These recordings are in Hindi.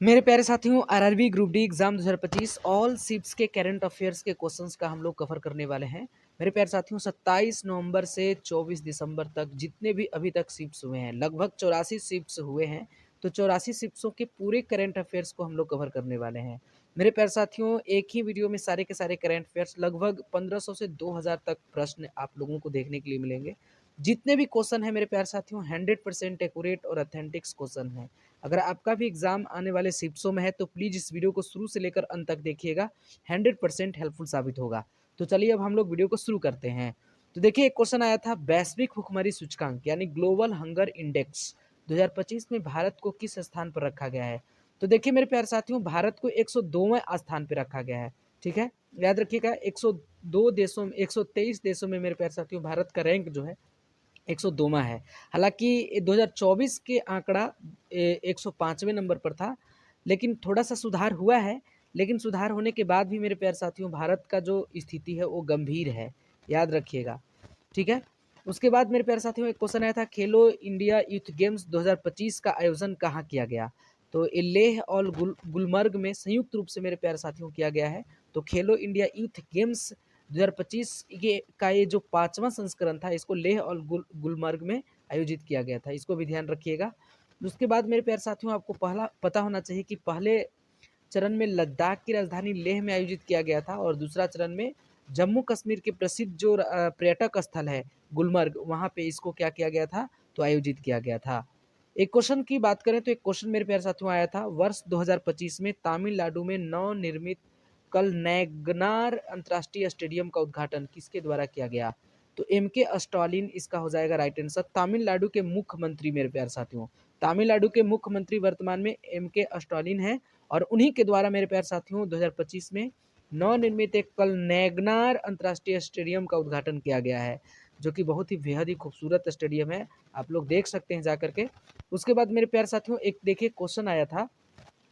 मेरे प्यारे साथियों, RRB group D exam 2025 all shifts के करंट अफेयर्स के क्वेश्चंस का हम लोग कवर करने वाले हैं। मेरे प्यारे साथियों, 27 नवंबर से 24 दिसंबर तक जितने भी अभी तक शिफ्ट्स हुए हैं, लगभग 84 शिफ्ट्स हुए हैं। तो 84 शिफ्ट्सों के पूरे करंट अफेयर्स को हम लोग कवर करने वाले हैं। मेरे प्यारे साथियों, एक ही वीडियो में सारे के सारे करंट अफेयर्स, लगभग 1500 से 2000 तक प्रश्न आप लोगों को देखने के लिए मिलेंगे। जितने भी क्वेश्चन है मेरे प्यारे साथियों, 100% एक्यूरेट और ऑथेंटिक्स क्वेश्चन है। अगर आपका भी एग्जाम आने वाले शिफ्ट्सों में है तो प्लीज इस वीडियो को शुरू से लेकर अंत तक देखिएगा, 100% हेल्पफुल साबित होगा। तो चलिए अब हम लोग वीडियो को शुरू करते हैं। तो देखिए, एक क्वेश्चन आया था, वैश्विक भुखमरी सूचकांक यानी ग्लोबल हंगर इंडेक्स 2025 में भारत को किस स्थान पर रखा गया है। तो देखिए मेरे प्यारे साथियों, भारत को 102वें स्थान पर रखा गया है। ठीक है, याद रखिएगा, 102 देशों में, 123 देशों में मेरे प्यारे साथियों भारत का रैंक जो है 102वां है। हालांकि 2024 के आंकड़ा 105वें नंबर पर था, लेकिन थोड़ा सा सुधार हुआ है। लेकिन सुधार होने के बाद भी मेरे प्यारे साथियों, भारत का जो स्थिति है वो गंभीर है, याद रखिएगा। ठीक है, उसके बाद मेरे प्यारे साथियों एक क्वेश्चन आया था, खेलो इंडिया यूथ गेम्स 2025 का आयोजन कहाँ किया गया। तो ये लेह और गुलमर्ग में संयुक्त रूप से मेरे प्यारे साथियों किया गया है। तो खेलो इंडिया यूथ गेम्स 2025 का ये जो 5वां संस्करण था, इसको लेह और गुलमर्ग में आयोजित किया गया था। इसको भी ध्यान रखिएगा। उसके बाद मेरे प्यारे साथियों, आपको पहला पता होना चाहिए कि पहले चरण में लद्दाख की राजधानी लेह में आयोजित किया गया था, और दूसरा चरण में जम्मू कश्मीर के प्रसिद्ध जो पर्यटक स्थल है गुलमर्ग, वहाँ पे इसको क्या किया गया था, तो आयोजित किया गया था। एक क्वेश्चन की बात करें तो एक क्वेश्चन मेरे प्यारे साथियों आया था, वर्ष 2025 में तमिलनाडु में नवनिर्मित कल नैगनार अंतर्राष्ट्रीय स्टेडियम का उद्घाटन किसके द्वारा किया गया। तो एम के स्टालिन इसका हो जाएगा राइट आंसर। तमिलनाडु के मुख्यमंत्री मेरे प्यारे साथियों, तमिलनाडु के मुख्यमंत्री वर्तमान में एम के स्टालिन है, और उन्हीं के द्वारा मेरे प्यारे साथियों 2025 में नवनिर्मित एक कल नैगनार अंतर्राष्ट्रीय स्टेडियम का उद्घाटन किया गया है, जो कि बहुत ही बेहद ही खूबसूरत स्टेडियम है, आप लोग देख सकते हैं जाकर के। उसके बाद मेरे प्यारे साथियों एक देखिए क्वेश्चन आया था,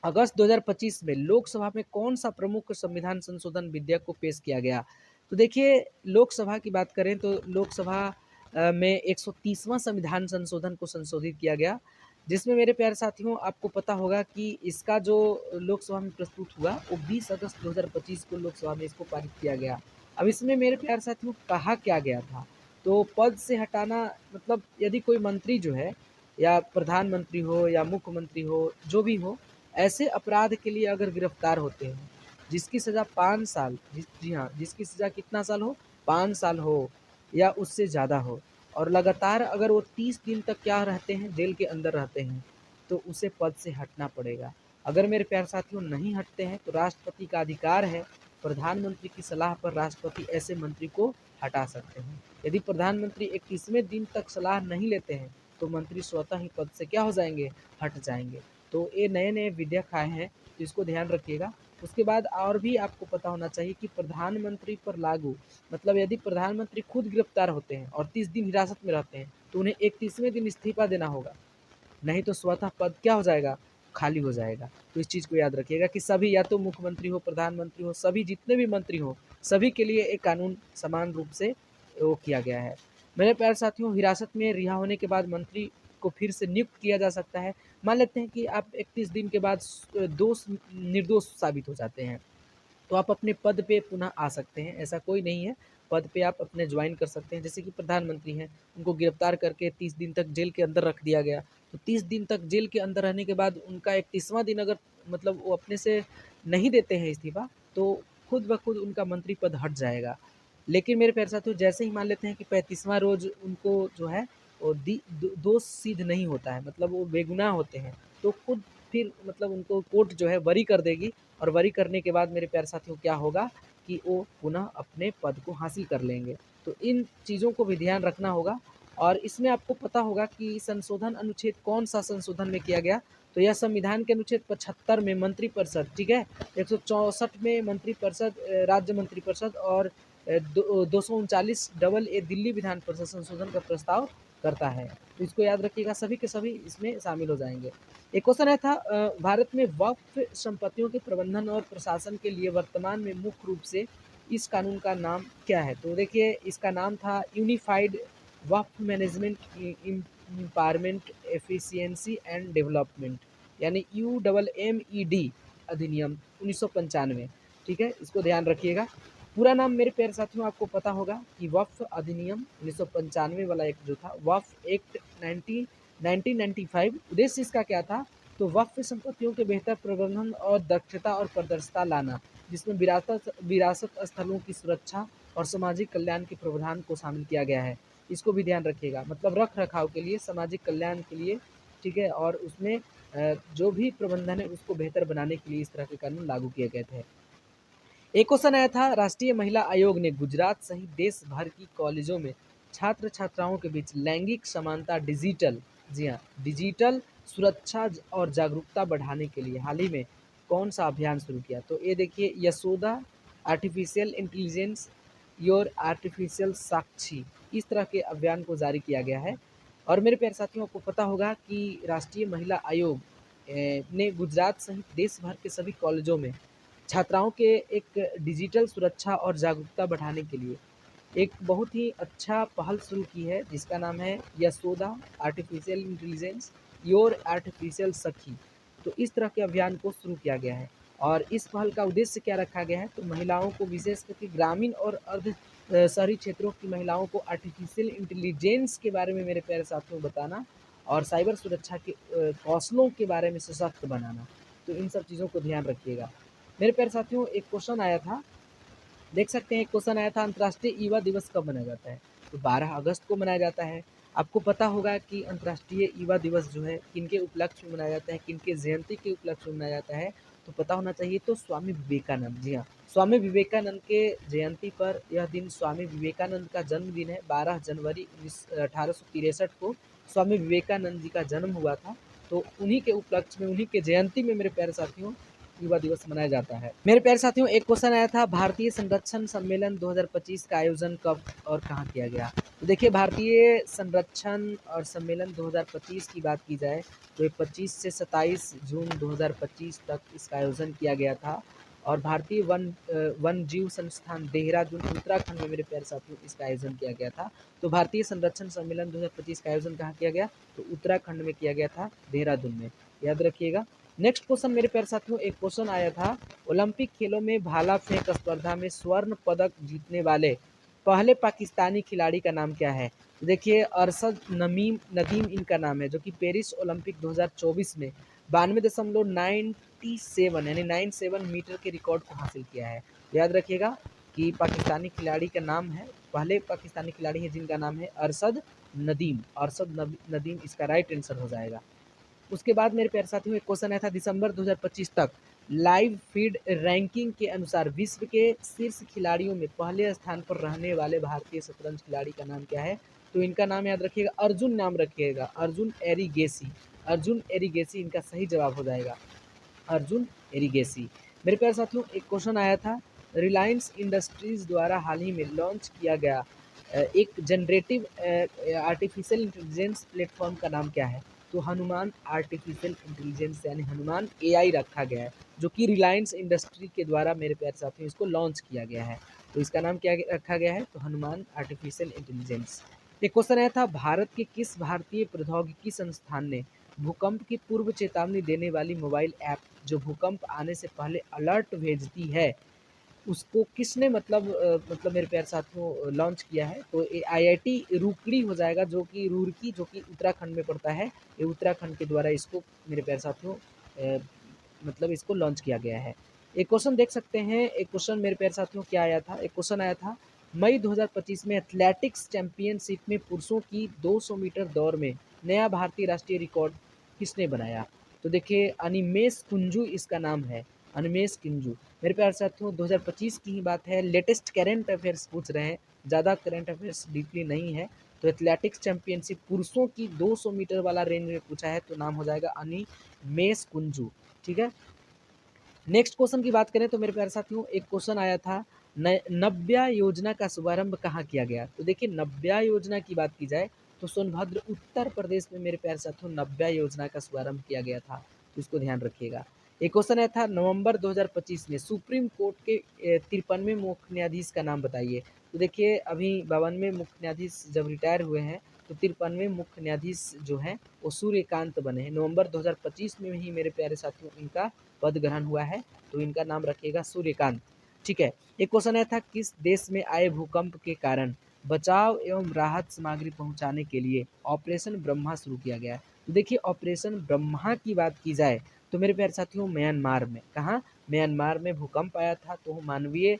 अगस्त 2025 में लोकसभा में कौन सा प्रमुख संविधान संशोधन विधेयक को पेश किया गया। तो देखिए, लोकसभा की बात करें तो लोकसभा में 130वां संविधान संशोधन को संशोधित किया गया, जिसमें मेरे प्यारे साथियों आपको पता होगा कि इसका जो लोकसभा में प्रस्तुत हुआ वो 20 अगस्त 2025 को लोकसभा में इसको पारित किया गया। अब इसमें मेरे प्यारे साथियों कहा क्या गया था, तो पद से हटाना, मतलब यदि कोई मंत्री जो है, या प्रधानमंत्री हो या मुख्यमंत्री हो, जो भी हो, ऐसे अपराध के लिए अगर गिरफ्तार होते हैं जिसकी सज़ा 5 साल, जी हाँ, जिसकी सज़ा कितना साल हो, 5 साल हो या उससे ज़्यादा हो, और लगातार अगर वो 30 दिन तक क्या रहते हैं, जेल के अंदर रहते हैं, तो उसे पद से हटना पड़ेगा। अगर मेरे प्यारे साथियों नहीं हटते हैं तो राष्ट्रपति का अधिकार है, प्रधानमंत्री की सलाह पर राष्ट्रपति ऐसे मंत्री को हटा सकते हैं। यदि प्रधानमंत्री 31वें दिन तक सलाह नहीं लेते हैं तो मंत्री स्वतः ही पद से क्या हो जाएंगे, हट जाएंगे। तो ये नए-नए विधेयक आए हैं, तो इसको ध्यान रखिएगा। उसके बाद और भी आपको पता होना चाहिए कि प्रधानमंत्री पर लागू, मतलब यदि प्रधानमंत्री खुद गिरफ्तार होते हैं और 30 दिन हिरासत में रहते हैं, तो उन्हें 31वें दिन इस्तीफा देना होगा, नहीं तो स्वतः पद क्या हो जाएगा, खाली हो जाएगा। तो इस चीज़ को याद रखिएगा कि सभी, या तो मुख्यमंत्री हो, प्रधानमंत्री हो, सभी जितने भी मंत्री हो, सभी के लिए एक कानून समान रूप से वो किया गया है। मेरे प्यारे साथियों, हिरासत में रिहा होने के बाद मंत्री को फिर से नियुक्त किया जा सकता है। मान लेते हैं कि आप 31 दिन के बाद निर्दोष साबित हो जाते हैं, तो आप अपने पद पे पुनः आ सकते हैं, ऐसा कोई नहीं है। पद पे आप अपने ज्वाइन कर सकते हैं। जैसे कि प्रधानमंत्री हैं, उनको गिरफ्तार करके 30 दिन तक जेल के अंदर रख दिया गया, तो 30 दिन तक जेल के अंदर रहने के बाद उनका 31वां दिन अगर, मतलब वो अपने से नहीं देते हैं इस्तीफा, तो खुद ब खुद उनका मंत्री पद हट जाएगा। लेकिन मेरे प्यारे साथियों, जैसे ही मान लेते हैं कि 35वां रोज़ उनको जो है वो दोष सिद्ध नहीं होता है, मतलब वो बेगुनाह होते हैं, तो खुद फिर, मतलब उनको कोर्ट जो है बरी कर देगी, और वरी करने के बाद मेरे प्यारे साथियों क्या होगा कि वो पुनः अपने पद को हासिल कर लेंगे। तो इन चीज़ों को भी ध्यान रखना होगा। और इसमें आपको पता होगा कि संशोधन अनुच्छेद कौन-सा संशोधन में किया गया, तो यह संविधान के अनुच्छेद 75 में मंत्रिपरिषद, ठीक है, 164 में मंत्रिपरिषद, राज्य मंत्रिपरिषद, और 239 डबल ए दिल्ली विधान परिषद संशोधन का प्रस्ताव करता है। तो इसको याद रखिएगा, सभी के सभी इसमें शामिल हो जाएँगे। एक क्वेश्चन आया था, भारत में वक्फ संपत्तियों के प्रबंधन और प्रशासन के लिए वर्तमान में मुख्य रूप से इस कानून का नाम क्या है। तो देखिए, इसका नाम था unified Waqf management empowerment efficiency and development. यानी UMMED अधिनियम 1995, ठीक है, इसको ध्यान रखिएगा। पूरा नाम मेरे प्यारे साथियों आपको पता होगा कि वक्फ अधिनियम 1995 वाला एक जो था, वक्फ एक्ट 1995, उद्देश्य इसका क्या था, तो वक्फ संपत्तियों के बेहतर प्रबंधन और दक्षता और पारदर्शिता लाना, जिसमें विरासत स्थलों की सुरक्षा और सामाजिक कल्याण के प्रावधान को शामिल किया गया है। इसको भी ध्यान रखिएगा, मतलब रख रखाव के लिए, सामाजिक कल्याण के लिए, ठीक है, और उसमें जो भी प्रबंधन है उसको बेहतर बनाने के लिए इस तरह के कानून लागू किए गए थे। एक क्वेश्चन आया था, राष्ट्रीय महिला आयोग ने गुजरात सहित देश भर की कॉलेजों में छात्र छात्राओं के बीच लैंगिक समानता डिजिटल, जी हाँ, डिजिटल सुरक्षा और जागरूकता बढ़ाने के लिए हाल ही में कौन सा अभियान शुरू किया, तो ये देखिए, Yashoda artificial intelligence, your artificial Sakshi, इस तरह के अभियान को जारी किया गया है। और मेरे प्यारे साथियों, आपको पता होगा कि राष्ट्रीय महिला आयोग ने गुजरात सहित देश भर के सभी कॉलेजों में छात्राओं के एक डिजिटल सुरक्षा और जागरूकता बढ़ाने के लिए एक बहुत ही अच्छा पहल शुरू की है, जिसका नाम है Yashoda artificial intelligence, your artificial सखी। तो इस तरह के अभियान को शुरू किया गया है, और इस पहल का उद्देश्य क्या रखा गया है, तो महिलाओं को, विशेष करके ग्रामीण और अर्ध शहरी क्षेत्रों की महिलाओं को आर्टिफिशियल इंटेलिजेंस के बारे में मेरे प्यारे साथियों बताना, और साइबर सुरक्षा के कौशलों के बारे में सशक्त बनाना। तो इन सब चीज़ों को ध्यान रखिएगा। मेरे प्यारे साथियों, एक क्वेश्चन आया था, देख सकते हैं, एक क्वेश्चन आया था, अंतर्राष्ट्रीय युवा दिवस कब मनाया जाता है, तो 12 अगस्त को मनाया जाता है। आपको पता होगा कि अंतर्राष्ट्रीय युवा दिवस जो है किनके उपलक्ष्य में मनाया जाता है, किनके जयंती के उपलक्ष्य में मनाया जाता है, तो पता होना चाहिए, तो स्वामी विवेकानंद, जी हाँ, स्वामी विवेकानंद के जयंती पर यह दिन, स्वामी विवेकानंद का जन्मदिन है, 12 जनवरी 1863 को स्वामी विवेकानंद जी का जन्म हुआ था। तो उन्हीं के उपलक्ष्य में, उन्हीं के जयंती में मेरे प्यारे साथियों युवा दिवस मनाया जाता है। मेरे प्यारे साथियों, एक क्वेश्चन आया था, भारतीय संरक्षण सम्मेलन 2025 का आयोजन कब और कहाँ किया गया, तो देखिए, भारतीय संरक्षण और सम्मेलन 2025 की बात की जाए तो ये 25 से 27 जून 2025 तक इसका आयोजन किया गया था, और भारतीय वन जीव संस्थान देहरादून उत्तराखंड में मेरे प्यारे साथियों इसका आयोजन किया गया था। तो भारतीय संरक्षण सम्मेलन 2025 का आयोजन कहाँ किया गया, तो उत्तराखंड में किया गया था, देहरादून में, याद रखिएगा। नेक्स्ट क्वेश्चन मेरे प्यारे साथियों, एक क्वेश्चन आया था, ओलंपिक खेलों में भाला फेंक स्पर्धा में स्वर्ण पदक जीतने वाले पहले पाकिस्तानी खिलाड़ी का नाम क्या है, तो देखिए, अरशद नदीम इनका नाम है, जो कि पेरिस ओलंपिक 2024 में 92.97 यानी 97 मीटर के रिकॉर्ड को हासिल किया है। तो याद रखिएगा कि पाकिस्तानी खिलाड़ी का नाम है, पहले पाकिस्तानी खिलाड़ी है जिनका नाम है अरशद नदीम इसका राइट आंसर हो जाएगा। उसके बाद मेरे प्यारे साथियों, एक क्वेश्चन आया था, दिसंबर 2025 तक लाइव फीड रैंकिंग के अनुसार विश्व के शीर्ष खिलाड़ियों में पहले स्थान पर रहने वाले भारतीय शतरंज खिलाड़ी का नाम क्या है, तो इनका नाम याद रखिएगा, अर्जुन नाम रखिएगा, अर्जुन एरिगेसी, अर्जुन एरिगेसी इनका सही जवाब हो जाएगा, अर्जुन एरिगेसी। मेरे प्यारे साथियों, एक क्वेश्चन आया था, रिलायंस इंडस्ट्रीज द्वारा हाल ही में लॉन्च किया गया एक जनरेटिव आर्टिफिशियल इंटेलिजेंस प्लेटफॉर्म का नाम क्या है, तो हनुमान आर्टिफिशियल इंटेलिजेंस यानी हनुमान एआई रखा गया है, जो कि रिलायंस इंडस्ट्री के द्वारा मेरे प्यारे साथियों इसको लॉन्च किया गया है। तो इसका नाम क्या रखा गया है, तो हनुमान आर्टिफिशियल इंटेलिजेंस। एक क्वेश्चन आया था, भारत के किस भारतीय प्रौद्योगिकी संस्थान ने भूकंप की पूर्व चेतावनी देने वाली मोबाइल ऐप, जो भूकंप आने से पहले अलर्ट भेजती है, उसको किसने मतलब मेरे प्यारे साथियों लॉन्च किया है, तो ये आईआईटी रुड़की हो जाएगा, जो कि रुड़की, जो कि उत्तराखंड में पड़ता है, ये उत्तराखंड के द्वारा इसको मेरे प्यारे साथियों मतलब इसको लॉन्च किया गया है। एक क्वेश्चन देख सकते हैं, एक क्वेश्चन मेरे प्यारे साथियों क्या आया था, एक क्वेश्चन आया था, मई 2025 में एथलेटिक्स चैंपियनशिप में पुरुषों की 200 मीटर दौड़ में नया भारतीय राष्ट्रीय रिकॉर्ड किसने बनाया, तो देखिए, अनिमेश कुंजू इसका नाम है, अनिमेश कुंजू। मेरे प्यारे साथियों 2025 की ही बात है, लेटेस्ट करेंट अफेयर्स पूछ रहे हैं, ज़्यादा करेंट अफेयर्स डीपली नहीं है। तो एथलेटिक्स चैंपियनशिप पुरुषों की 200 मीटर वाला रेंज में पूछा है, तो नाम हो जाएगा अनिमेश कुंजू, ठीक है। नेक्स्ट क्वेश्चन की बात करें तो मेरे प्यारे साथियों, एक क्वेश्चन आया था, नव्या योजना का शुभारंभ कहाँ किया गया, तो देखिए, नव्या योजना की बात की जाए तो सोनभद्र उत्तर प्रदेश में मेरे प्यारे साथियों नव्या योजना का शुभारंभ किया गया था, तो इसको ध्यान रखिएगा। एक क्वेश्चन आया था, नवंबर 2025 में सुप्रीम कोर्ट के 53वें मुख्य न्यायाधीश का नाम बताइए, तो देखिए, अभी 52वें मुख्य न्यायाधीश जब रिटायर हुए हैं, तो 53वें मुख्य न्यायाधीश जो हैं वो सूर्यकांत बने हैं। नवंबर 2025 में ही मेरे प्यारे साथियों इनका पद ग्रहण हुआ है, तो इनका नाम रखिएगा सूर्यकांत। ठीक है, एक क्वेश्चन आया था किस देश में आए भूकंप के कारण बचाव एवं राहत सामग्री पहुंचाने के लिए ऑपरेशन ब्रह्मा शुरू किया गया है। तो देखिए ऑपरेशन ब्रह्मा की बात की जाए तो मेरे प्यारे साथियों म्यांमार में, कहाँ, म्यांमार में भूकंप आया था, तो मानवीय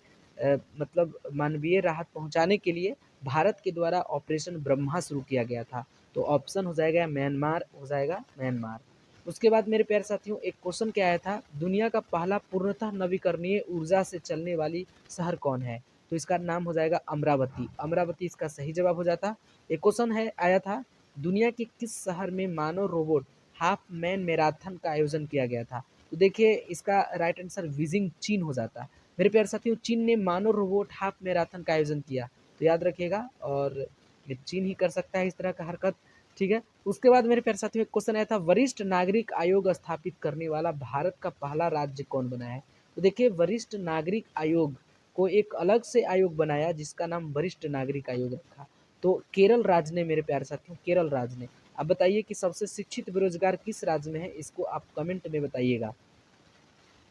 मतलब मानवीय राहत पहुंचाने के लिए भारत के द्वारा ऑपरेशन ब्रह्मा शुरू किया गया था। तो ऑप्शन हो जाएगा म्यांमार, हो जाएगा म्यांमार। उसके बाद मेरे प्यारे साथियों एक क्वेश्चन क्या आया था, दुनिया का पहला पूर्णतः नवीकरणीय ऊर्जा से चलने वाली शहर कौन है? तो इसका नाम हो जाएगा अमरावती। अमरावती इसका सही जवाब हो जाता। एक क्वेश्चन है आया था, दुनिया के किस शहर में मानव रोबोट हाफ मैन मैराथन का आयोजन किया गया था? तो देखिए इसका राइट आंसर बीजिंग चीन हो जाता। मेरे प्यारे साथियों चीन ने मानव रोबोट हाफ मैराथन का आयोजन किया, तो याद रखिएगा, और ये चीन ही कर सकता है इस तरह का हरकत। ठीक है, उसके बाद मेरे प्यारे साथियों एक क्वेश्चन आया था, वरिष्ठ नागरिक आयोग स्थापित करने वाला भारत का पहला राज्य कौन बना है? तो देखिए वरिष्ठ नागरिक आयोग को एक अलग से आयोग बनाया जिसका नाम वरिष्ठ नागरिक आयोग रखा, तो केरल राज्य ने, मेरे प्यारे साथियों केरल राज्य ने। अब बताइए कि सबसे शिक्षित बेरोजगार किस राज्य में है, इसको आप कमेंट में बताइएगा।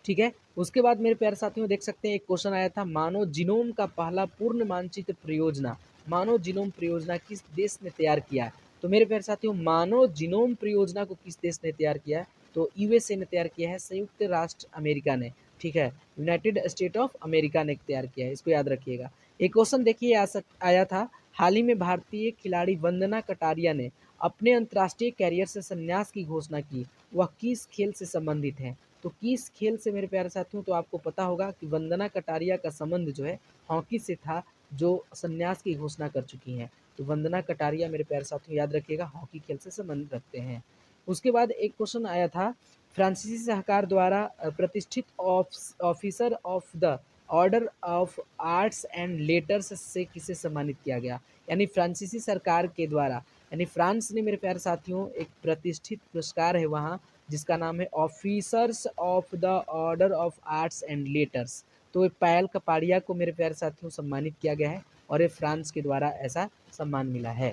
ठीक है, उसके बाद मेरे प्यारे साथियों देख सकते हैं एक क्वेश्चन आया था, मानव जीनोम का पहला पूर्ण मानचित्र परियोजना, मानव जीनोम परियोजना किस देश ने तैयार किया है? तो मेरे प्यारे साथियों मानव जीनोम परियोजना को किस देश ने तैयार किया है? तो यूएसए ने तैयार किया है, संयुक्त राष्ट्र अमेरिका ने। ठीक है, यूनाइटेड स्टेट ऑफ अमेरिका ने तैयार किया है, इसको याद रखिएगा। एक क्वेश्चन देखिए आया था, हाल ही में भारतीय खिलाड़ी वंदना कटारिया ने अपने अंतर्राष्ट्रीय कैरियर से संन्यास की घोषणा की, वह किस खेल से संबंधित है? तो किस खेल से मेरे प्यारे साथियों? तो आपको पता होगा कि वंदना कटारिया का संबंध जो है हॉकी से था, जो संन्यास की घोषणा कर चुकी हैं। तो वंदना कटारिया मेरे प्यारे साथियों याद रखिएगा हॉकी खेल से संबंध रखते हैं। उसके बाद एक क्वेश्चन आया था, फ्रांसीसी सरकार द्वारा प्रतिष्ठित officer of the order of arts and letters से किसे सम्मानित किया गया? यानी फ्रांसीसी सरकार के द्वारा, यानी फ्रांस ने मेरे प्यारे साथियों एक प्रतिष्ठित पुरस्कार है वहाँ जिसका नाम है officers of the order of arts and letters. तो ये पायल कपाड़िया को मेरे प्यारे साथियों सम्मानित किया गया है और ये फ्रांस के द्वारा ऐसा सम्मान मिला है।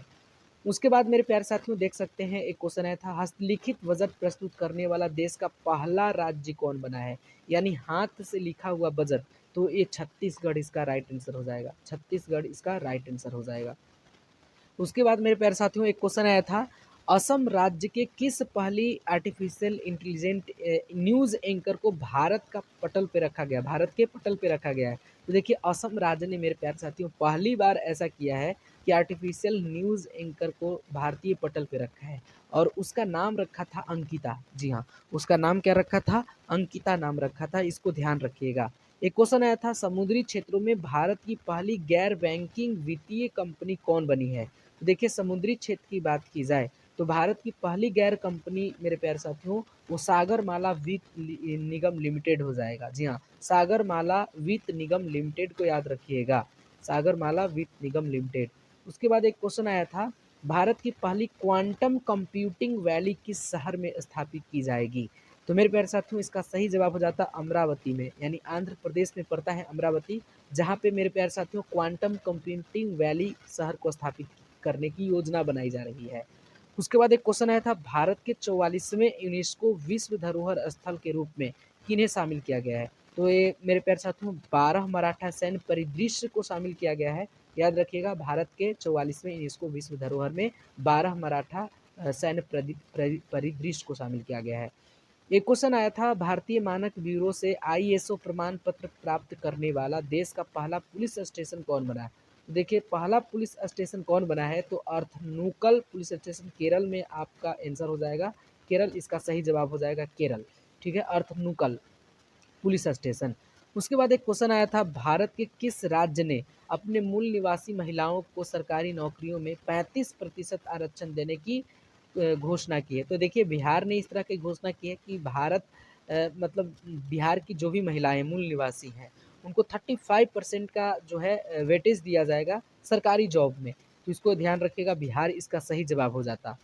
उसके बाद मेरे प्यारे साथियों देख सकते हैं एक क्वेश्चन आया था, हस्तलिखित बजट प्रस्तुत करने वाला देश का पहला राज्य कौन बना है? यानी हाथ से लिखा हुआ बजट, तो ये छत्तीसगढ़ इसका राइट आंसर हो जाएगा, छत्तीसगढ़ इसका राइट आंसर हो जाएगा। उसके बाद मेरे प्यारे साथियों एक क्वेश्चन आया था, असम राज्य के किस पहली आर्टिफिशियल इंटेलिजेंट न्यूज़ एंकर को भारत का पटल पे रखा गया, भारत के पटल पे रखा गया है? तो देखिए असम राज्य ने मेरे प्यारे साथियों पहली बार ऐसा किया है कि आर्टिफिशियल न्यूज़ एंकर को भारतीय पटल पे रखा है और उसका नाम रखा था अंकिता। जी हाँ, उसका नाम क्या रखा था? अंकिता नाम रखा था, इसको ध्यान रखिएगा। एक क्वेश्चन आया था, समुद्री क्षेत्रों में भारत की पहली गैर बैंकिंग वित्तीय कंपनी कौन बनी है? तो देखिए समुद्री क्षेत्र की बात की जाए तो भारत की पहली गैर कंपनी मेरे प्यारे साथियों वो सागरमाला वित्त निगम लिमिटेड हो जाएगा। जी हाँ, सागरमाला वित्त निगम लिमिटेड को याद रखिएगा, सागरमाला वित्त निगम लिमिटेड। उसके बाद एक क्वेश्चन आया था, भारत की पहली क्वांटम कंप्यूटिंग वैली किस शहर में स्थापित की जाएगी? तो मेरे प्यारे साथियों इसका सही जवाब हो जाता अमरावती में, यानी आंध्र प्रदेश में पड़ता है अमरावती, जहाँ पे मेरे प्यारे साथियों क्वांटम कंप्यूटिंग वैली शहर को स्थापित करने की योजना बनाई जा रही है। उसके बाद एक क्वेश्चन आया था, भारत के 44वें यूनेस्को विश्व धरोहर स्थल के रूप में किन्हें शामिल किया गया है? तो ये मेरे प्यारे साथियों 12 मराठा सैन्य परिदृश्य को शामिल किया गया है। याद रखिएगा भारत के 44वें यूनेस्को विश्व धरोहर में 12 मराठा सैन्य परिदृश्य को शामिल किया गया है। एक क्वेश्चन आया था, भारतीय मानक ब्यूरो से आईएसओ प्रमाण पत्र प्राप्त करने वाला देश का पहला पुलिस स्टेशन कौन बना है? तो देखिए पहला पुलिस स्टेशन कौन बना है? तो अर्थनुकल पुलिस स्टेशन केरल में आपका आंसर हो जाएगा, केरल इसका सही जवाब हो जाएगा, केरल। ठीक है, अर्थनुकल पुलिस स्टेशन। उसके बाद एक क्वेश्चन आया था, भारत के किस राज्य ने अपने मूल निवासी महिलाओं को सरकारी नौकरियों में 35% आरक्षण देने की घोषणा की है? तो देखिए बिहार ने इस तरह की घोषणा की है कि भारत मतलब बिहार की जो भी महिलाएं मूल निवासी हैं उनको 35% का जो है वेटेज दिया जाएगा सरकारी जॉब में। तो इसको ध्यान रखिएगा, बिहार इसका सही जवाब हो जाता।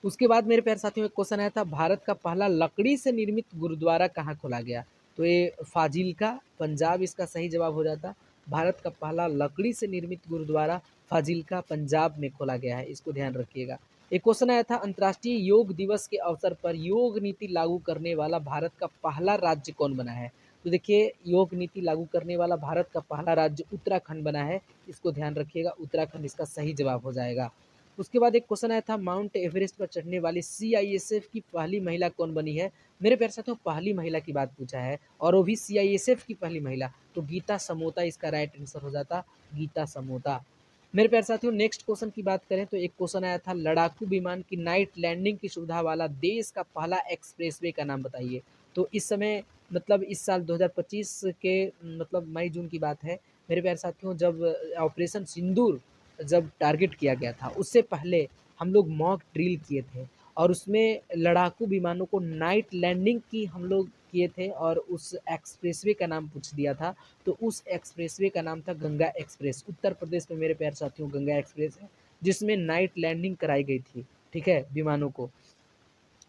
उसके बाद मेरे प्यारे साथियों एक क्वेश्चन आया था, भारत का पहला लकड़ी से निर्मित गुरुद्वारा कहाँ खोला गया? तो ये फाजिल्का पंजाब इसका सही जवाब हो जाता। भारत का पहला लकड़ी से निर्मित गुरुद्वारा फाजिल्का पंजाब में खोला गया है, इसको ध्यान रखिएगा। एक क्वेश्चन आया था, अंतर्राष्ट्रीय योग दिवस के अवसर पर योग नीति लागू करने वाला भारत का पहला राज्य कौन बना है? तो देखिए, योग नीति लागू करने वाला भारत का पहला राज्य उत्तराखंड बना है, इसको ध्यान रखिएगा, उत्तराखंड इसका सही जवाब हो जाएगा। उसके बाद एक क्वेश्चन आया था, माउंट एवरेस्ट पर चढ़ने वाली सीआईएसएफ की पहली महिला कौन बनी है? मेरे प्यारे साथियों, पहली महिला की बात पूछा है और वो भी सीआईएसएफ की पहली महिला, तो गीता समोता इसका राइट आंसर हो जाता, गीता समोता। मेरे प्यारे साथियों, नेक्स्ट क्वेश्चन की बात करें तो एक क्वेश्चन आया था, लड़ाकू विमान की नाइट लैंडिंग की सुविधा वाला देश का पहला एक्सप्रेसवे का नाम बताइए। तो इस समय मतलब इस साल 2025 के मतलब मई जून की बात है मेरे प्यारे साथियों, जब ऑपरेशन सिंदूर जब टारगेट किया गया था, उससे पहले हम लोग मॉक ड्रिल किए थे और उसमें लड़ाकू विमानों को नाइट लैंडिंग की हम लोग किए थे और उस एक्सप्रेसवे का नाम पूछ दिया था। तो उस एक्सप्रेसवे का नाम था गंगा एक्सप्रेस। उत्तर प्रदेश में मेरे प्यारे साथियों गंगा एक्सप्रेस है, जिसमें नाइट लैंडिंग कराई गई थी, ठीक है, विमानों को।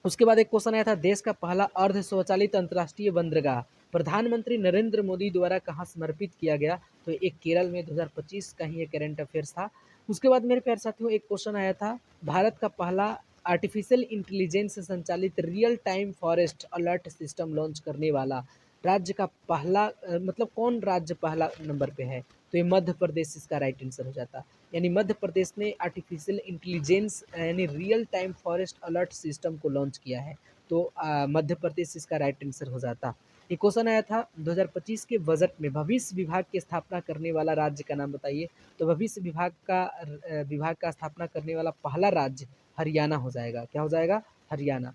उसके बाद एक क्वेश्चन आया था, देश का पहला अर्ध स्वचालित अंतर्राष्ट्रीय बंदरगाह प्रधानमंत्री नरेंद्र मोदी द्वारा कहाँ समर्पित किया गया? तो एक केरल में 2025 का ही ये करंट अफेयर्स था। उसके बाद मेरे प्यारे साथियों एक क्वेश्चन आया था, भारत का पहला आर्टिफिशियल इंटेलिजेंस से संचालित real time forest alert system launch करने वाला राज्य का पहला मतलब कौन राज्य पहला नंबर पे है? तो ये मध्य प्रदेश इसका राइट आंसर हो जाता। यानी मध्य प्रदेश ने आर्टिफिशियल इंटेलिजेंस यानी real time forest alert system को लॉन्च किया है, तो मध्य प्रदेश इसका राइट आंसर हो जाता। एक क्वेश्चन आया था, 2025 के बजट में भविष्य विभाग की स्थापना करने वाला राज्य का नाम बताइए। तो भविष्य विभाग का स्थापना करने वाला पहला राज्य हरियाणा हो जाएगा। क्या हो जाएगा? हरियाणा,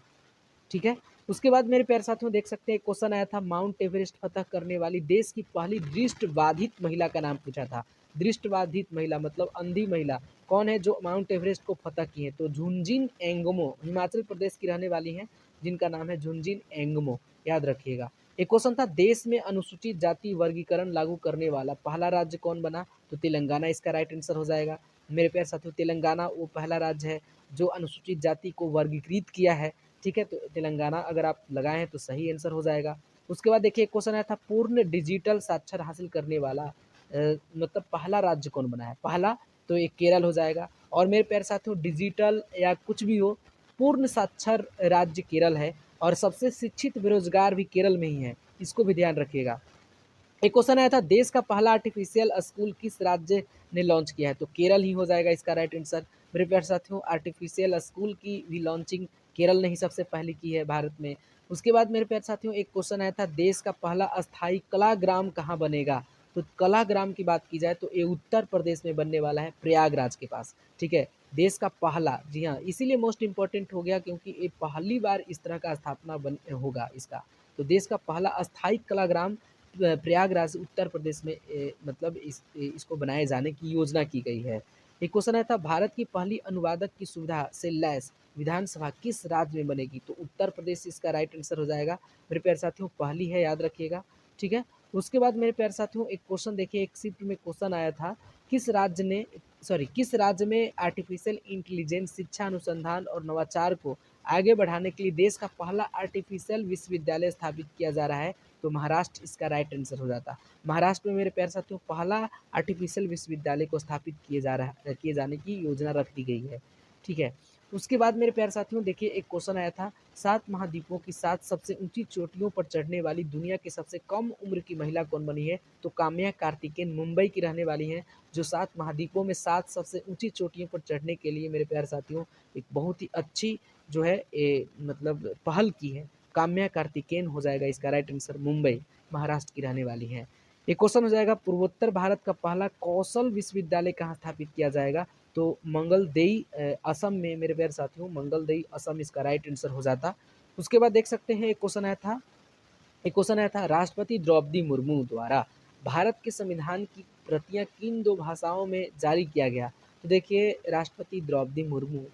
ठीक है। उसके बाद मेरे प्यारे साथियों देख सकते हैं, क्वेश्चन आया था, माउंट एवरेस्ट फतह करने वाली देश की पहली दृष्टिबाधित महिला का नाम पूछा था। दृष्टिबाधित महिला मतलब अंधी महिला कौन है जो माउंट एवरेस्ट को फतह की है? तो झुनझुन एंगमो हिमाचल प्रदेश की रहने वाली हैं, जिनका नाम है झुनझुन एंगमो, याद रखिएगा। एक क्वेश्चन था, देश में अनुसूचित जाति वर्गीकरण लागू करने वाला पहला राज्य कौन बना? तो तेलंगाना इसका राइट आंसर हो जाएगा। मेरे प्यारे साथियों, तेलंगाना वो पहला राज्य है जो अनुसूचित जाति को वर्गीकृत किया है, ठीक है। तो तेलंगाना अगर आप लगाए हैं तो सही आंसर हो जाएगा। उसके बाद देखिए क्वेश्चन आया था, पूर्ण डिजिटल साक्षर हासिल करने वाला मतलब पहला राज्य कौन बना है? पहला तो ये केरल हो जाएगा। और मेरे प्यारे साथियों, डिजिटल या कुछ भी हो, पूर्ण साक्षर राज्य केरल है और सबसे शिक्षित बेरोजगार भी केरल में ही है, इसको भी ध्यान रखिएगा। एक क्वेश्चन आया था, देश का पहला आर्टिफिशियल स्कूल किस राज्य ने लॉन्च किया है? तो केरल ही हो जाएगा इसका राइट आंसर। मेरे प्यारे साथियों, आर्टिफिशियल स्कूल की भी लॉन्चिंग केरल ने ही सबसे पहले की है भारत में। उसके बाद मेरे प्यारे साथियों एक क्वेश्चन आया था, देश का पहला अस्थायी कलाग्राम कहाँ बनेगा? तो कलाग्राम की बात की जाए तो ये उत्तर प्रदेश में बनने वाला है, प्रयागराज के पास, ठीक है। देश का पहला, जी हाँ, इसीलिए मोस्ट इंपॉर्टेंट हो गया क्योंकि ये पहली बार इस तरह का स्थापना बन होगा इसका। तो देश का पहला अस्थायी कलाग्राम प्रयागराज उत्तर प्रदेश में मतलब इसको बनाए जाने की योजना की गई है। एक क्वेश्चन आया था, भारत की पहली अनुवादक की सुविधा से लैस विधानसभा किस राज्य में बनेगी? तो उत्तर प्रदेश इसका राइट आंसर हो जाएगा। मेरे प्यारे साथियों, पहली है, याद रखिएगा, ठीक है। उसके बाद मेरे प्यारे साथियों एक क्वेश्चन देखिए, एक शिफ्ट में क्वेश्चन आया था, किस राज्य में आर्टिफिशियल इंटेलिजेंस शिक्षा अनुसंधान और नवाचार को आगे बढ़ाने के लिए देश का पहला आर्टिफिशियल विश्वविद्यालय स्थापित किया जा रहा है? तो महाराष्ट्र इसका राइट आंसर हो जाता। महाराष्ट्र में मेरे प्यारे साथियों पहला आर्टिफिशियल विश्वविद्यालय को स्थापित किए जाने की योजना रख दी गई है, ठीक है। उसके बाद मेरे प्यारे साथियों देखिए एक क्वेश्चन आया था, 7 महाद्वीपों की 7 सबसे ऊंची चोटियों पर चढ़ने वाली दुनिया की सबसे कम उम्र की महिला कौन बनी है? तो काम्या कार्तिकेयन मुंबई की रहने वाली हैं, जो 7 महाद्वीपों में 7 सबसे ऊंची चोटियों पर चढ़ने के लिए मेरे प्यारे साथियों एक बहुत ही अच्छी जो है मतलब पहल की है। काम्या कार्तिकेयन हो जाएगा इसका राइट आंसर, मुंबई महाराष्ट्र की रहने वाली हैं। एक क्वेश्चन हो जाएगा, पूर्वोत्तर भारत का पहला कौशल विश्वविद्यालय कहाँ स्थापित किया जाएगा? तो मंगलदेई असम में मेरे प्यारे साथियों, मंगलदेई असम इसका राइट आंसर हो जाता। उसके बाद देख सकते हैं एक क्वेश्चन आया था, राष्ट्रपति द्रौपदी मुर्मू द्वारा भारत के संविधान की प्रतियां किन 2 भाषाओं में जारी किया गया? तो देखिए राष्ट्रपति द्रौपदी मुर्मू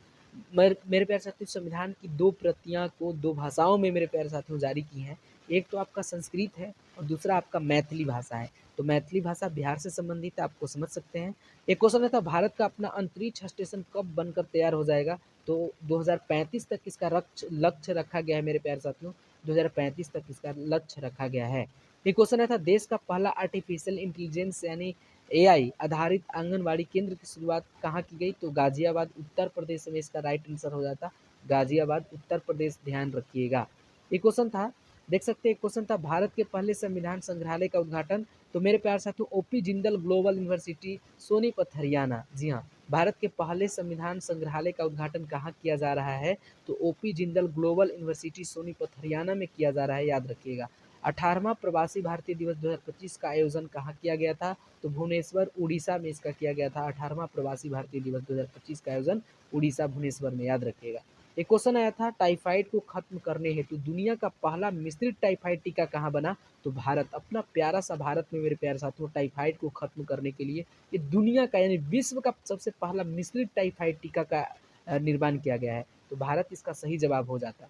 मेरे प्यारे साथियों संविधान की 2 प्रतियां को 2 भाषाओं में मेरे प्यारे साथियों जारी की हैं। एक तो आपका संस्कृत है और दूसरा आपका मैथिली भाषा है। तो मैथिली भाषा बिहार से संबंधित है, आपको समझ सकते हैं। एक क्वेश्चन था, भारत का अपना अंतरिक्ष स्टेशन कब बनकर तैयार हो जाएगा? तो 2035 तक इसका लक्ष्य रखा गया है मेरे प्यारे साथियों, 2035 तक इसका लक्ष्य रखा गया है। एक क्वेश्चन था, देश का पहला आर्टिफिशियल इंटेलिजेंस यानी एआई आधारित आंगनवाड़ी केंद्र की शुरुआत कहाँ की गई? तो गाजियाबाद उत्तर प्रदेश में इसका राइट आंसर हो जाता। गाजियाबाद उत्तर प्रदेश, ध्यान रखिएगा। एक क्वेश्चन था, देख सकते हैं, एक क्वेश्चन था, भारत के पहले संविधान संग्रहालय का उद्घाटन। तो मेरे प्यारे साथियों, OP Jindal Global University Sonipat Haryana. जी हाँ, भारत के पहले संविधान संग्रहालय का उद्घाटन कहाँ किया जा रहा है? तो OP Jindal Global University Sonipat Haryana में किया जा रहा है, याद रखिएगा। 18वां प्रवासी भारतीय दिवस 2025 का आयोजन कहाँ किया गया था? तो भुवनेश्वर उड़ीसा में इसका किया गया था। 18वां प्रवासी भारतीय दिवस 2025 का आयोजन उड़ीसा भुवनेश्वर में, याद रखिएगा। एक क्वेश्चन आया था, टाइफाइड को खत्म करने हेतु दुनिया का पहला मिश्रित टाइफाइड टीका कहाँ बना? तो भारत, अपना प्यारा सा भारत में मेरे प्यारे साथियों, टाइफाइड को खत्म करने के लिए ये दुनिया का यानी विश्व का सबसे पहला मिश्रित टाइफाइड टीका का निर्माण किया गया है। तो भारत इसका सही जवाब हो जाता।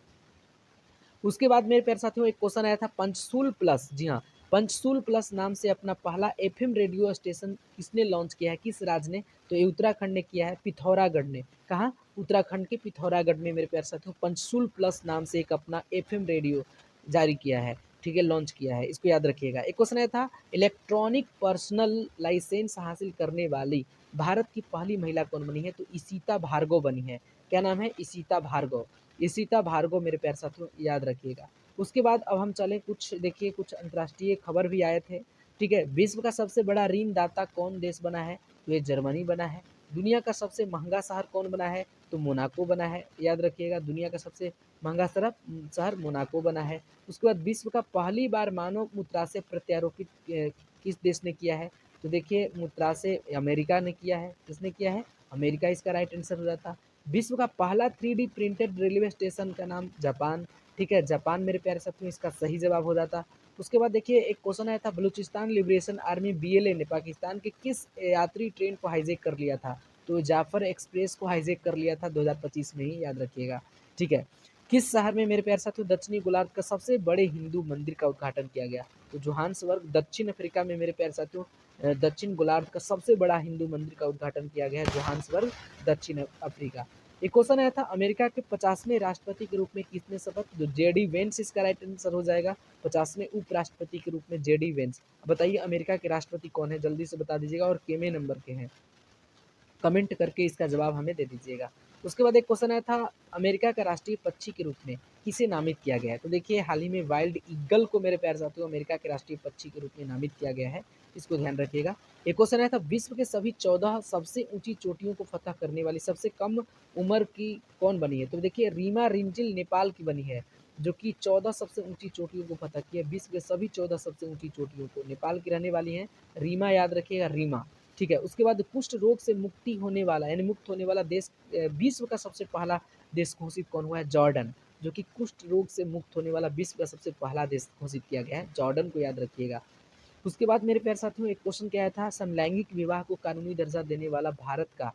उसके बाद मेरे प्यारे साथियों, एक क्वेश्चन आया था, पंचसूल प्लस। जी हाँ, पंचसूल प्लस नाम से अपना पहला एफएम रेडियो स्टेशन किसने लॉन्च किया है, किस राज्य ने? तो ये उत्तराखंड ने किया है, पिथौरागढ़ ने। कहाँ? उत्तराखंड के पिथौरागढ़ में मेरे प्यारे साथियों पंचसूल प्लस नाम से एक अपना एफएम रेडियो जारी किया है, ठीक है, लॉन्च किया है, इसको याद रखिएगा। एक क्वेश्चन आया था, इलेक्ट्रॉनिक पर्सनल लाइसेंस हासिल करने वाली भारत की पहली महिला कौन बनी है? तो इशिता भार्गव बनी है। क्या नाम है? इशिता भार्गव। इशिता भार्गव मेरे प्यारे साथियों, याद रखिएगा। उसके बाद अब हम चलें, कुछ देखिए, कुछ अंतर्राष्ट्रीय खबर भी आए थे, ठीक है। विश्व का सबसे बड़ा ऋणदाता कौन देश बना है? तो ये जर्मनी बना है। दुनिया का सबसे महंगा शहर कौन बना है? तो मोनाको बना है, याद रखिएगा। दुनिया का सबसे महंगा शहर मोनाको बना है। उसके बाद विश्व का पहली बार मानव मूत्राशय प्रत्यारोपित किस देश ने किया है? तो देखिए, मूत्राशय अमेरिका ने किया है। किसने किया है? अमेरिका इसका राइट आंसर हो जाता। विश्व का पहला 3D प्रिंटेड रेलवे स्टेशन का नाम? जापान, ठीक है, जापान मेरे प्यारे साथियों, इसका सही जवाब हो जाता। उसके बाद देखिए, एक क्वेश्चन आया था, बलूचिस्तान लिबरेशन आर्मी बीएलए ने पाकिस्तान के किस यात्री ट्रेन को हाईजैक कर लिया था? तो जाफर एक्सप्रेस को हाईजैक कर लिया था 2025 में ही, याद रखिएगा, ठीक है। किस शहर में मेरे प्यारे साथियों दक्षिणी गोलार्ध का सबसे बड़े हिंदू मंदिर का उद्घाटन किया गया? तो जोहान्सबर्ग, दक्षिण अफ्रीका में मेरे प्यारे साथियों दक्षिण गोलार्ध का सबसे बड़ा हिंदू मंदिर का उद्घाटन किया गया है, जोहान्सबर्ग, दक्षिण अफ्रीका। एक क्वेश्चन आया था, अमेरिका के 50वें राष्ट्रपति के रूप में किसने शपथ? तो जेडी वेंस इसका राइट आंसर हो जाएगा। 50वें उपराष्ट्रपति के रूप में जेडी वेंस। बताइए अमेरिका के राष्ट्रपति कौन है, जल्दी से बता दीजिएगा, और कितने नंबर के हैं, कमेंट करके इसका जवाब हमें दे दीजिएगा। उसके बाद एक क्वेश्चन आया था, अमेरिका का राष्ट्रीय पक्षी के रूप में किसे नामित किया गया है? तो देखिए, हाल ही में वाइल्ड ईगल को मेरे प्यारे साथियों अमेरिका के राष्ट्रीय पक्षी के रूप में नामित किया गया है, इसको ध्यान रखिएगा। एक क्वेश्चन आया था, विश्व के सभी 14 सबसे ऊंची चोटियों को फतह करने वाली सबसे कम उम्र की कौन बनी है? तो देखिए, रीमा रिंजिल नेपाल की बनी है, जो कि 14 सबसे ऊंची चोटियों को फतह की है। विश्व के सभी 14 सबसे ऊंची चोटियों को नेपाल की रहने वाली है रीमा, याद रखिएगा, रीमा, ठीक है। उसके बाद कुष्ठ रोग से मुक्ति होने वाला यानी मुक्त होने वाला देश, विश्व का सबसे पहला देश घोषित कौन हुआ है? जॉर्डन, जो कि कुष्ठ रोग से मुक्त होने वाला विश्व का सबसे पहला देश घोषित किया गया है, जॉर्डन को याद रखिएगा। उसके बाद मेरे प्यारे साथियों, एक क्वेश्चन क्या आया था, समलैंगिक विवाह को कानूनी दर्जा देने वाला भारत का,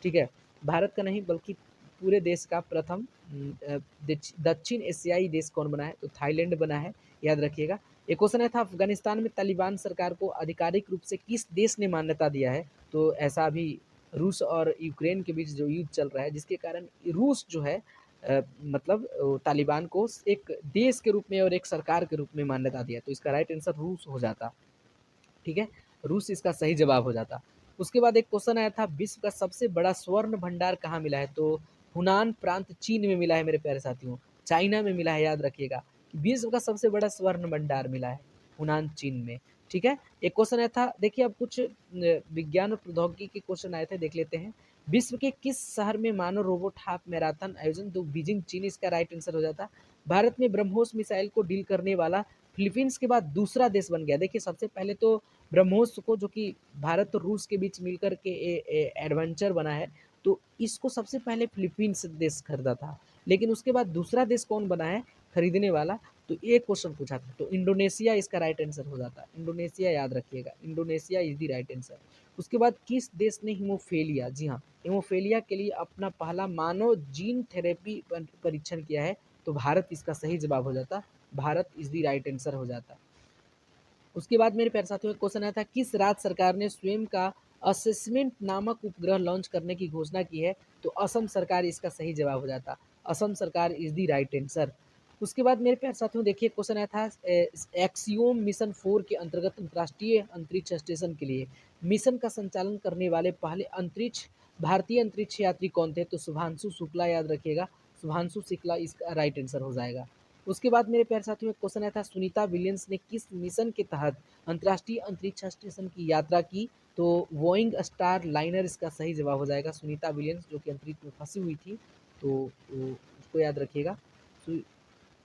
ठीक है, भारत का नहीं बल्कि पूरे देश का प्रथम दक्षिण एशियाई देश कौन बना है? तो थाईलैंड बना है, याद रखिएगा। एक क्वेश्चन आया था, अफगानिस्तान में तालिबान सरकार को आधिकारिक रूप से किस देश ने मान्यता दिया है? तो ऐसा अभी रूस और यूक्रेन के बीच जो युद्ध चल रहा है, जिसके कारण रूस जो है मतलब तालिबान को एक देश के रूप में और एक सरकार के रूप में मान्यता दिया, तो इसका राइट आंसर रूस हो जाता, ठीक है, रूस इसका सही जवाब हो जाता। उसके बाद एक क्वेश्चन आया था, विश्व का सबसे बड़ा स्वर्ण भंडार कहाँ मिला है? तो हुनान प्रांत चीन में मिला है मेरे प्यारे साथियों, चाइना में मिला है, याद रखिएगा। विश्व का सबसे बड़ा स्वर्ण भंडार मिला है हुनान चीन में, ठीक है। एक क्वेश्चन आया था, देखिए अब कुछ विज्ञान और प्रौद्योगिकी के क्वेश्चन आए थे, देख लेते हैं। विश्व के किस शहर में मानव रोबोट हाफ मैराथन आयोजन? तो बीजिंग चीन इसका राइट आंसर हो जाता। भारत में ब्रह्मोस मिसाइल को डील करने वाला फिलीपींस के बाद दूसरा देश बन गया। देखिए, सबसे पहले तो ब्रह्मोस को, जो कि भारत और रूस के बीच मिलकर के एडवेंचर बना है, तो इसको सबसे पहले फिलीपींस देश खरीदा था, लेकिन उसके बाद दूसरा देश कौन बना है खरीदने वाला? तो एक क्वेश्चन पूछा था, तो इंडोनेशिया इसका राइट आंसर हो जाता। इंडोनेशिया, याद रखिएगा, Indonesia is the right answer. उसके बाद किस देश ने हीमोफेलिया, जी हाँ, हीमोफेलिया के लिए अपना पहला मानव जीन थेरेपी परीक्षण किया है? तो भारत इसका सही जवाब हो जाता, Bharat is the right answer हो जाता। उसके बाद मेरे प्यारे साथियों, एक क्वेश्चन आया था, किस राज्य सरकार ने स्वयं का असेसमेंट नामक उपग्रह लॉन्च करने की घोषणा की है? तो असम सरकार इसका सही जवाब हो जाता, असम सरकार इज द राइट आंसर। उसके बाद मेरे प्यारे साथियों देखिए क्वेश्चन आया था एक्सियोम मिशन 4 के अंतर्गत अंतर्राष्ट्रीय अंतरिक्ष स्टेशन के लिए मिशन का संचालन करने वाले पहले भारतीय अंतरिक्ष यात्री कौन थे? तो शुभांशु शुक्ला याद रखिएगा, शुभांशु शुक्ला इसका राइट आंसर हो जाएगा। उसके बाद मेरे प्यारे साथियों एक क्वेश्चन आया था सुनीता विलियम्स ने किस मिशन के तहत अंतर्राष्ट्रीय अंतरिक्ष स्टेशन की यात्रा की? तो बोइंग स्टार लाइनर इसका सही जवाब हो जाएगा। सुनीता विलियम्स जो कि अंतरिक्ष में फंसी हुई थी, तो उसको याद रखिएगा।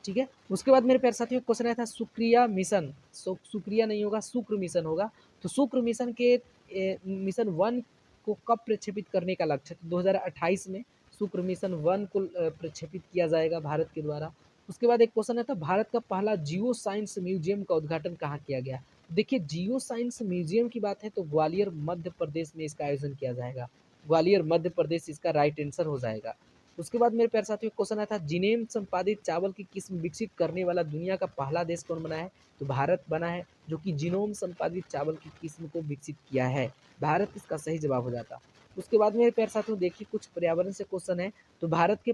ठीक है। उसके बाद मेरे प्यारे साथियों क्वेश्चन आया था शुक्रिया मिशन, शुक्रिया नहीं होगा, शुक्र मिशन होगा। तो शुक्र मिशन के मिशन 1 को कब प्रक्षेपित करने का लक्ष्य है? तो 2028 में शुक्र मिशन 1 को प्रक्षेपित किया जाएगा भारत के द्वारा। उसके बाद एक क्वेश्चन है था भारत का पहला जियो साइंस म्यूजियम का उद्घाटन कहाँ किया गया? देखिए जियो साइंस म्यूजियम की बात है तो ग्वालियर मध्य प्रदेश में इसका आयोजन किया जाएगा। ग्वालियर मध्य प्रदेश इसका राइट आंसर हो जाएगा। उसके बाद मेरे प्यारे साथियों क्वेश्चन आया था जिनेम संपादित चावल की किस्म विकसित करने वाला दुनिया का पहला देश कौन बना है? तो भारत बना है, जो कि जीनोम संपादित चावल की किस्म को विकसित किया है। भारत इसका सही जवाब हो जाता। उसके बाद मेरे प्यारे साथियों देखिए कुछ पर्यावरण से क्वेश्चन है। तो भारत के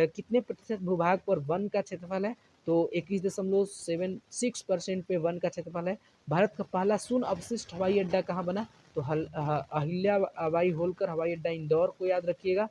कितने प्रतिशत भूभाग पर वन का क्षेत्रफल है? तो 21.76% पे वन का क्षेत्रफल है। भारत का पहला शून्य अवशिष्ट हवाई अड्डा कहाँ बना? तो अहिल्या बाई होलकर हवाई अड्डा इंदौर को याद रखिएगा।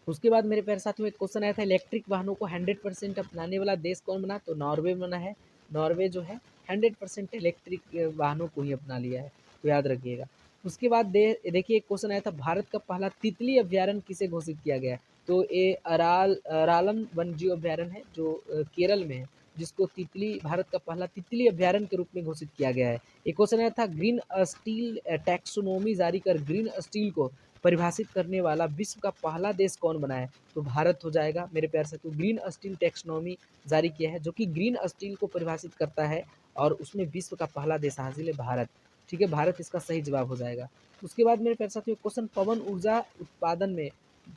उसके बाद मेरे प्यारे साथियों एक क्वेश्चन आया था इलेक्ट्रिक वाहनों को 100% अपनाने वाला देश कौन बना? तो नॉर्वे बना है। नॉर्वे जो है 100% इलेक्ट्रिक वाहनों को ही अपना लिया है, तो याद रखिएगा। उसके बाद देखिए एक क्वेश्चन आया था भारत का पहला तितली अभ्यारण्य किसे घोषित किया गया है? तो ये अरालम वन्यजीव अभ्यारण्य है जो केरल में है, जिसको भारत का पहला तितली अभ्यारण्य के रूप में घोषित किया गया है। एक क्वेश्चन आया था ग्रीन स्टील टैक्सोनॉमी जारी कर ग्रीन स्टील को परिभाषित करने वाला विश्व का पहला देश कौन बना है? तो भारत हो जाएगा मेरे प्यारे साथियों। ग्रीन स्टील टैक्सोनॉमी जारी किया है जो कि ग्रीन स्टील को परिभाषित करता है और उसमें विश्व का पहला देश हासिल है भारत। ठीक है, भारत इसका सही जवाब हो जाएगा। उसके बाद मेरे प्यारे साथियों क्वेश्चन पवन ऊर्जा उत्पादन में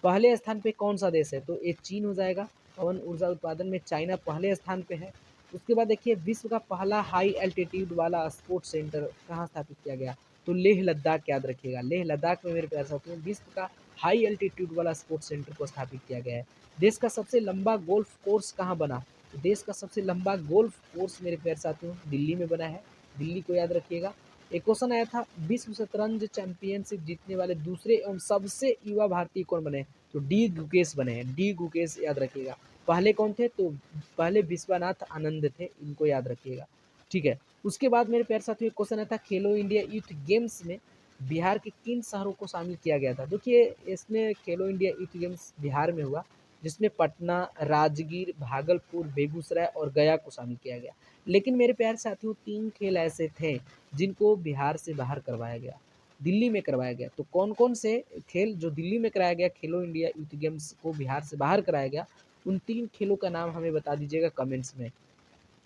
पहले स्थान पे कौन सा देश है? तो ये चीन हो जाएगा। पवन ऊर्जा उत्पादन में चाइना पहले स्थान पे है। उसके बाद देखिए विश्व का पहला हाई एल्टीट्यूड वाला स्पोर्ट्स सेंटर कहाँ स्थापित किया गया? तो लेह लद्दाख याद रखिएगा। लेह लद्दाख में मेरे प्यारे साथियों विश्व का हाई एल्टीट्यूड वाला स्पोर्ट्स सेंटर को स्थापित किया गया है। देश का सबसे लंबा गोल्फ कोर्स कहाँ बना? तो देश का सबसे लंबा गोल्फ कोर्स मेरे प्यारे साथियों दिल्ली में बना है। दिल्ली को याद रखिएगा। एक क्वेश्चन आया था विश्व शतरंज चैंपियनशिप जीतने वाले दूसरे एवं सबसे युवा भारतीय कौन बने? तो डी गुकेश बने हैं। डी गुकेश याद रखिएगा। पहले कौन थे? तो पहले विश्वनाथ आनंद थे, इनको याद रखिएगा। ठीक है। उसके बाद मेरे प्यारे साथियों क्वेश्चन आया था खेलो इंडिया यूथ गेम्स में बिहार के किन शहरों को शामिल किया गया था? देखिए इसमें खेलो इंडिया यूथ गेम्स बिहार में हुआ, जिसमें पटना, राजगीर, भागलपुर, बेगूसराय और गया को शामिल किया गया। लेकिन मेरे प्यारे साथियों 3 खेल ऐसे थे जिनको बिहार से बाहर करवाया गया, दिल्ली में करवाया गया। तो कौन कौन से खेल जो दिल्ली में कराया गया खेलो इंडिया यूथ गेम्स को बिहार से बाहर कराया गया, उन 3 खेलों का नाम हमें बता दीजिएगा कमेंट्स में।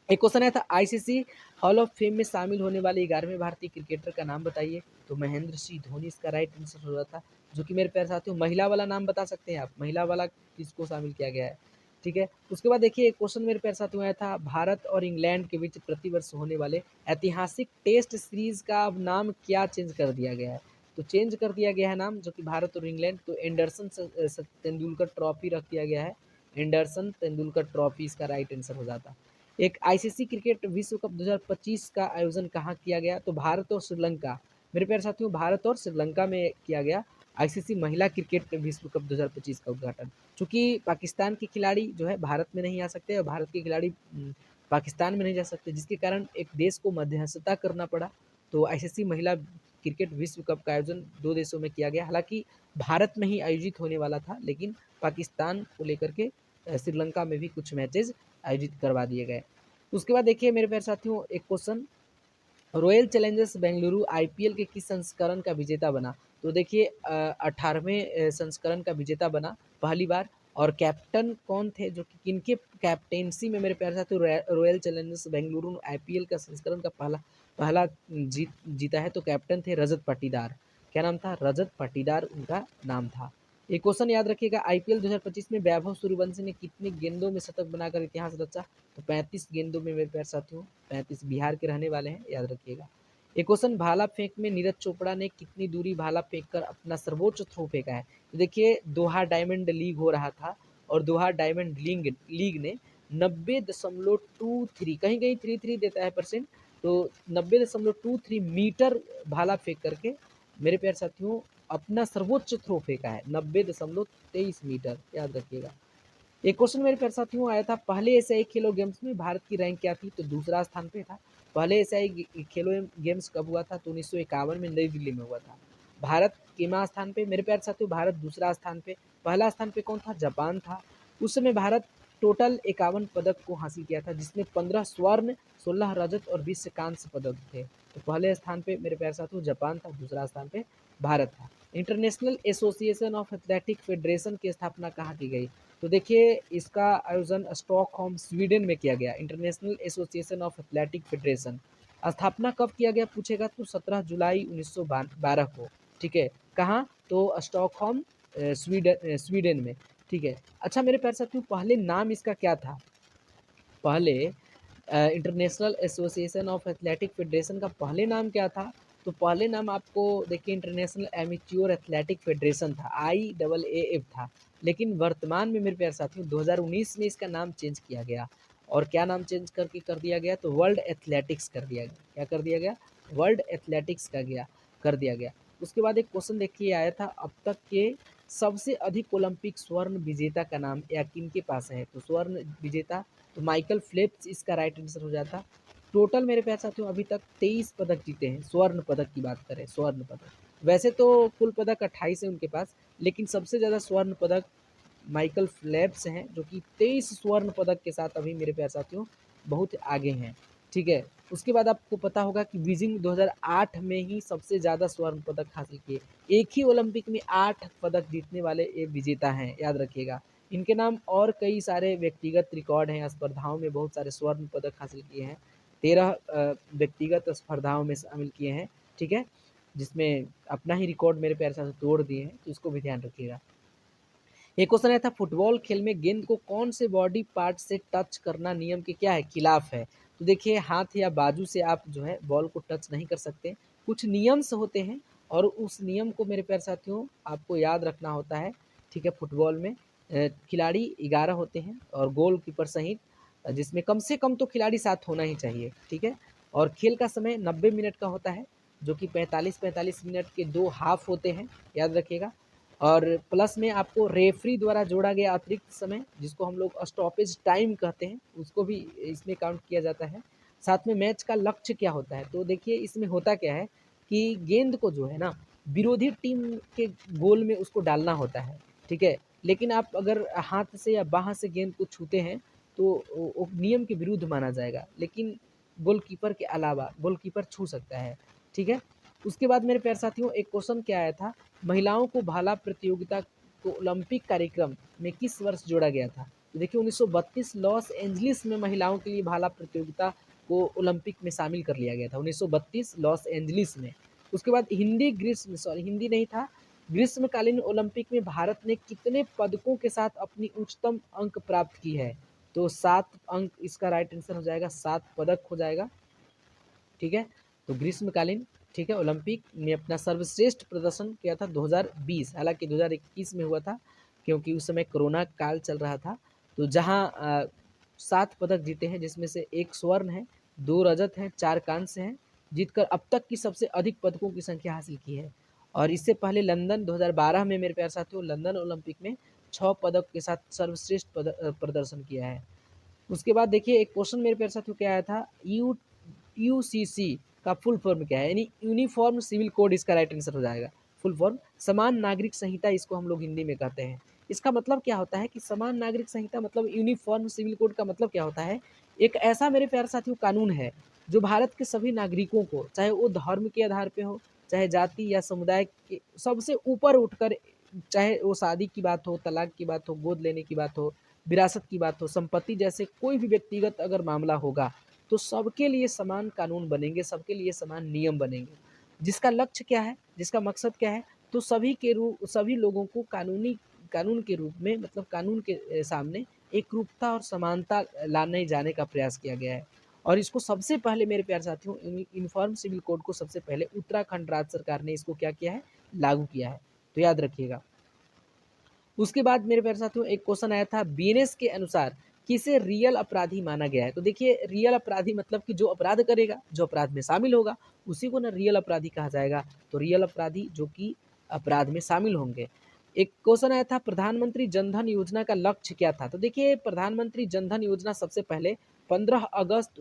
एक क्वेश्चन आया था आईसीसी हॉल ऑफ फेम में शामिल होने वाले 11वें भारतीय क्रिकेटर का नाम बताइए। तो महेंद्र सिंह धोनी इसका राइट आंसर हो जाता, जो कि मेरे प्यारे साथियों महिला वाला नाम बता सकते हैं आप, महिला वाला किसको शामिल किया गया है? ठीक है। उसके बाद देखिए एक क्वेश्चन मेरे प्यारे साथियों आया था भारत और इंग्लैंड के बीच प्रतिवर्ष होने वाले ऐतिहासिक टेस्ट सीरीज का अब नाम क्या चेंज कर दिया गया है? तो चेंज कर दिया गया है नाम, जो कि भारत और इंग्लैंड, तो एंडरसन तेंदुलकर ट्रॉफी रख दिया गया है। एंडरसन तेंदुलकर ट्रॉफी इसका राइट आंसर हो जाता। एक आईसीसी क्रिकेट विश्व कप 2025 का आयोजन कहाँ किया गया? तो भारत और श्रीलंका, मेरे प्यारे साथियों भारत और श्रीलंका में किया गया आईसीसी महिला क्रिकेट विश्व कप 2025 का उद्घाटन। चूंकि पाकिस्तान के खिलाड़ी जो है भारत में नहीं आ सकते और भारत के खिलाड़ी पाकिस्तान में नहीं जा सकते, जिसके कारण एक देश को मध्यस्थता करना पड़ा। तो आईसीसी महिला क्रिकेट विश्व कप का आयोजन 2 देशों में किया गया। हालांकि भारत में ही आयोजित होने वाला था, लेकिन पाकिस्तान को लेकर के श्रीलंका में भी कुछ मैचेज आयोजित करवा दिए गए। उसके बाद देखिए मेरे प्यारे साथियों एक question royal Challengers Bengaluru IPL के किस संस्करण का विजेता बना? तो देखिए 18वें संस्करण का विजेता बना पहली बार। और कैप्टन कौन थे, जो कि किनके कैप्टेंसी में मेरे प्यारे साथियों रॉयल चैलेंजर्स बेंगलुरु आईपीएल का संस्करण का पहला पहला जीता है? तो कैप्टन थे रजत पाटीदार। क्या नाम था? रजत पाटीदार उनका नाम था। एक क्वेश्चन याद रखिएगा आईपीएल 2025 में वैभव सूर्यवंशी ने कितने गेंदों में शतक बनाकर इतिहास रचा? तो 35 गेंदों में मेरे प्यारे साथियों, 35, बिहार के रहने वाले हैं, याद रखिएगा। एक क्वेश्चन भाला फेंक में नीरज चोपड़ा ने कितनी दूरी भाला फेंक कर अपना सर्वोच्च थ्रो फेंका है? तो देखिए दोहा डायमंड लीग हो रहा था और दोहा डायमंड लीग ने 90.23, कहीं कहीं 33 देता है परसेंट, तो 90.23 मीटर भाला फेंक करके मेरे प्यारे साथियों अपना सर्वोच्च थ्रो फेंका है, 90.23 मीटर, याद रखिएगा। एक क्वेश्चन मेरे प्यारे साथियों आया था, पहले एशियाई खेलो गेम्स में भारत की रैंक क्या थी? तो दूसरा स्थान पे था। पहले एशियाई खेलो गेम्स कब हुआ था? तो 1951 में नई दिल्ली में हुआ था। भारत कितना स्थान पे? मेरे प्यारे साथियों भारत दूसरा स्थान पे। पहला स्थान पे कौन था? जापान था। उस समय भारत टोटल 51 पदक को हासिल किया था, जिसमें 15 स्वर्ण, 16 रजत और 20 कांस्य पदक थे। तो पहले स्थान पे मेरे प्यारे साथियों जापान था, दूसरा स्थान पे भारत था। International association of athletic federation की स्थापना कहाँ की गई? तो देखिए इसका आयोजन स्टॉकहोम स्वीडन में किया गया। International association of athletic federation स्थापना कब किया गया पूछेगा तो 17 जुलाई 1912 को। ठीक है, कहाँ? तो स्टॉकहोम स्वीडन में। ठीक है। अच्छा मेरे प्यारे साथियों पहले नाम इसका क्या था? पहले international association of athletic federation का पहले नाम क्या था? तो पहले नाम आपको देखिए इंटरनेशनल एमेच्योर एथलेटिक फेडरेशन था, IAAF था। लेकिन वर्तमान में मेरे प्यारे साथियों 2019 में इसका नाम चेंज किया गया। और क्या नाम चेंज करके कर दिया गया? तो वर्ल्ड एथलेटिक्स कर दिया गया। क्या कर दिया गया? वर्ल्ड एथलेटिक्स कर दिया गया। उसके बाद एक क्वेश्चन देखिए आया था, अब तक के सबसे अधिक ओलंपिक स्वर्ण विजेता का नाम या किनके पास है? तो स्वर्ण विजेता तो माइकल फेल्प्स इसका राइट आंसर हो जाता। टोटल मेरे प्यारे साथियों अभी तक 23 पदक जीते हैं, स्वर्ण पदक की बात करें, स्वर्ण पदक। वैसे तो कुल पदक 28 है उनके पास, लेकिन सबसे ज़्यादा स्वर्ण पदक माइकल फेल्प्स हैं, जो कि 23 स्वर्ण पदक के साथ अभी मेरे प्यारे साथियों बहुत आगे हैं। ठीक है। उसके बाद आपको पता होगा कि बीजिंग 2008 में ही सबसे ज़्यादा स्वर्ण पदक हासिल किए। एक ही ओलंपिक में 8 पदक जीतने वाले ये विजेता हैं, याद रखिएगा। इनके नाम और कई सारे व्यक्तिगत रिकॉर्ड हैं, स्पर्धाओं में बहुत सारे स्वर्ण पदक हासिल किए हैं। 13 व्यक्तिगत स्पर्धाओं में शामिल किए हैं। ठीक है, जिसमें अपना ही रिकॉर्ड मेरे प्यारे साथ तोड़ दिए हैं, तो इसको भी ध्यान रखिएगा। एक क्वेश्चन आया था, फुटबॉल खेल में गेंद को कौन से बॉडी पार्ट से टच करना नियम के क्या है? खिलाफ है। तो देखिए हाथ या बाजू से आप जो है बॉल को टच नहीं कर सकते। कुछ नियम्स होते हैं और उस नियम को मेरे प्यारे साथियों आपको याद रखना होता है। ठीक है, फुटबॉल में खिलाड़ी 11 होते हैं और गोलकीपर सहित, जिसमें कम से कम तो खिलाड़ी 7 होना ही चाहिए। ठीक है, और खेल का समय 90 मिनट का होता है, जो कि 45-45 मिनट के 2 हाफ होते हैं, याद रखिएगा। और प्लस में आपको रेफरी द्वारा जोड़ा गया अतिरिक्त समय, जिसको हम लोग स्टॉपेज टाइम कहते हैं, उसको भी इसमें काउंट किया जाता है। साथ में मैच का लक्ष्य क्या होता है? तो देखिए इसमें होता क्या है कि गेंद को जो है ना विरोधी टीम के गोल में उसको डालना होता है। ठीक है, लेकिन आप अगर हाथ से या बाह से गेंद को छूते हैं तो वो नियम के विरुद्ध माना जाएगा, लेकिन गोलकीपर के अलावा गोलकीपर छू सकता है। ठीक है। उसके बाद मेरे प्यारे साथियों एक क्वेश्चन क्या आया था, महिलाओं को भाला प्रतियोगिता को ओलंपिक कार्यक्रम में किस वर्ष जोड़ा गया था? तो देखिए 1932 लॉस एंजलिस में महिलाओं के लिए भाला प्रतियोगिता को ओलंपिक में शामिल कर लिया गया था, 1932 लॉस एंजलिस में। उसके बाद हिंदी नहीं था, ग्रीष्मकालीन ओलंपिक में भारत ने कितने पदकों के साथ अपनी उच्चतम अंक प्राप्त की है? तो 7 अंक इसका राइट आंसर हो जाएगा, 7 पदक हो जाएगा। ठीक है, तो ग्रीष्मकालीन, ठीक है, ओलंपिक में अपना सर्वश्रेष्ठ प्रदर्शन किया था 2020, हालांकि 2021 में हुआ था क्योंकि उस समय कोरोना काल चल रहा था। तो जहां 7 पदक जीते हैं, जिसमें से 1 स्वर्ण है, 2 रजत हैं, 4 कांस्य हैं, जीतकर अब तक की सबसे अधिक पदकों की संख्या हासिल की है। और इससे पहले लंदन 2012 में मेरे प्यारे साथियों लंदन ओलंपिक में 6 पदक के साथ सर्वश्रेष्ठ प्रदर्शन किया है। उसके बाद देखिए एक क्वेश्चन मेरे प्यारे साथियों क्या आया था, यूसीसी का फुल फॉर्म क्या है? यानी यूनिफॉर्म सिविल कोड इसका राइट आंसर हो जाएगा। फुल फॉर्म समान नागरिक संहिता, इसको हम लोग हिंदी में कहते हैं। इसका मतलब क्या होता है कि समान नागरिक संहिता मतलब यूनिफॉर्म सिविल कोड का मतलब क्या होता है? एक ऐसा मेरे प्यारे साथियों कानून है जो भारत के सभी नागरिकों को, चाहे वो धर्म के आधार पे हो, चाहे जाति या समुदाय के, सबसे ऊपर उठकर, चाहे वो शादी की बात हो, तलाक की बात हो, गोद लेने की बात हो, विरासत की बात हो, संपत्ति जैसे कोई भी व्यक्तिगत अगर मामला होगा तो सबके लिए समान कानून बनेंगे, सबके लिए समान नियम बनेंगे। जिसका लक्ष्य क्या है, जिसका मकसद क्या है? तो सभी लोगों को कानून के रूप में, मतलब कानून के सामने एकरूपता और समानता लाने जाने का प्रयास किया गया है। और इसको सबसे पहले मेरे प्यारे साथियों यूनिफॉर्म सिविल कोड को सबसे पहले उत्तराखंड राज्य सरकार ने इसको क्या किया है? लागू किया है। तो याद रखिएगा। उसके बाद मेरे प्यारे साथियों एक क्वेश्चन आया था, बीएनएस के अनुसार किसे रियल अपराधी माना गया है? तो देखिए रियल अपराधी मतलब कि जो अपराध करेगा, जो अपराध में शामिल होगा, उसी को ना रियल अपराधी कहा जाएगा। तो रियल अपराधी जो कि अपराध में शामिल होंगे। एक क्वेश्चन आया था प्रधानमंत्री जनधन योजना का लक्ष्य क्या था? तो देखिए प्रधानमंत्री जनधन योजना सबसे पहले 15 अगस्त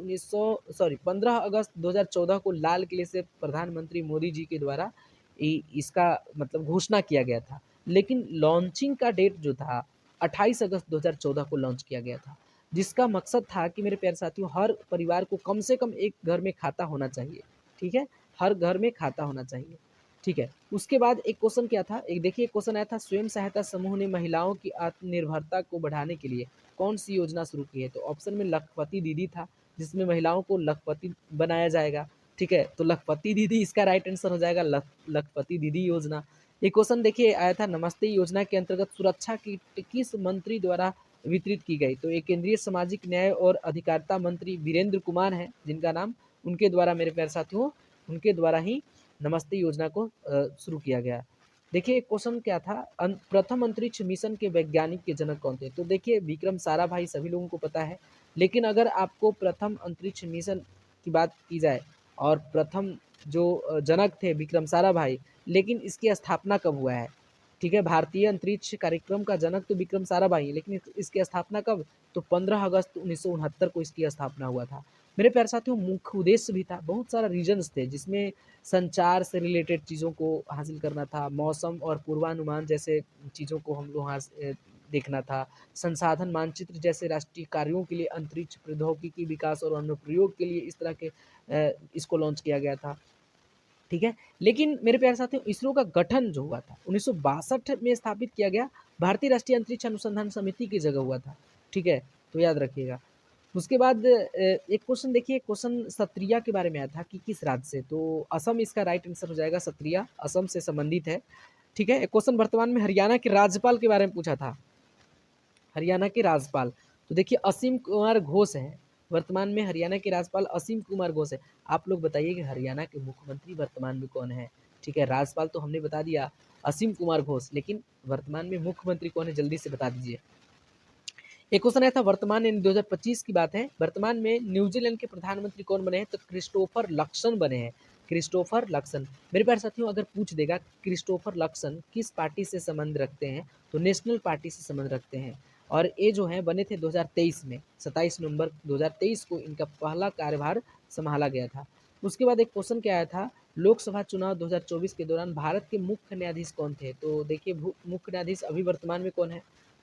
2014 को लाल किले से प्रधानमंत्री मोदी जी के द्वारा इसका मतलब घोषणा किया गया था। लेकिन लॉन्चिंग का डेट जो था 28 अगस्त 2014 को लॉन्च किया गया था, जिसका मकसद था कि मेरे प्यारे साथियों हर परिवार को कम से कम एक घर में खाता होना चाहिए, ठीक है? हर घर में खाता होना चाहिए, ठीक है? उसके बाद एक क्वेश्चन क्या था? एक देखिए क्वेश्चन आया था स्वयं सहायता समूह ने महिलाओं की आत्मनिर्भरता को बढ़ाने के लिए कौन-सी योजना शुरू की है? तो ऑप्शन में लखपति दीदी था, जिसमें महिलाओं को लखपति बनाया जाएगा, ठीक है? तो लखपति दीदी इसका राइट आंसर हो जाएगा लखपति दीदी योजना। एक क्वेश्चन देखिए आया था नमस्ते योजना के अंतर्गत सुरक्षा किट किस मंत्री द्वारा वितरित की गई? तो ये केंद्रीय सामाजिक न्याय और अधिकारिता मंत्री वीरेंद्र कुमार हैं जिनका नाम, उनके द्वारा मेरे प्यारे साथियों, उनके द्वारा ही नमस्ते योजना को शुरू किया गया। देखिए क्वेश्चन क्या था प्रथम अंतरिक्ष मिशन के वैज्ञानिक के जनक कौन थे? तो देखिए विक्रम साराभाई सभी लोगों को पता है, लेकिन अगर आपको प्रथम अंतरिक्ष मिशन की बात की जाए और प्रथम जो जनक थे विक्रम साराभाई, लेकिन इसकी स्थापना कब हुआ है? ठीक है, भारतीय अंतरिक्ष कार्यक्रम का जनक तो विक्रम साराभाई है, लेकिन इसकी स्थापना कब? तो 15 अगस्त 1969 को इसकी स्थापना हुआ था। मेरे प्यारे साथियों मुख्य उद्देश्य भी था, बहुत सारा रीजन्स थे जिसमें संचार से रिलेटेड चीज़ों को हासिल करना था, मौसम और पूर्वानुमान जैसे चीज़ों को हम लोग देखना था, संसाधन मानचित्र जैसे राष्ट्रीय कार्यों के लिए अंतरिक्ष प्रौद्योगिकी विकास और अनुप्रयोग के लिए इस तरह के इसको लॉन्च किया गया था। ठीक है? लेकिन मेरे प्यारे साथियों इसरो का गठन जो हुआ था 1962 में स्थापित किया गया भारतीय राष्ट्रीय अंतरिक्ष अनुसंधान समिति की जगह हुआ था। ठीक है? तो याद रखिएगा। उसके बाद एक क्वेश्चन देखिए क्वेश्चन सत्रिया के बारे में आया था कि किस राज्य से? तो असम इसका राइट आंसर हो जाएगा सत्रिया, असम से संबंधित है। ठीक है? एक क्वेश्चन वर्तमान में हरियाणा के राज्यपाल के बारे में पूछा था। हरियाणा के राज्यपाल, तो देखिए असीम कुमार घोष हैं। वर्तमान में हरियाणा के राज्यपाल असीम कुमार घोष हैं। आप लोग बताइए कि हरियाणा के मुख्यमंत्री वर्तमान में कौन है? ठीक है, राज्यपाल तो हमने बता दिया असीम कुमार घोष, लेकिन वर्तमान में मुख्यमंत्री कौन है जल्दी से बता दीजिए। एक क्वेश्चन आया था वर्तमान यानी 2025 की बात है। वर्तमान में न्यूजीलैंड के प्रधानमंत्री कौन बने हैं? तो क्रिस्टोफर लक्सन बने हैं। Christopher Luxon. मेरे प्यारे साथियों अगर पूछ देगा क्रिस्टोफर लक्सन किस पार्टी से संबंध रखते हैं? तो नेशनल पार्टी से संबंध रखते हैं। और ये जो है बने थे 2023 में, 27 नवंबर 2023 को इनका पहला कार्यभार संभाला गया था। उसके बाद एक क्वेश्चन क्या आया था लोकसभा चुनाव 2024 के दौरान भारत के मुख्य न्यायाधीश कौन थे? तो देखिए मुख्य न्यायाधीश अभी वर्तमान में कौन है?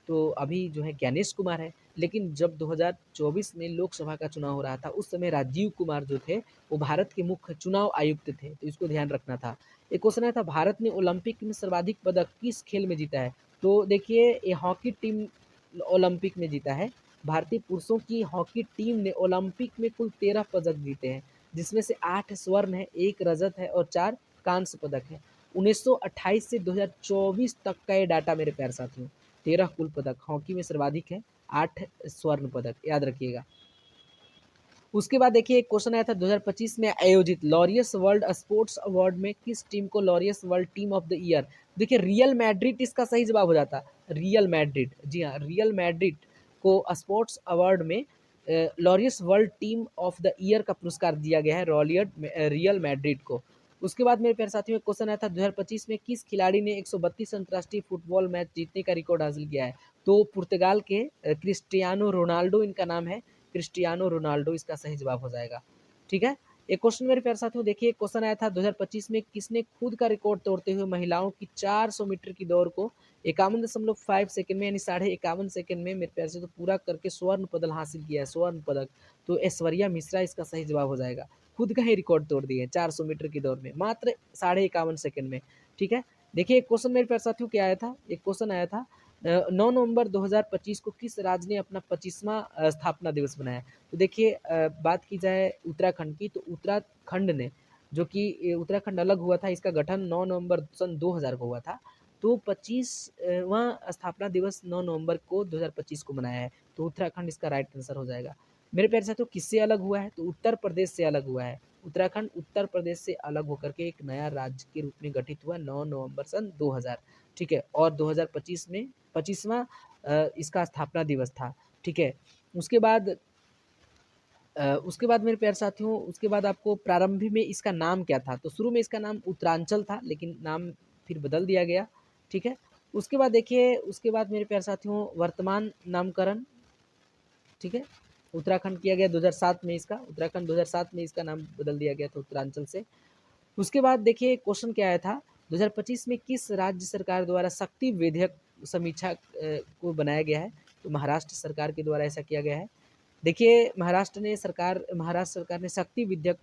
तो अभी जो है ज्ञानेश कुमार है, लेकिन जब 2024 में लोकसभा का चुनाव हो रहा था उस समय राजीव कुमार जो थे वो भारत के मुख्य चुनाव आयुक्त थे, तो इसको ध्यान रखना था। एक क्वेश्चन आया था भारत ने ओलंपिक में सर्वाधिक पदक किस खेल में जीता है? तो देखिए ये हॉकी टीम ओलंपिक में जीता है। भारतीय पुरुषों की हॉकी टीम ने ओलंपिक में कुल 13 पदक जीते हैं, जिसमें से 8 स्वर्ण है, 1 रजत है और 4 कांस्य पदक है। 1928 से 2024 तक का ये डाटा मेरे प्यारे साथियों, 13 कुल पदक हॉकी में सर्वाधिक है, 8 स्वर्ण पदक, याद रखिएगा। उसके बाद देखिए एक क्वेश्चन आया था 2025 में आयोजित लॉरियस वर्ल्ड स्पोर्ट्स अवार्ड में किस टीम को Laureus world team of the year? देखिए रियल मैड्रिड इसका सही जवाब हो जाता। रियल मैड्रिड, जी हाँ, रियल मैड्रिड को स्पोर्ट्स अवार्ड में Laureus world team of the year का पुरस्कार दिया गया है रियल मैड्रिड को। उसके बाद मेरे प्यारे साथियों एक क्वेश्चन आया था 2025 में किस खिलाड़ी ने 132 अंतर्राष्ट्रीय फुटबॉल मैच जीतने का रिकॉर्ड हासिल किया है? तो पुर्तगाल के क्रिस्टियानो रोनाल्डो इनका नाम है, क्रिस्टियानो रोनाल्डो इसका सही जवाब हो जाएगा। ठीक है, एक क्वेश्चन मेरे प्यारे साथियों देखिए क्वेश्चन आया था 2025 में किसने खुद का रिकॉर्ड तोड़ते हुए महिलाओं की 400 मीटर की दौड़ को 51.5 सेकंड में यानी 51.5 सेकंड में मेरे प्यारे से तो पूरा करके स्वर्ण पदक हासिल किया है, स्वर्ण पदक। तो ऐश्वर्या मिश्रा इसका सही जवाब हो जाएगा। खुद का ही रिकॉर्ड तोड़ दिए 400 मीटर की दौड़ में मात्र 51.5 सेकंड में। ठीक है, देखिए एक क्वेश्चन मेरे प्यारे साथियों क्या आया था, एक क्वेश्चन आया था 9 नवंबर 2025 को किस राज्य ने अपना 25वां स्थापना दिवस मनाया? तो देखिए बात की जाए उत्तराखंड की, तो उत्तराखंड ने जो कि उत्तराखंड अलग हुआ था, इसका गठन 9 नवंबर सन 2000 को हुआ था। तो 25वां स्थापना दिवस 9 नवंबर को 2025 को मनाया है, तो उत्तराखंड इसका राइट आंसर हो जाएगा। मेरे प्यारे साथियों किससे अलग हुआ है? तो उत्तर प्रदेश से अलग हुआ है। उत्तराखंड उत्तर प्रदेश से अलग होकर के एक नया राज्य के रूप में गठित हुआ 9 नवंबर सन 2000। ठीक है, और 2025 में 25वां इसका स्थापना दिवस था। ठीक है, उसके बाद मेरे प्यारे साथियों, उसके बाद आपको प्रारंभ में इसका नाम क्या था? तो शुरू में इसका नाम उत्तरांचल था, लेकिन नाम फिर बदल दिया गया, ठीक है? उसके बाद देखिए, उसके बाद मेरे प्यारे साथियों वर्तमान नामकरण, ठीक है? उत्तराखंड किया गया 2007 में इसका, उत्तराखंड 2007 में इसका नाम बदल दिया गया था उत्तरांचल से। उसके बाद देखिए क्वेश्चन क्या आया था, 2025 में किस राज्य सरकार द्वारा शक्ति विधेयक समीक्षा को बनाया गया है? तो महाराष्ट्र सरकार के द्वारा ऐसा किया गया है। देखिए महाराष्ट्र सरकार ने शक्ति विधेयक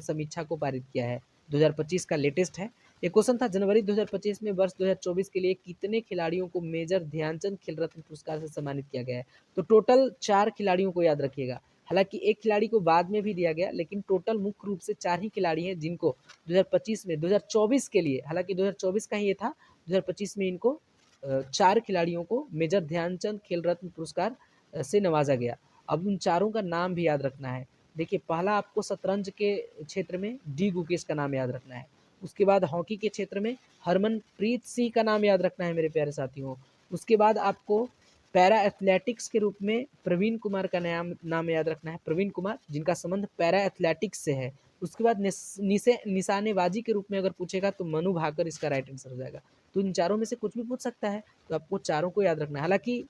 समीक्षा को पारित किया है, 2025 का लेटेस्ट है। ये क्वेश्चन था, जनवरी 2025 में वर्ष 2024 के लिए कितने खिलाड़ियों को मेजर ध्यानचंद खेल रत्न पुरस्कार से सम्मानित किया गया है? तो टोटल 4 खिलाड़ियों को याद रखिएगा। हालांकि एक खिलाड़ी को बाद में भी दिया गया, लेकिन टोटल मुख्य रूप से 4 ही खिलाड़ी हैं जिनको 2025 में 2024 के लिए, हालांकि 2024 का ही ये था, 2025 में इनको 4 खिलाड़ियों को मेजर ध्यानचंद खेल रत्न पुरस्कार से नवाजा गया। अब उन चारों का नाम भी याद रखना है। देखिए पहला आपको शतरंज के क्षेत्र में डी गुकेश का नाम याद रखना है। उसके बाद हॉकी के क्षेत्र में हरमनप्रीत सिंह का नाम याद रखना है मेरे प्यारे साथियों। उसके बाद आपको पैरा एथलेटिक्स के रूप में प्रवीण कुमार का नाम याद रखना है, प्रवीण कुमार, जिनका संबंध पैरा एथलेटिक्स से है। उसके बाद निशानेबाजी के रूप में अगर पूछेगा तो मनु भाकर इसका राइट आंसर हो जाएगा। तो इन चारों में से कुछ भी पूछ सकता है, तो आपको चारों को याद रखना है। हालांकि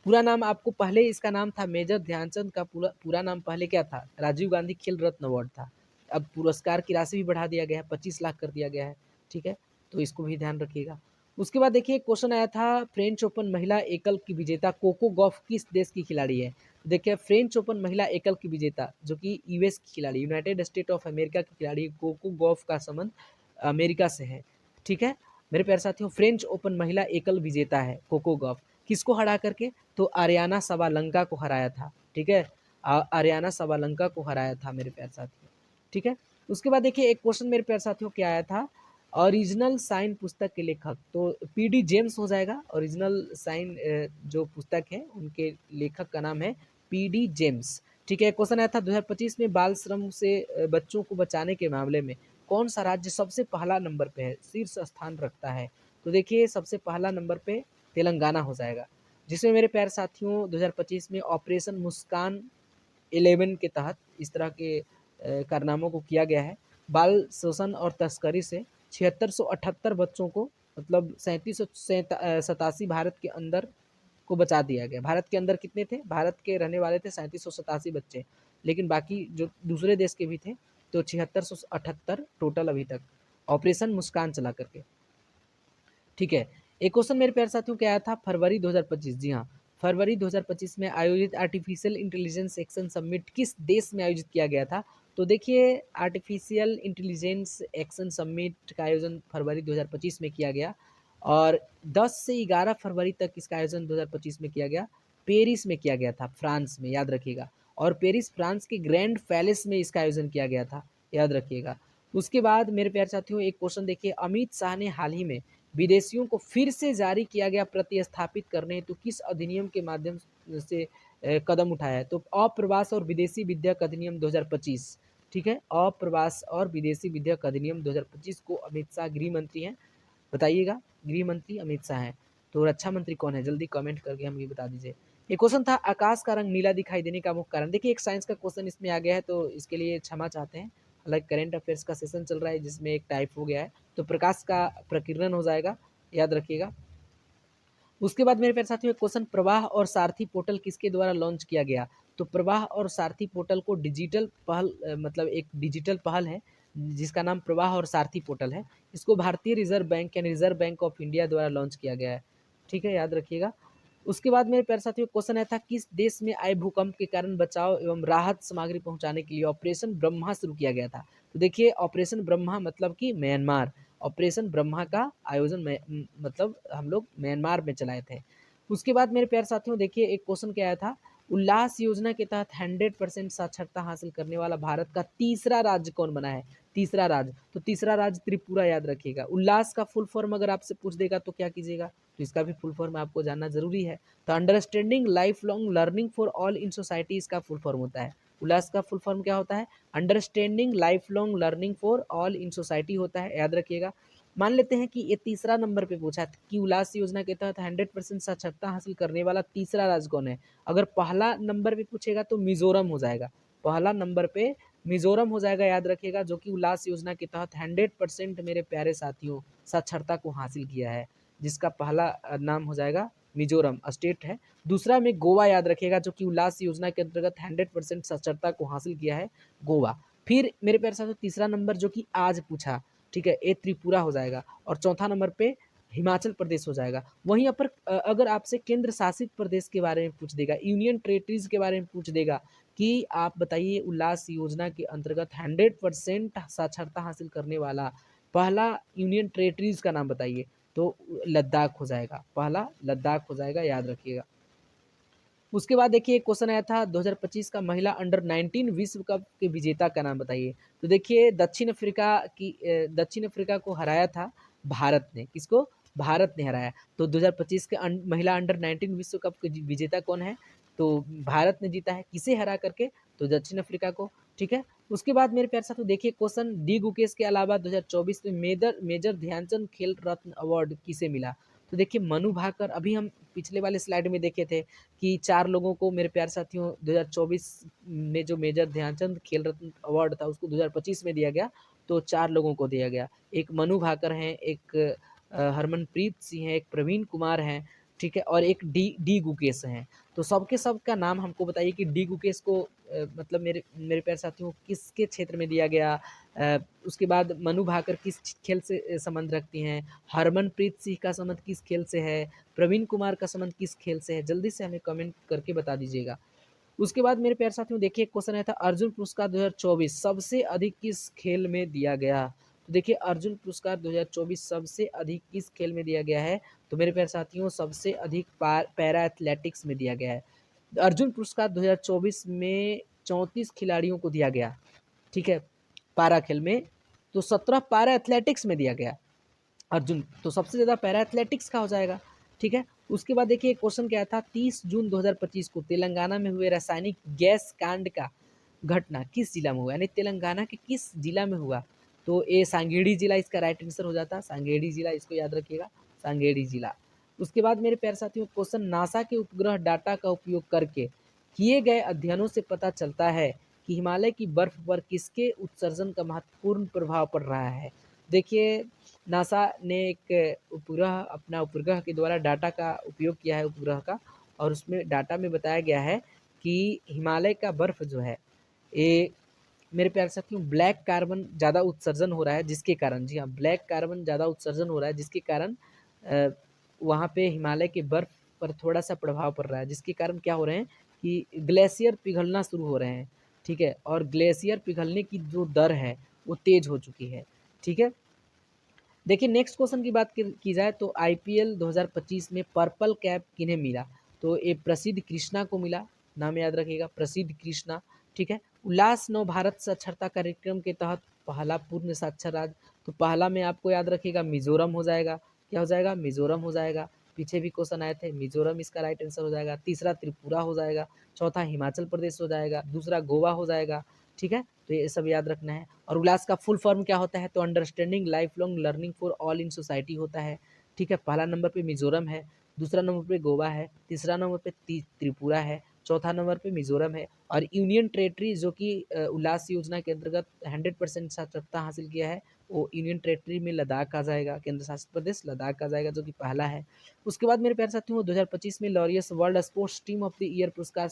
पूरा नाम आपको, पहले इसका नाम था मेजर ध्यानचंद का पूरा नाम पहले क्या था? राजीव गांधी खेल रत्न अवार्ड था। अब पुरस्कार की राशि भी बढ़ा दिया गया है, 25 लाख कर दिया गया है, ठीक है? तो इसको भी ध्यान रखिएगा। उसके बाद देखिए क्वेश्चन आया था, फ्रेंच ओपन महिला एकल की विजेता कोको गॉफ किस देश की खिलाड़ी है? देखिए फ्रेंच ओपन महिला एकल की विजेता जो कि यूएस की खिलाड़ी, यूनाइटेड स्टेट ऑफ अमेरिका की खिलाड़ी कोको गॉफ का संबंध अमेरिका से है, ठीक है मेरे प्यारे साथियों? फ्रेंच ओपन महिला एकल विजेता है कोको गॉफ, किसको हरा करके? तो आर्याना सबालंका को हराया था, ठीक है? आर्याना सबालंका को हराया था मेरे प्यारे साथियों, ठीक है? उसके बाद देखिए एक क्वेश्चन मेरे प्यारे साथियों क्या आया था, ओरिजिनल साइन पुस्तक के लेखक, तो पीडी जेम्स हो जाएगा। ओरिजिनल साइन जो पुस्तक है उनके लेखक का नाम है पीडी जेम्स, ठीक है? क्वेश्चन आया था 2025 में बाल श्रम से बच्चों को बचाने के मामले में कौन सा राज्य सबसे पहला नंबर पे है, शीर्ष स्थान रखता है? तो देखिए सबसे पहला नंबर पे तेलंगाना हो जाएगा, जिसमें मेरे प्यारे साथियों 2025 में ऑपरेशन मुस्कान 11 के तहत इस तरह के कारनामों को किया गया है। बाल शोषण और तस्करी से 7678 बच्चों को, मतलब 3787 भारत के अंदर को बचा दिया गया। भारत के अंदर कितने थे? भारत के रहने वाले थे 3787 बच्चे, लेकिन बाकी जो दूसरे देश के भी थे, तो 7678 टोटल अभी तक ऑपरेशन मुस्कान चला करके, ठीक है? एक क्वेश्चन मेरे प्यारे साथियों क्या आया था, फरवरी 2025, जी हाँ, फरवरी 2025 में आयोजित आर्टिफिशियल इंटेलिजेंस एक्शन समिट किस देश में आयोजित किया गया था? तो देखिए आर्टिफिशियल इंटेलिजेंस एक्शन समिट का आयोजन फरवरी 2025 में किया गया, और 10 से 11 फरवरी तक इसका आयोजन 2025 में किया गया। पेरिस में किया गया था, फ्रांस में, याद रखिएगा। और पेरिस फ्रांस के ग्रैंड पैलेस में इसका आयोजन किया गया था, याद रखिएगा। उसके बाद मेरे प्यारे साथियों एक क्वेश्चन देखिए, अमित शाह ने हाल ही में विदेशियों को फिर से जारी किया गया प्रतिस्थापित करने हेतु किस अधिनियम के माध्यम से कदम उठाया है? तो अप्रवास और विदेशी विद्यक अधिनियम 2025, ठीक है? अप्रवास और विदेशी विद्यक अधिनियम 2025 को अमित शाह गृह मंत्री हैं, बताइएगा। गृह मंत्री अमित शाह हैं। तो रक्षा मंत्री कौन है? जल्दी कमेंट करके हमें बता दीजिए। ये क्वेश्चन था, आकाश का रंग नीला दिखाई देने का मुख्य कारण। देखिए एक साइंस का क्वेश्चन इसमें आ गया है, तो इसके लिए क्षमा चाहते हैं। हालांकि करेंट अफेयर्स का सेशन चल रहा है जिसमें एक टाइप हो गया है, तो प्रकाश का प्रकीर्णन हो जाएगा, याद रखिएगा। उसके बाद मेरे प्यारे साथियों क्वेश्चन, प्रवाह और सारथी पोर्टल किसके द्वारा लॉन्च किया गया? तो प्रवाह और सारथी पोर्टल को डिजिटल पहल, मतलब एक डिजिटल पहल है जिसका नाम प्रवाह और सारथी पोर्टल है। इसको भारतीय रिजर्व बैंक यानी रिजर्व बैंक ऑफ इंडिया द्वारा लॉन्च किया गया है, ठीक है, याद रखिएगा। उसके बाद मेरे प्यारे साथियों क्वेश्चन आया था, किस देश में आए भूकंप के कारण बचाव एवं राहत सामग्री पहुंचाने के लिए ऑपरेशन ब्रह्मा शुरू किया गया था? तो देखिए ऑपरेशन ब्रह्मा मतलब कि म्यांमार, ऑपरेशन ब्रह्मा का आयोजन में मतलब हम लोग म्यांमार में चलाए थे। उसके बाद मेरे प्यारे साथियों देखिए एक क्वेश्चन क्या आया था, उल्लास योजना के तहत 100% साक्षरता हासिल करने वाला भारत का तीसरा राज्य कौन बना है? तीसरा राज्य, तो तीसरा राज्य त्रिपुरा, याद रखिएगा। उल्लास का फुल फॉर्म अगर आपसे पूछ देगा तो क्या कीजिएगा? तो इसका भी फुल फॉर्म आपको जानना जरूरी है। तो understanding life long learning for all in society इसका फुल फॉर्म होता है। उल्लास का फुल फॉर्म क्या होता है? Understanding life long learning for all in society होता है, याद रखिएगा। मान लेते हैं कि ये तीसरा नंबर पे पूछा था कि उल्लास योजना के तहत 100% साक्षरता हासिल करने वाला तीसरा राज्य कौन है। अगर पहला नंबर पे पूछेगा तो मिजोरम हो जाएगा, पहला नंबर पे मिजोरम हो जाएगा, याद रखिएगा, जो कि उल्लास योजना के तहत 100% मेरे प्यारे साथियों साक्षरता को हासिल किया है, जिसका पहला नाम हो जाएगा मिजोरम स्टेट है। दूसरा में गोवा याद रखिएगा, जो कि उल्लास योजना के अंतर्गत 100% साक्षरता को हासिल किया है, गोवा। फिर मेरे प्यारे साथियों तीसरा नंबर जो कि आज पूछा, ठीक है, ए त्रिपुरा हो जाएगा, और चौथा नंबर पे हिमाचल प्रदेश हो जाएगा। वहीं पर अगर आपसे केंद्र शासित प्रदेश के बारे में पूछ देगा, यूनियन टेरिटरीज के बारे में पूछ देगा कि आप बताइए उल्लास योजना के अंतर्गत 100% साक्षरता हासिल करने वाला पहला यूनियन टेरिटरीज का नाम बताइए, तो लद्दाख हो जाएगा, पहला लद्दाख हो जाएगा, याद रखिएगा। उसके बाद देखिए एक क्वेश्चन आया था 2025 का महिला अंडर 19 विश्व कप के विजेता का नाम बताइए। तो देखिए दक्षिण अफ्रीका को हराया था भारत ने, किसको, भारत ने हराया। तो 2025 के महिला अंडर 19 विश्व कप के विजेता कौन है, तो भारत ने जीता है, किसे हरा करके, तो दक्षिण अफ्रीका को, ठीक है। उसके बाद मेरे प्यारे साथियों देखिए क्वेश्चन डी गुकेश के अलावा 2024 में मेजर ध्यानचंद खेल रत्न अवार्ड किसे मिला। तो देखिए मनु भाकर, अभी हम पिछले वाले स्लाइड में देखे थे कि 4 लोगों को मेरे प्यारे साथियों 2024 में जो मेजर ध्यानचंद खेल रत्न अवार्ड था उसको 2025 में दिया गया, तो 4 लोगों को दिया गया। एक मनु भाकर हैं, एक हरमनप्रीत सिंह है, एक प्रवीण कुमार हैं, ठीक है, और एक डी गुकेश हैं। तो सबके सब का नाम हमको बताइए कि डी गुकेश को मतलब मेरे मेरे प्यारे साथियों किसके क्षेत्र में दिया गया। उसके बाद मनु भाकर किस खेल से संबंध रखती हैं, हरमनप्रीत सिंह का संबंध किस खेल से है, प्रवीण कुमार का संबंध किस खेल से है, जल्दी से हमें कमेंट करके बता दीजिएगा। उसके बाद मेरे प्यारे साथियों देखिए क्वेश्चन आया था अर्जुन पुरस्कार 2024 सबसे अधिक किस खेल में दिया गया। तो देखिए अर्जुन पुरस्कार 2024 सबसे अधिक किस खेल में दिया गया है, तो मेरे प्यारे साथियों सबसे अधिक पैरा एथलेटिक्स में दिया गया है। अर्जुन पुरस्कार 2024 में 34 खिलाड़ियों को दिया गया, ठीक है, पैरा खेल में, तो 17 पैरा एथलेटिक्स में दिया गया अर्जुन, तो सबसे ज़्यादा पैरा एथलेटिक्स का हो जाएगा, ठीक है। उसके बाद देखिए क्वेश्चन क्या था 30 जून 2025 को तेलंगाना में हुए रासायनिक गैस कांड का घटना किस जिला में हुआ, यानी तेलंगाना के किस जिला में हुआ, तो ये सांगेड़ी जिला इसका राइट आंसर हो जाता है, सांगेड़ी जिला, इसको याद रखिएगा, सांगेड़ी जिला। उसके बाद मेरे प्यारे साथियों क्वेश्चन नासा के उपग्रह डाटा का उपयोग करके किए गए अध्ययनों से पता चलता है कि हिमालय की बर्फ पर किसके उत्सर्जन का महत्वपूर्ण प्रभाव पड़ रहा है। देखिए नासा ने एक उपग्रह के द्वारा डाटा का उपयोग किया है उपग्रह का, और उसमें डाटा में बताया गया है कि हिमालय का बर्फ जो है ये मेरे प्यारे साथियों ब्लैक कार्बन ज़्यादा उत्सर्जन हो रहा है, जिसके कारण, जी हाँ, ब्लैक कार्बन ज़्यादा उत्सर्जन हो रहा है, जिसके कारण वहाँ पे हिमालय के बर्फ पर थोड़ा सा प्रभाव पड़ रहा है, जिसके कारण क्या हो रहे हैं कि ग्लेशियर पिघलना शुरू हो रहे हैं, ठीक है, और ग्लेशियर पिघलने की जो दर है वो तेज हो चुकी है, ठीक है। देखिए नेक्स्ट क्वेश्चन की बात की जाए तो आईपीएल 2025 में पर्पल कैप किन्हें मिला, तो ये प्रसिद्ध कृष्णा को मिला, नाम याद रखिएगा, प्रसिद्ध कृष्णा, ठीक है। उल्लास नव भारत साक्षरता कार्यक्रम के तहत पहला पूर्ण साक्षर राज्य, तो पहला में आपको याद रखिएगा मिजोरम हो जाएगा, क्या हो जाएगा, मिजोरम हो जाएगा, पीछे भी क्वेश्चन आए थे, मिजोरम इसका राइट आंसर हो जाएगा। तीसरा त्रिपुरा हो जाएगा, चौथा हिमाचल प्रदेश हो जाएगा, दूसरा गोवा हो जाएगा, ठीक है, तो ये सब याद रखना है। और उल्लास का फुल फॉर्म क्या होता है, तो understanding life long learning for all in society होता है, ठीक है। पहला नंबर पे मिजोरम है, दूसरा नंबर पे गोवा है, तीसरा नंबर पे त्रिपुरा है, चौथा नंबर पे मिजोरम है, और यूनियन टेरेटरी जो कि उल्लास योजना के अंतर्गत 100% साक्षरता हासिल किया है वो यूनियन टेरेटरी में लद्दाख आ जाएगा, केंद्र शासित प्रदेश लद्दाख आ जाएगा, जो कि पहला है। उसके बाद मेरे प्यारे साथियों 2025 में Laureus world sports team of the year पुरस्कार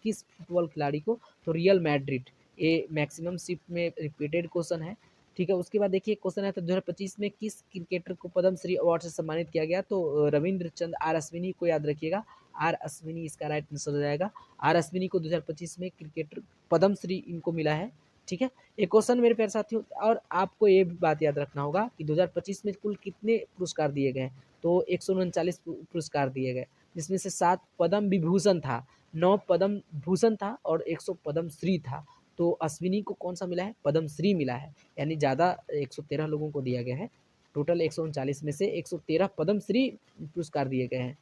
किस फुटबॉल खिलाड़ी को, तो रियल मैड्रिड, ये मैक्सिमम शिफ्ट में रिपीटेड क्वेश्चन है, ठीक है। उसके बाद देखिए क्वेश्चन है तो 2025 में किस क्रिकेटर को पद्मश्री अवार्ड से सम्मानित किया गया, तो रविंद्र चंद आर अश्विनी को याद रखिएगा, आर अश्विनी इसका राइट आंसर हो जाएगा। आर अश्विनी को 2025 में क्रिकेटर पद्मश्री इनको मिला है, ठीक है। एक क्वेश्चन मेरे प्यारे साथियों, और आपको ये भी बात याद रखना होगा कि 2025 में कुल कितने पुरस्कार दिए गए, तो 139 पुरस्कार दिए गए, जिसमें से 7 पद्म विभूषण था, 9 पद्म भूषण था और 100 पद्मश्री था। तो अश्विनी को कौन सा मिला है, पद्मश्री मिला है, यानी ज़्यादा 113 लोगों को दिया गया है, टोटल 139 में से 113 पद्मश्री पुरस्कार दिए गए हैं।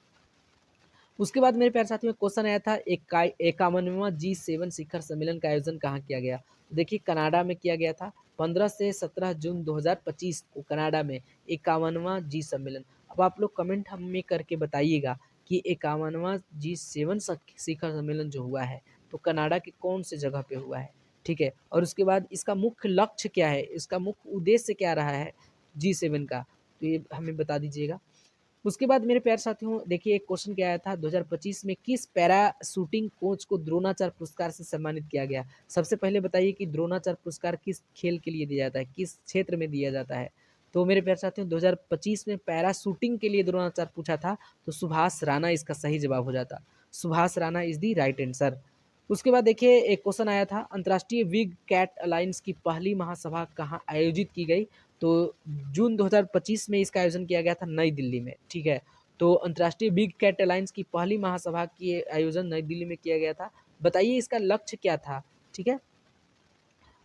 उसके बाद मेरे प्यारे साथियों क्वेश्चन आया था 51वां G7 शिखर सम्मेलन का आयोजन कहाँ किया गया, तो देखिए कनाडा में किया गया था, 15 से 17 जून 2025 को कनाडा में 51वां जी सम्मेलन। अब आप लोग कमेंट हमें करके बताइएगा कि 51वां G7 शिखर सम्मेलन जो हुआ है तो कनाडा के कौन से जगह पे हुआ है, ठीक है। और उसके बाद इसका मुख्य लक्ष्य क्या है, इसका मुख्य उद्देश्य क्या रहा है G7 का, तो ये हमें बता दीजिएगा। उसके बाद मेरे प्यारे साथियों देखिए एक क्वेश्चन क्या आया था 2025 में किस पैरा शूटिंग कोच को द्रोणाचार्य पुरस्कार से सम्मानित किया गया। सबसे पहले बताइए कि द्रोणाचार्य पुरस्कार किस खेल के लिए दिया जाता है, किस क्षेत्र में दिया जाता है। तो मेरे प्यारे साथियों 2025 में पैरा शूटिंग के लिए द्रोणाचार्य पूछा था तो सुभाष राणा इसका सही जवाब हो जाता। Subhash Rana is the right answer. उसके बाद देखिए एक क्वेश्चन आया था अंतर्राष्ट्रीय विग कैट अलायंस की पहली महासभा कहाँ आयोजित की गई। तो जून 2025 में इसका आयोजन किया गया था नई दिल्ली में, ठीक है। तो अंतर्राष्ट्रीय बिग कैट अलायंस की पहली महासभा की आयोजन नई दिल्ली में किया गया था। बताइए इसका लक्ष्य क्या था, ठीक है।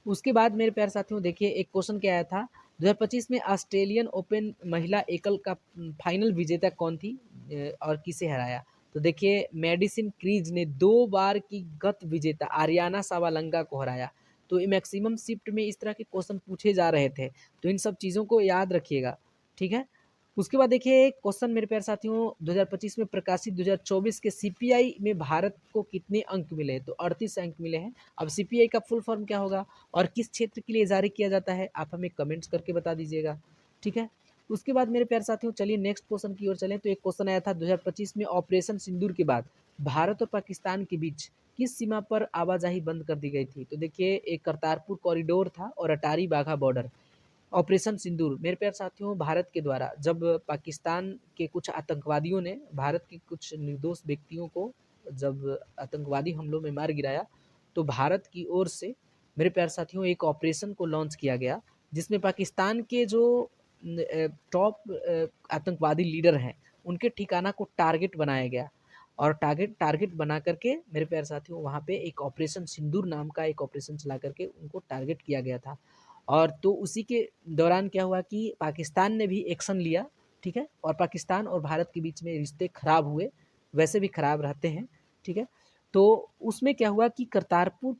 उसके बाद मेरे प्यारे साथियों देखिए एक क्वेश्चन क्या आया था 2025 में ऑस्ट्रेलियन ओपन महिला एकल का फाइनल विजेता कौन थी और किसे हराया। तो देखिए मेडिसिन क्रीज ने 2 बार की गत विजेता आरियाना सावालंगा को हराया। तो मैक्सिमम शिफ्ट में इस तरह के क्वेश्चन पूछे जा रहे थे, तो इन सब चीज़ों को याद रखिएगा, ठीक है। उसके बाद देखिए क्वेश्चन मेरे प्यारे साथियों 2025 में प्रकाशित 2024 के सीपीआई में भारत को कितने अंक मिले हैं, तो 38 अंक मिले हैं। अब सीपीआई का फुल फॉर्म क्या होगा और किस क्षेत्र के लिए जारी किया जाता है आप हमें कमेंट्स करके बता दीजिएगा, ठीक है। उसके बाद मेरे प्यारे साथियों चलिए नेक्स्ट क्वेश्चन की ओर चलें। तो एक क्वेश्चन आया था 2025 में ऑपरेशन सिंदूर के बाद भारत और पाकिस्तान के बीच किस सीमा पर आवाजाही बंद कर दी गई थी। तो देखिए एक करतारपुर कॉरिडोर था और अटारी बाघा बॉर्डर। ऑपरेशन सिंदूर मेरे प्यारे साथियों भारत के द्वारा जब पाकिस्तान के कुछ आतंकवादियों ने भारत के कुछ निर्दोष व्यक्तियों को जब आतंकवादी हमलों में मार गिराया तो भारत की ओर से मेरे प्यारे साथियों एक ऑपरेशन को लॉन्च किया गया जिसमें पाकिस्तान के जो टॉप आतंकवादी लीडर हैं उनके ठिकाना को टारगेट बनाया गया और टारगेट बना करके मेरे प्यारे साथियों वहाँ पे एक ऑपरेशन सिंदूर नाम का एक ऑपरेशन चला करके उनको टारगेट किया गया था। और तो उसी के दौरान क्या हुआ कि पाकिस्तान ने भी एक्शन लिया, ठीक है। और पाकिस्तान और भारत के बीच में रिश्ते खराब हुए, वैसे भी खराब रहते हैं, ठीक है। तो उसमें क्या हुआ कि करतारपुर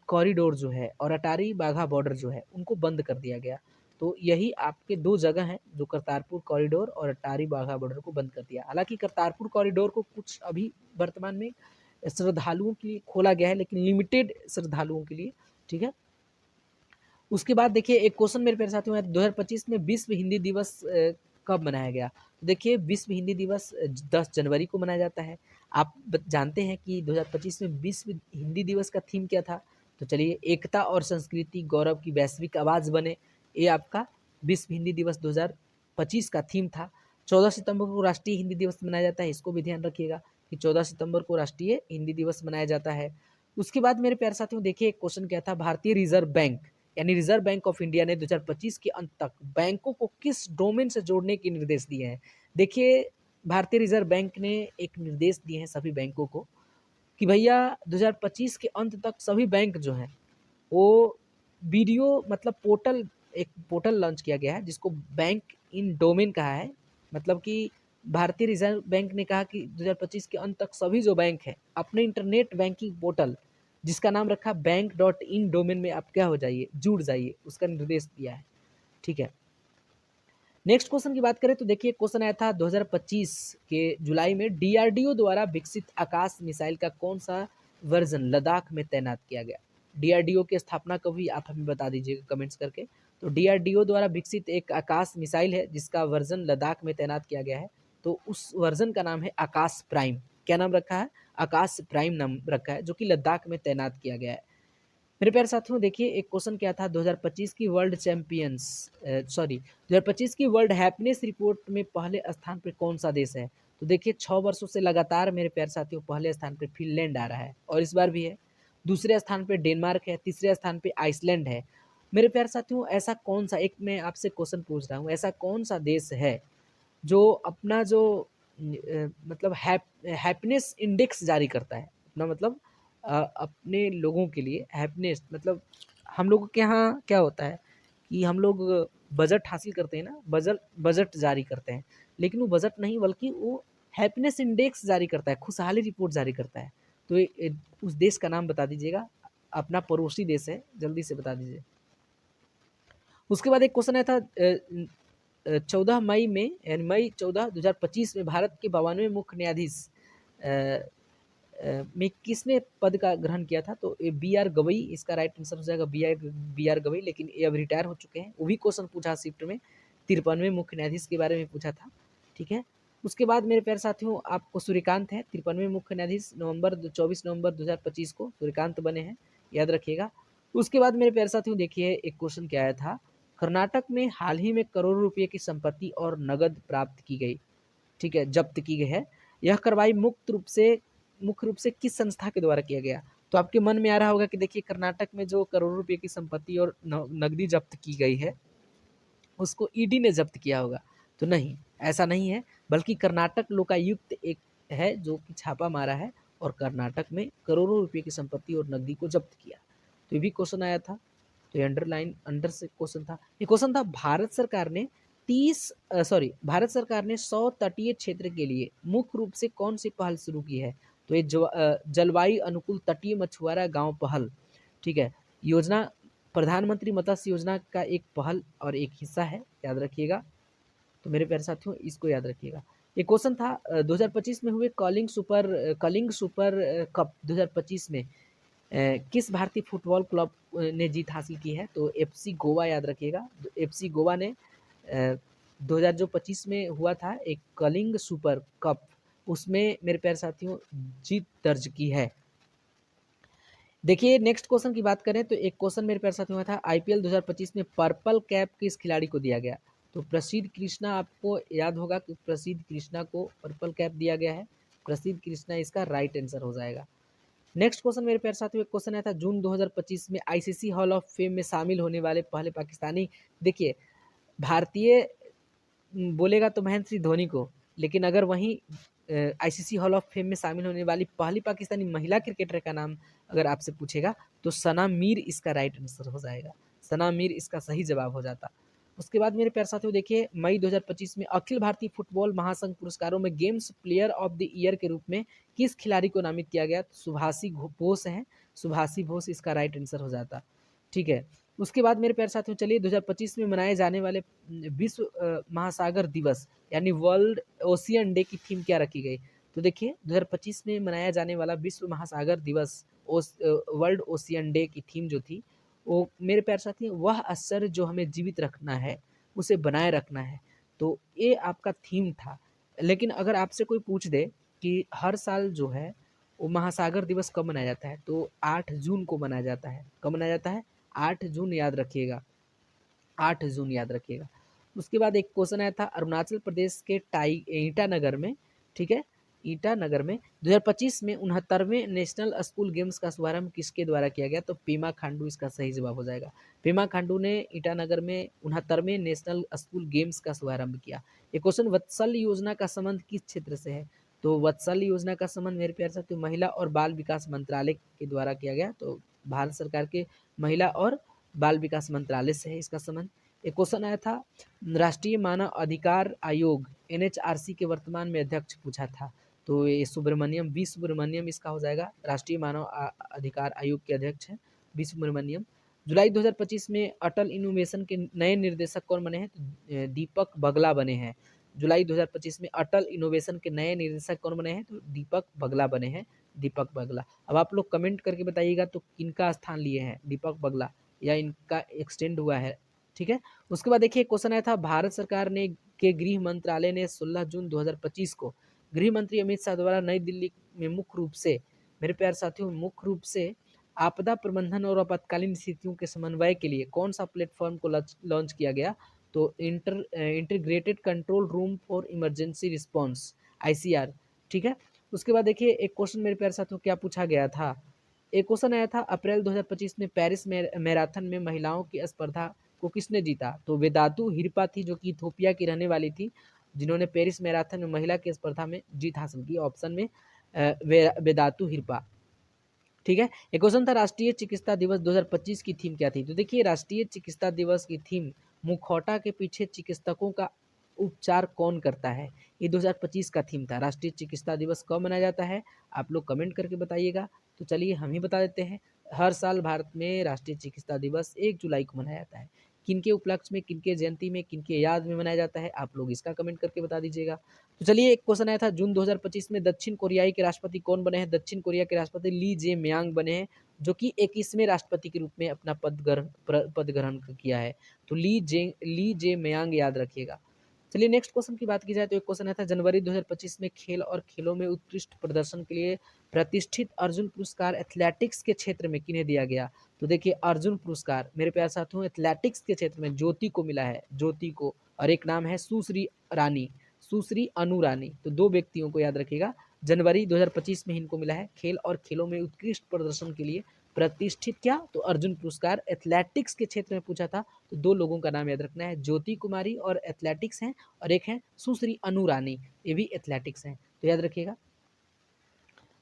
कॉरिडोर जो है और अटारी बाघा बॉर्डर जो है उनको बंद कर दिया गया। तो यही आपके 2 जगह हैं जो करतारपुर कॉरिडोर और अटारी बाघा बॉर्डर को बंद कर दिया। हालांकि करतारपुर कॉरिडोर को कुछ अभी वर्तमान में श्रद्धालुओं के लिए खोला गया है लेकिन लिमिटेड श्रद्धालुओं के लिए, ठीक है। उसके बाद देखिए एक क्वेश्चन मेरे प्यारे साथियों 2025 में विश्व हिंदी दिवस कब मनाया गया। तो देखिए विश्व हिंदी दिवस 10 जनवरी को मनाया जाता है। आप जानते हैं कि 2025 में विश्व हिंदी दिवस का थीम क्या था। तो चलिए एकता और संस्कृति गौरव की वैश्विक आवाज़ बने, ये आपका विश्व हिंदी दिवस 2025 का थीम था। 14 सितंबर को राष्ट्रीय हिंदी दिवस मनाया जाता है, इसको भी ध्यान रखिएगा कि 14 सितंबर को राष्ट्रीय हिंदी दिवस मनाया जाता है। उसके बाद मेरे प्यारे साथियों देखिए एक क्वेश्चन क्या था भारतीय रिजर्व बैंक यानी रिजर्व बैंक ऑफ इंडिया ने 2025 के अंत तक बैंकों को किस डोमेन से जोड़ने के निर्देश दिए हैं। देखिए भारतीय रिजर्व बैंक ने एक निर्देश दिए हैं सभी बैंकों को कि भैया 2025 के अंत तक सभी बैंक जो हैं वो वीडियो मतलब पोर्टल एक पोर्टल लॉन्च किया गया है जिसको बैंक इन डोमेन कहा है। मतलब कि भारतीय रिजर्व बैंक ने कहा कि 2025 के अंत तक सभी जो बैंक हैं अपने इंटरनेट बैंकिंग पोर्टल जिसका नाम रखा बैंक.इन डोमेन में आप क्या हो जाइए जुड़ जाइए, उसका निर्देश दिया है, ठीक है। नेक्स्ट क्वेश्चन की बात करें तो देखिए क्वेश्चन आया था 2025 के जुलाई में डीआरडीओ द्वारा विकसित आकाश मिसाइल का कौन सा वर्जन लद्दाख में तैनात किया गया। डीआरडीओ की स्थापना कब हुई आप हमें बता दीजिएगा कमेंट्स करके। तो डीआरडीओ द्वारा विकसित एक आकाश मिसाइल है जिसका वर्जन लद्दाख में तैनात किया गया है। तो उस वर्जन का नाम है आकाश प्राइम। क्या नाम रखा है, आकाश प्राइम नाम रखा है जो कि लद्दाख में तैनात किया गया है। मेरे प्यारे साथियों देखिए एक क्वेश्चन क्या था 2025 की वर्ल्ड 2025 की वर्ल्ड हैप्पीनेस रिपोर्ट में पहले स्थान पर कौन सा देश है। तो देखिए 6 वर्षों से लगातार मेरे प्यारे साथियों पहले स्थान पर फिनलैंड आ रहा है और इस बार भी है। दूसरे स्थान पर डेनमार्क है, तीसरे स्थान पर आइसलैंड है। मेरे प्यारे साथियों ऐसा कौन सा, एक मैं आपसे क्वेश्चन पूछ रहा हूँ, ऐसा कौन सा देश है जो अपना जो मतलब हैप्पीनेस इंडेक्स जारी करता है, अपना मतलब अपने लोगों के लिए हैप्पीनेस मतलब हम लोगों के यहाँ क्या होता है कि हम लोग बजट हासिल करते हैं ना, बजट बजट जारी करते हैं, लेकिन वो बजट नहीं बल्कि वो हैप्पीनेस इंडेक्स जारी करता है, खुशहाली रिपोर्ट जारी करता है। तो उस देश का नाम बता दीजिएगा, अपना पड़ोसी देश है, जल्दी से बता दीजिए। उसके बाद एक क्वेश्चन आया था 14 मई में, यानी मई 14 2025 में भारत के 92वें मुख्य न्यायाधीश में किसने पद का ग्रहण किया था? तो ये बी आर गवई इसका राइट आंसर हो जाएगा, बी आर गवई, लेकिन ये अब रिटायर हो चुके हैं। वो भी क्वेश्चन पूछा शिफ्ट में, 53वें मुख्य न्यायाधीश के बारे में पूछा था, ठीक है। उसके बाद मेरे प्यारे साथियों आपको सूर्यकांत है 53वें मुख्य न्यायाधीश, 24 नवंबर 2025 को सूर्यकांत बने हैं, याद रखिएगा। उसके बाद मेरे प्यारे साथियों देखिए एक क्वेश्चन क्या आया था, कर्नाटक में हाल ही में करोड़ों रुपये की संपत्ति और नगद प्राप्त की गई, ठीक है, जब्त की गई है। यह कार्रवाई मुख्य रूप से किस संस्था के द्वारा किया गया? तो आपके मन में आ रहा होगा कि देखिए कर्नाटक में जो करोड़ों रुपए की संपत्ति और नकदी जब्त की गई है उसको ईडी ने जब्त किया होगा, तो नहीं, ऐसा नहीं है, बल्कि कर्नाटक लोकायुक्त एक है जो कि छापा मारा है और कर्नाटक में करोड़ों रुपए की संपत्ति और नकदी को जब्त किया। तो ये भी क्वेश्चन आया था, तो ये अंडर से क्वेश्चन था। ये क्वेश्चन था भारत सरकार ने 100 तटीय क्षेत्र के लिए मुख्य रूप से कौन सी पहल शुरू की है? तो ये जलवायु अनुकूल तटीय मछुआरा गांव पहल, ठीक है, योजना प्रधानमंत्री मत्स्य योजना का एक पहल और एक हिस्सा है, याद रखिएगा। तो मेरे प्यारे साथियों इसको याद रखिएगा। ये क्वेश्चन था 2025 में हुए कलिंग सुपर कप 2025 में किस भारतीय फुटबॉल क्लब ने जीत हासिल की है? तो एफसी गोवा, याद रखिएगा। एफसी गोवा ने 2025 में हुआ था एक कलिंग सुपर कप, उसमें मेरे प्यारे साथियों जीत दर्ज की है। देखिए नेक्स्ट क्वेश्चन की बात करें तो एक क्वेश्चन मेरे प्यारे साथियों हुआ था, आईपीएल 2025 में पर्पल कैप किस खिलाड़ी को दिया गया? तो प्रसिद्ध कृष्णा, आपको याद होगा कि प्रसिद्ध कृष्णा को पर्पल कैप दिया गया है, प्रसिद्ध कृष्णा इसका राइट आंसर हो जाएगा। नेक्स्ट क्वेश्चन मेरे प्यारे साथियों एक क्वेश्चन आया था, जून 2025 में आईसीसी हॉल ऑफ फेम में शामिल होने वाले पहले पाकिस्तानी, देखिए भारतीय बोलेगा तो महेंद्र सिंह धोनी को, लेकिन अगर वहीं आईसीसी हॉल ऑफ फेम में शामिल होने वाली पहली पाकिस्तानी महिला क्रिकेटर का नाम अगर आपसे पूछेगा तो सना मीर इसका राइट आंसर हो जाएगा, सना मीर इसका सही जवाब हो जाता। उसके बाद मेरे प्यारे साथियों देखिए मई 2025 में अखिल भारतीय फुटबॉल महासंघ पुरस्कारों में games player of the year के रूप में किस खिलाड़ी को नामित किया गया? तो सुभाषी बोस हैं, सुभाषी बोस इसका राइट आंसर हो जाता, ठीक है। उसके बाद मेरे प्यारे साथियों चलिए 2025 में मनाए जाने वाले विश्व महासागर दिवस यानी वर्ल्ड ओशियन डे की थीम क्या रखी गई? तो देखिए 2025 में मनाया जाने वाला विश्व महासागर दिवस वर्ल्ड ओशियन डे की थीम जो थी वो मेरे प्यारे साथियों वह असर जो हमें जीवित रखना है, उसे बनाए रखना है, तो ये आपका थीम था। लेकिन अगर आपसे कोई पूछ दे कि हर साल जो है वो महासागर दिवस कब मनाया जाता है, तो 8 जून को मनाया जाता है। कब मनाया जाता है? 8 जून, याद रखिएगा, 8 जून याद रखिएगा। उसके बाद एक क्वेश्चन आया था अरुणाचल प्रदेश के ईटानगर में, ठीक है, ईटानगर में 2025 में 69वें नेशनल स्कूल गेम्स का शुभारंभ किसके द्वारा किया गया? तो पेमा खांडू इसका सही जवाब हो जाएगा। पेमा खांडू ने ईटानगर में 69वें नेशनल स्कूल गेम्स का शुभारंभ किया। ये क्वेश्चन वत्सल योजना का संबंध किस क्षेत्र से है? तो वत्सल योजना का संबंध मेरे प्यारे साथियों महिला और बाल विकास मंत्रालय के द्वारा किया गया, तो भारत सरकार के महिला और बाल विकास मंत्रालय से है इसका संबंध। एक क्वेश्चन आया था राष्ट्रीय मानव अधिकार आयोग एनएचआरसी के वर्तमान में अध्यक्ष पूछा था, तो ये वी सुब्रमण्यम इसका हो जाएगा, राष्ट्रीय मानव अधिकार आयोग के अध्यक्ष हैं वी सुब्रमण्यम। जुलाई 2025 में अटल इनोवेशन के नए निर्देशक कौन बने हैं? तो दीपक बगला बने हैं। जुलाई 2025 में अटल इनोवेशन के नए निर्देशक कौन बने हैं? तो दीपक बगला बने हैं, दीपक बगला। अब आप लोग कमेंट करके बताइएगा तो किनका स्थान लिए हैं, दीपक बगला या इनका एक्सटेंड हुआ है, ठीक है। उसके बाद देखिए क्वेश्चन आया था भारत सरकार ने के गृह मंत्रालय ने 16 जून 2025 को गृह मंत्री अमित शाह द्वारा नई दिल्ली में मुख्य रूप से, मेरे प्यारे साथियों, मुख्य रूप से आपदा प्रबंधन और आपातकालीन स्थितियों के समन्वय के लिए कौन सा प्लेटफॉर्म को लॉन्च किया गया? तो integrated control room for emergency response, ICR, ठीक है। उसके बाद देखिए एक क्वेश्चन मेरे प्यारे साथियों क्या पूछा गया था, एक क्वेश्चन आया था अप्रैल 2025 में पेरिस मैराथन में महिलाओं की स्पर्धा को किसने जीता? तो वेदातु हिरपा थी जो कि इथोपिया की रहने वाली थी, जिन्होंने पेरिस मैराथन में महिला की स्पर्धा में जीत हासिल की, ऑप्शन में वेदातु हिरपा, ठीक है। एक क्वेश्चन था राष्ट्रीय चिकित्सा दिवस 2025 की थीम क्या थी? तो देखिए राष्ट्रीय चिकित्सा दिवस की थीम मुखौटा के पीछे चिकित्सकों का उपचार कौन करता है, ये 2025 का थीम था। राष्ट्रीय चिकित्सा दिवस कब मनाया जाता है आप लोग कमेंट करके बताइएगा। तो चलिए हम ही बता देते हैं, हर साल भारत में राष्ट्रीय चिकित्सा दिवस 1 जुलाई को मनाया जाता है। किनके उपलक्ष्य में, किनके जयंती में, किनके याद में मनाया जाता है, आप लोग इसका कमेंट करके बता दीजिएगा। तो चलिए एक क्वेश्चन आया था, जून 2025 में दक्षिण कोरियाई के राष्ट्रपति कौन बने हैं? दक्षिण कोरिया के राष्ट्रपति ली जे म्यांग बने हैं, जो कि 21वें राष्ट्रपति के रूप में अपना पद ग्रहण किया है। तो ली जे म्यांग याद रखिएगा। चलिए नेक्स्ट क्वेश्चन की बात की जाए तो एक क्वेश्चन आया था, जनवरी 2025 में खेल और खेलों में उत्कृष्ट प्रदर्शन के लिए प्रतिष्ठित अर्जुन पुरस्कार एथलेटिक्स के क्षेत्र में किन्हें दिया गया? तो देखिए अर्जुन पुरस्कार मेरे प्यारे साथियों एथलेटिक्स के क्षेत्र में ज्योति को मिला है, ज्योति को, और एक नाम है सुश्री रानी, सुश्री अनु रानी। तो दो व्यक्तियों को याद रखिएगा, जनवरी 2025 में इनको मिला है खेल और खेलों में उत्कृष्ट प्रदर्शन के लिए प्रतिष्ठित क्या? तो अर्जुन पुरस्कार एथलेटिक्स के क्षेत्र में पूछा था, तो दो लोगों का नाम याद रखना है, ज्योति कुमारी और एथलेटिक्स हैं, और एक है सुश्री अनु रानी, ये भी एथलेटिक्स हैं, तो याद रखिएगा।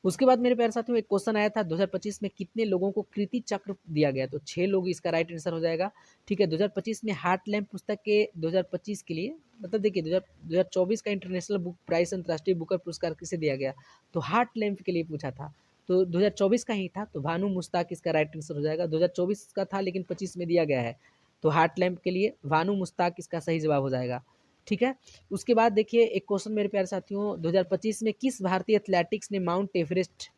उसके बाद मेरे प्यारे साथियों एक क्वेश्चन आया था 2025 में कितने लोगों को कृति चक्र दिया गया? तो 6 लोग इसका राइट आंसर हो जाएगा। ठीक है, 2025 में हार्ट लैम्प पुस्तक के 2025 के लिए, मतलब देखिए 2024 का इंटरनेशनल बुक प्राइज अंतर्राष्ट्रीय बुकर पुरस्कार किसे दिया गया? तो हार्ट लैम्प के लिए पूछा था, तो 2024 का ही था, तो भानु मुश्ताक इसका राइट आंसर हो जाएगा। 2024 का था लेकिन 25 में दिया गया है, तो हार्ट लैम्प के लिए भानु मुश्ताक इसका सही जवाब हो जाएगा। ठीक है, उसके बाद देखिए एक क्वेश्चन मेरे प्यारे साथियों, 2025 में किस भारतीय एथलेटिक्स ने Mount Everest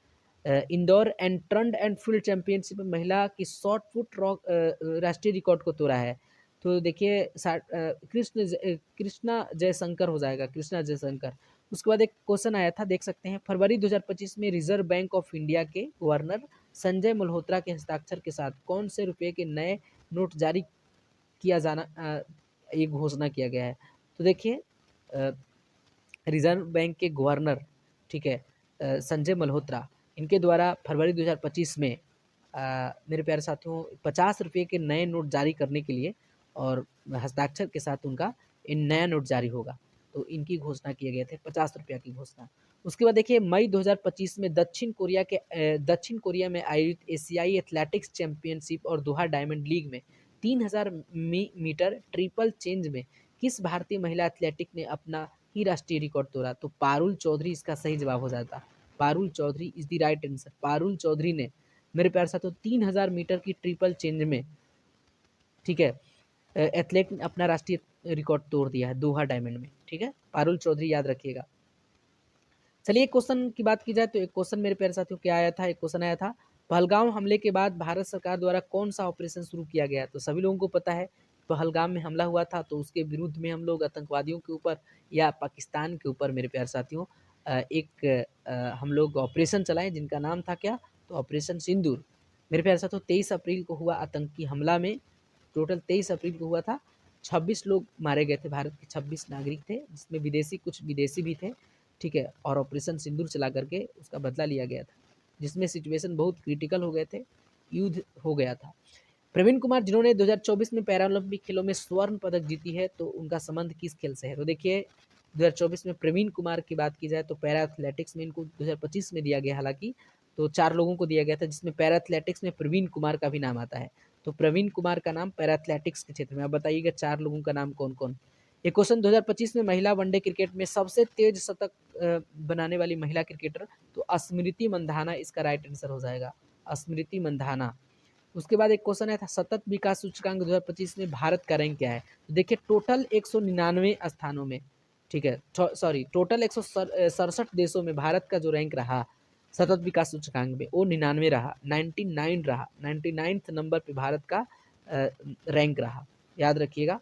indoor and track and field championship में महिला की शॉर्ट पुट रॉक राष्ट्रीय रिकॉर्ड को तोड़ा है? तो देखिए कृष्णा जयशंकर हो जाएगा, कृष्णा जयशंकर। उसके बाद एक क्वेश्चन आया था, देख सकते हैं, फरवरी 2025 में रिजर्व बैंक ऑफ इंडिया के गवर्नर संजय मल्होत्रा के हस्ताक्षर के साथ कौन से रुपये के नए नोट जारी किया जाना ये घोषणा किया गया है? तो देखिए रिजर्व बैंक के गवर्नर, ठीक है, संजय मल्होत्रा, इनके द्वारा फरवरी 2025 में मेरे प्यारे साथियों 50 रुपये के नए नोट जारी करने के लिए और हस्ताक्षर के साथ उनका इन नया नोट जारी होगा, तो इनकी घोषणा किए गए थे 50 रुपया की घोषणा। उसके बाद देखिए मई 2025 में दक्षिण कोरिया में आयोजित एशियाई एथलेटिक्स चैंपियनशिप और दोहा डायमंड लीग में 3000 मीटर ट्रिपल चेंज में किस भारतीय महिला एथलेटिक ने अपना ही राष्ट्रीय रिकॉर्ड तोड़ा? तो पारुल चौधरी इसका सही जवाब हो जाता। Parul Chaudhary is the right answer. Parul Chaudhary ने मेरे प्यारे साथियों 3000 मीटर की ट्रिपल चेंज में, ठीक है, एथलेट ने अपना राष्ट्रीय रिकॉर्ड तोड़ दिया है दोहा डायमंड में। ठीक है, पारुल चौधरी याद रखिएगा। चलिए एक क्वेश्चन की बात की जाए तो एक क्वेश्चन मेरे प्यारे साथियों क्या आया था, एक क्वेश्चन आया था, पहलगाम हमले के बाद भारत सरकार द्वारा कौन सा ऑपरेशन शुरू किया गया? तो सभी लोगों को पता है पहलगाम में हमला हुआ था, तो उसके विरुद्ध में हम लोग आतंकवादियों के ऊपर या पाकिस्तान के ऊपर मेरे प्यारे साथियों हम लोग ऑपरेशन चलाए जिनका नाम था क्या? तो ऑपरेशन सिंदूर। मेरे प्यारे साथियों 23 अप्रैल को हुआ आतंकी हमला में, टोटल 23 अप्रैल को हुआ था, 26 लोग मारे गए थे, भारत के 26 नागरिक थे जिसमें कुछ विदेशी भी थे। ठीक है, और ऑपरेशन सिंदूर चला करके उसका बदला लिया गया था, जिसमें सिचुएशन बहुत क्रिटिकल हो गए थे, युद्ध हो गया था। प्रवीण कुमार जिन्होंने 2024 में पैरालंपिक खेलों में स्वर्ण पदक जीती है, तो उनका संबंध किस खेल से है? तो देखिए 2024 में प्रवीण कुमार की बात की जाए तो पैरा एथलेटिक्स में इनको 2025 में दिया गया, हालांकि तो 4 लोगों को दिया गया था जिसमें पैरा एथलेटिक्स में प्रवीण कुमार का भी नाम आता है। तो प्रवीण कुमार का नाम पैरा एथलेटिक्स के क्षेत्र में। अब बताइएगा 4 लोगों का नाम कौन कौन? एक क्वेश्चन 2025 में महिला वनडे क्रिकेट में सबसे तेज शतक बनाने वाली महिला क्रिकेटर, तो स्मृति मंधाना इसका राइट आंसर हो जाएगा, स्मृति मंधाना। उसके बाद एक क्वेश्चन है था, सतत विकास सूचकांक 2025 में भारत का रैंक क्या है? तो देखिए टोटल 199 स्थानों में, ठीक है, सॉरी टोटल 167 देशों में भारत का जो रैंक रहा सतत विकास सूचकांक में वो 99 रहा, 99 रहा, 99th नंबर पे भारत का रैंक रहा, याद रखिएगा।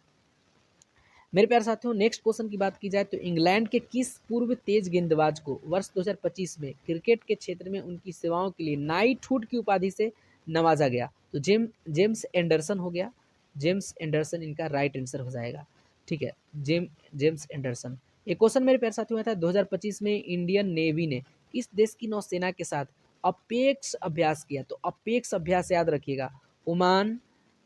मेरे प्यारे साथियों नेक्स्ट क्वेश्चन की बात की जाए तो इंग्लैंड के किस पूर्व तेज गेंदबाज को वर्ष 2025 में क्रिकेट के क्षेत्र में उनकी सेवाओं के लिए नाइटहुड की उपाधि से नवाजा गया? तो जेम्स एंडरसन हो गया, जेम्स एंडरसन इनका राइट आंसर हो जाएगा। ठीक है, जेम्स एंडरसन। एक क्वेश्चन मेरे प्यारे साथियों था 2025 में इंडियन नेवी ने किस देश की नौसेना के साथ अपेक्ष अभ्यास किया? तो अपेक्ष अभ्यास याद रखिएगा, ओमान,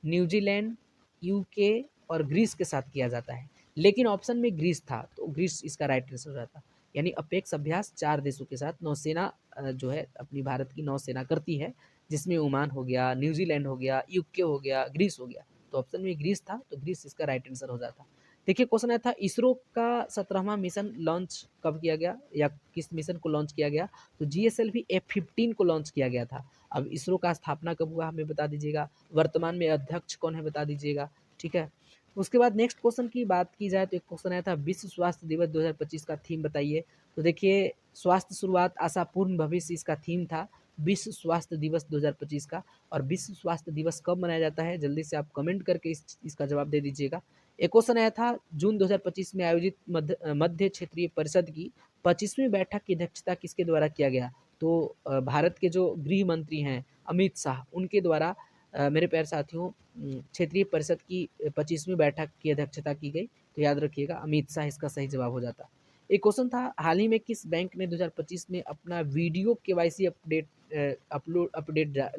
न्यूजीलैंड, यूके और ग्रीस के साथ किया जाता है, लेकिन ऑप्शन में ग्रीस था, तो ग्रीस इसका राइट आंसर रहता। यानी अपेक्ष अभ्यास 4 देशों के साथ नौसेना जो है अपनी भारत की नौसेना करती है, जिसमें ओमान हो गया, न्यूजीलैंड हो गया, यूके हो गया, ग्रीस हो गया, तो ऑप्शन में ग्रीस था, तो ग्रीस इसका राइट आंसर हो जाता। देखिए क्वेश्चन आया था इसरो का 17वां मिशन लॉन्च कब किया गया या किस मिशन को लॉन्च किया गया? तो GSLV F-15 को लॉन्च किया गया था। अब इसरो का स्थापना कब हुआ हमें बता दीजिएगा, वर्तमान में अध्यक्ष कौन है बता दीजिएगा, ठीक है। उसके बाद नेक्स्ट क्वेश्चन की बात की जाए तो एक क्वेश्चन आया था विश्व स्वास्थ्य दिवस 2025 का थीम बताइए। तो देखिए स्वास्थ्य शुरुआत आशापूर्ण भविष्य इसका थीम था विश्व स्वास्थ्य दिवस 2025 का। और विश्व स्वास्थ्य दिवस कब मनाया जाता है जल्दी से आप कमेंट करके इसका जवाब दे दीजिएगा। एक क्वेश्चन आया था जून 2025 में आयोजित मध्य क्षेत्रीय परिषद की 25वीं बैठक की अध्यक्षता किसके द्वारा किया गया। तो भारत के जो गृह मंत्री हैं अमित शाह उनके द्वारा मेरे प्यारे साथियों क्षेत्रीय परिषद की 25वीं बैठक की अध्यक्षता की गई। तो याद रखिएगा अमित शाह इसका सही जवाब हो जाता। एक क्वेश्चन था हाल ही में किस बैंक ने 2025 में अपना वीडियो केवाईसी अपडेट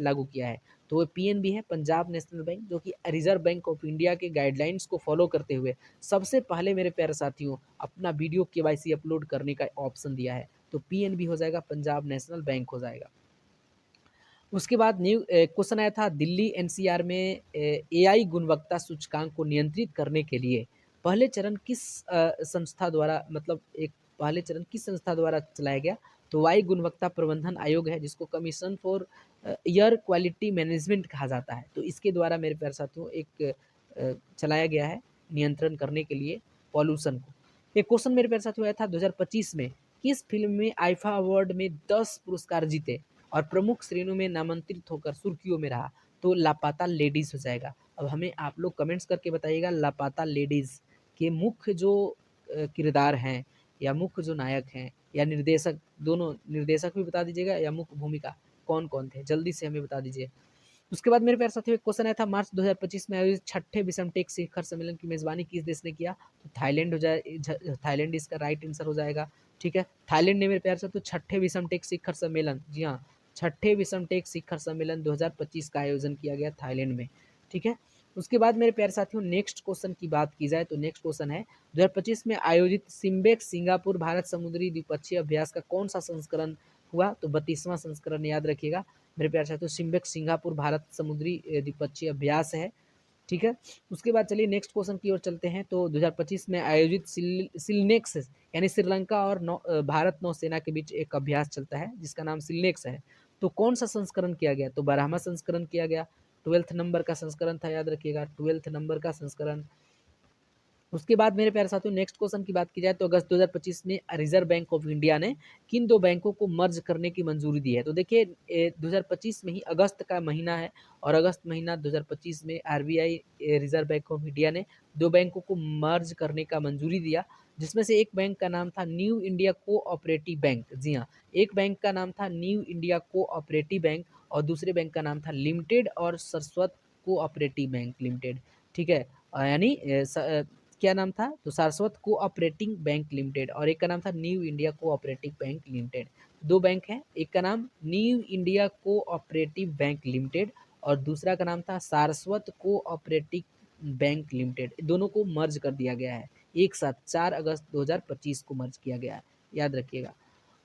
लागू किया है। तो वो पीएनबी है, पंजाब नेशनल बैंक, जो कि रिजर्व बैंक ऑफ इंडिया के गाइडलाइंस को फॉलो करते हुए सबसे पहले मेरे प्यारे साथियों अपना वीडियो केवाईसी अपलोड करने का ऑप्शन दिया है। तो पीएनबी हो जाएगा, पंजाब नेशनल बैंक हो जाएगा। उसके बाद न्यू क्वेश्चन आया था दिल्ली एनसीआर में एआई गुणवत्ता सूचकांक को नियंत्रित करने के लिए पहले चरण किस संस्था द्वारा मतलब एक पहले चरण किस संस्था द्वारा चलाया गया। तो वायु गुणवत्ता प्रबंधन आयोग है जिसको commission for air quality management कहा जाता है। तो इसके द्वारा मेरे प्यारे साथियों एक चलाया गया है नियंत्रण करने के लिए पॉल्यूशन को। एक क्वेश्चन मेरे प्यारे साथियों आया था 2025 में किस फिल्म में आईफा अवार्ड में 10 पुरस्कार जीते और प्रमुख श्रेणियों में नामांकित होकर सुर्खियों में रहा। तो लापता लेडीज हो जाएगा। अब हमें आप लोग कमेंट्स करके बताइएगा लापता लेडीज के मुख्य जो किरदार हैं या मुख्य जो नायक हैं या निर्देशक, दोनों निर्देशक भी बता दीजिएगा या मुख्य भूमिका कौन कौन थे जल्दी से हमें बता दीजिए। उसके बाद मेरे प्यारे साथियों एक क्वेश्चन आया था मार्च 2025 में आयोजित छठे विषम टेक शिखर सम्मेलन की मेजबानी किस देश ने किया। तो थाईलैंड हो जाए, थाईलैंड इसका राइट आंसर हो जाएगा। ठीक है, थाईलैंड ने मेरे प्यारे साथियों छठे विषम टेक शिखर सम्मेलन, जी हाँ छठे विषम टेक शिखर सम्मेलन 2025 का आयोजन किया गया थाईलैंड में। ठीक है, उसके बाद मेरे प्यारे साथियों नेक्स्ट क्वेश्चन की बात की जाए तो नेक्स्ट क्वेश्चन है 2025 में आयोजित सिम्बेक सिंगापुर भारत समुद्री द्विपक्षीय अभ्यास का कौन सा संस्करण हुआ। तो 32वां संस्करण याद रखिएगा मेरे प्यारे साथियों सिम्बेक सिंगापुर भारत समुद्री द्विपक्षीय अभ्यास है। ठीक है, उसके बाद चलिए नेक्स्ट क्वेश्चन की ओर चलते हैं। तो 2025 में आयोजित सिलनेक्स यानी श्रीलंका और भारत नौसेना के बीच एक अभ्यास चलता है जिसका नाम सिलनेक्स है। तो कौन सा संस्करण किया गया। तो 12वां संस्करण किया गया, 12th नंबर का संस्करण था याद रखिएगा 12th नंबर का संस्करण। उसके बाद मेरे प्यारे साथियों नेक्स्ट क्वेश्चन की बात की जाए तो अगस्त 2025 में रिजर्व बैंक ऑफ इंडिया ने किन दो बैंकों को मर्ज करने की मंजूरी दी है। तो देखिए 2025 में ही अगस्त का महीना है और अगस्त महीना 2025 में RBI reserve bank of India ने दो बैंकों को मर्ज करने का मंजूरी दिया, जिसमें से एक बैंक का नाम था न्यू इंडिया कोऑपरेटिव बैंक। जी हाँ, एक बैंक का नाम था न्यू इंडिया कोऑपरेटिव बैंक और दूसरे बैंक का नाम था लिमिटेड और सरस्वत कोऑपरेटिव बैंक लिमिटेड। ठीक है, यानी क्या नाम था। तो सारस्वत कोऑपरेटिव बैंक लिमिटेड और एक का नाम था new India cooperative bank limited. दो बैंक हैं, एक का नाम new India cooperative bank limited और दूसरा का नाम था सारस्वत कोऑपरेटिव बैंक लिमिटेड। दोनों को मर्ज कर दिया गया है एक साथ 4 अगस्त 2025 को मर्ज किया गया है, याद रखिएगा।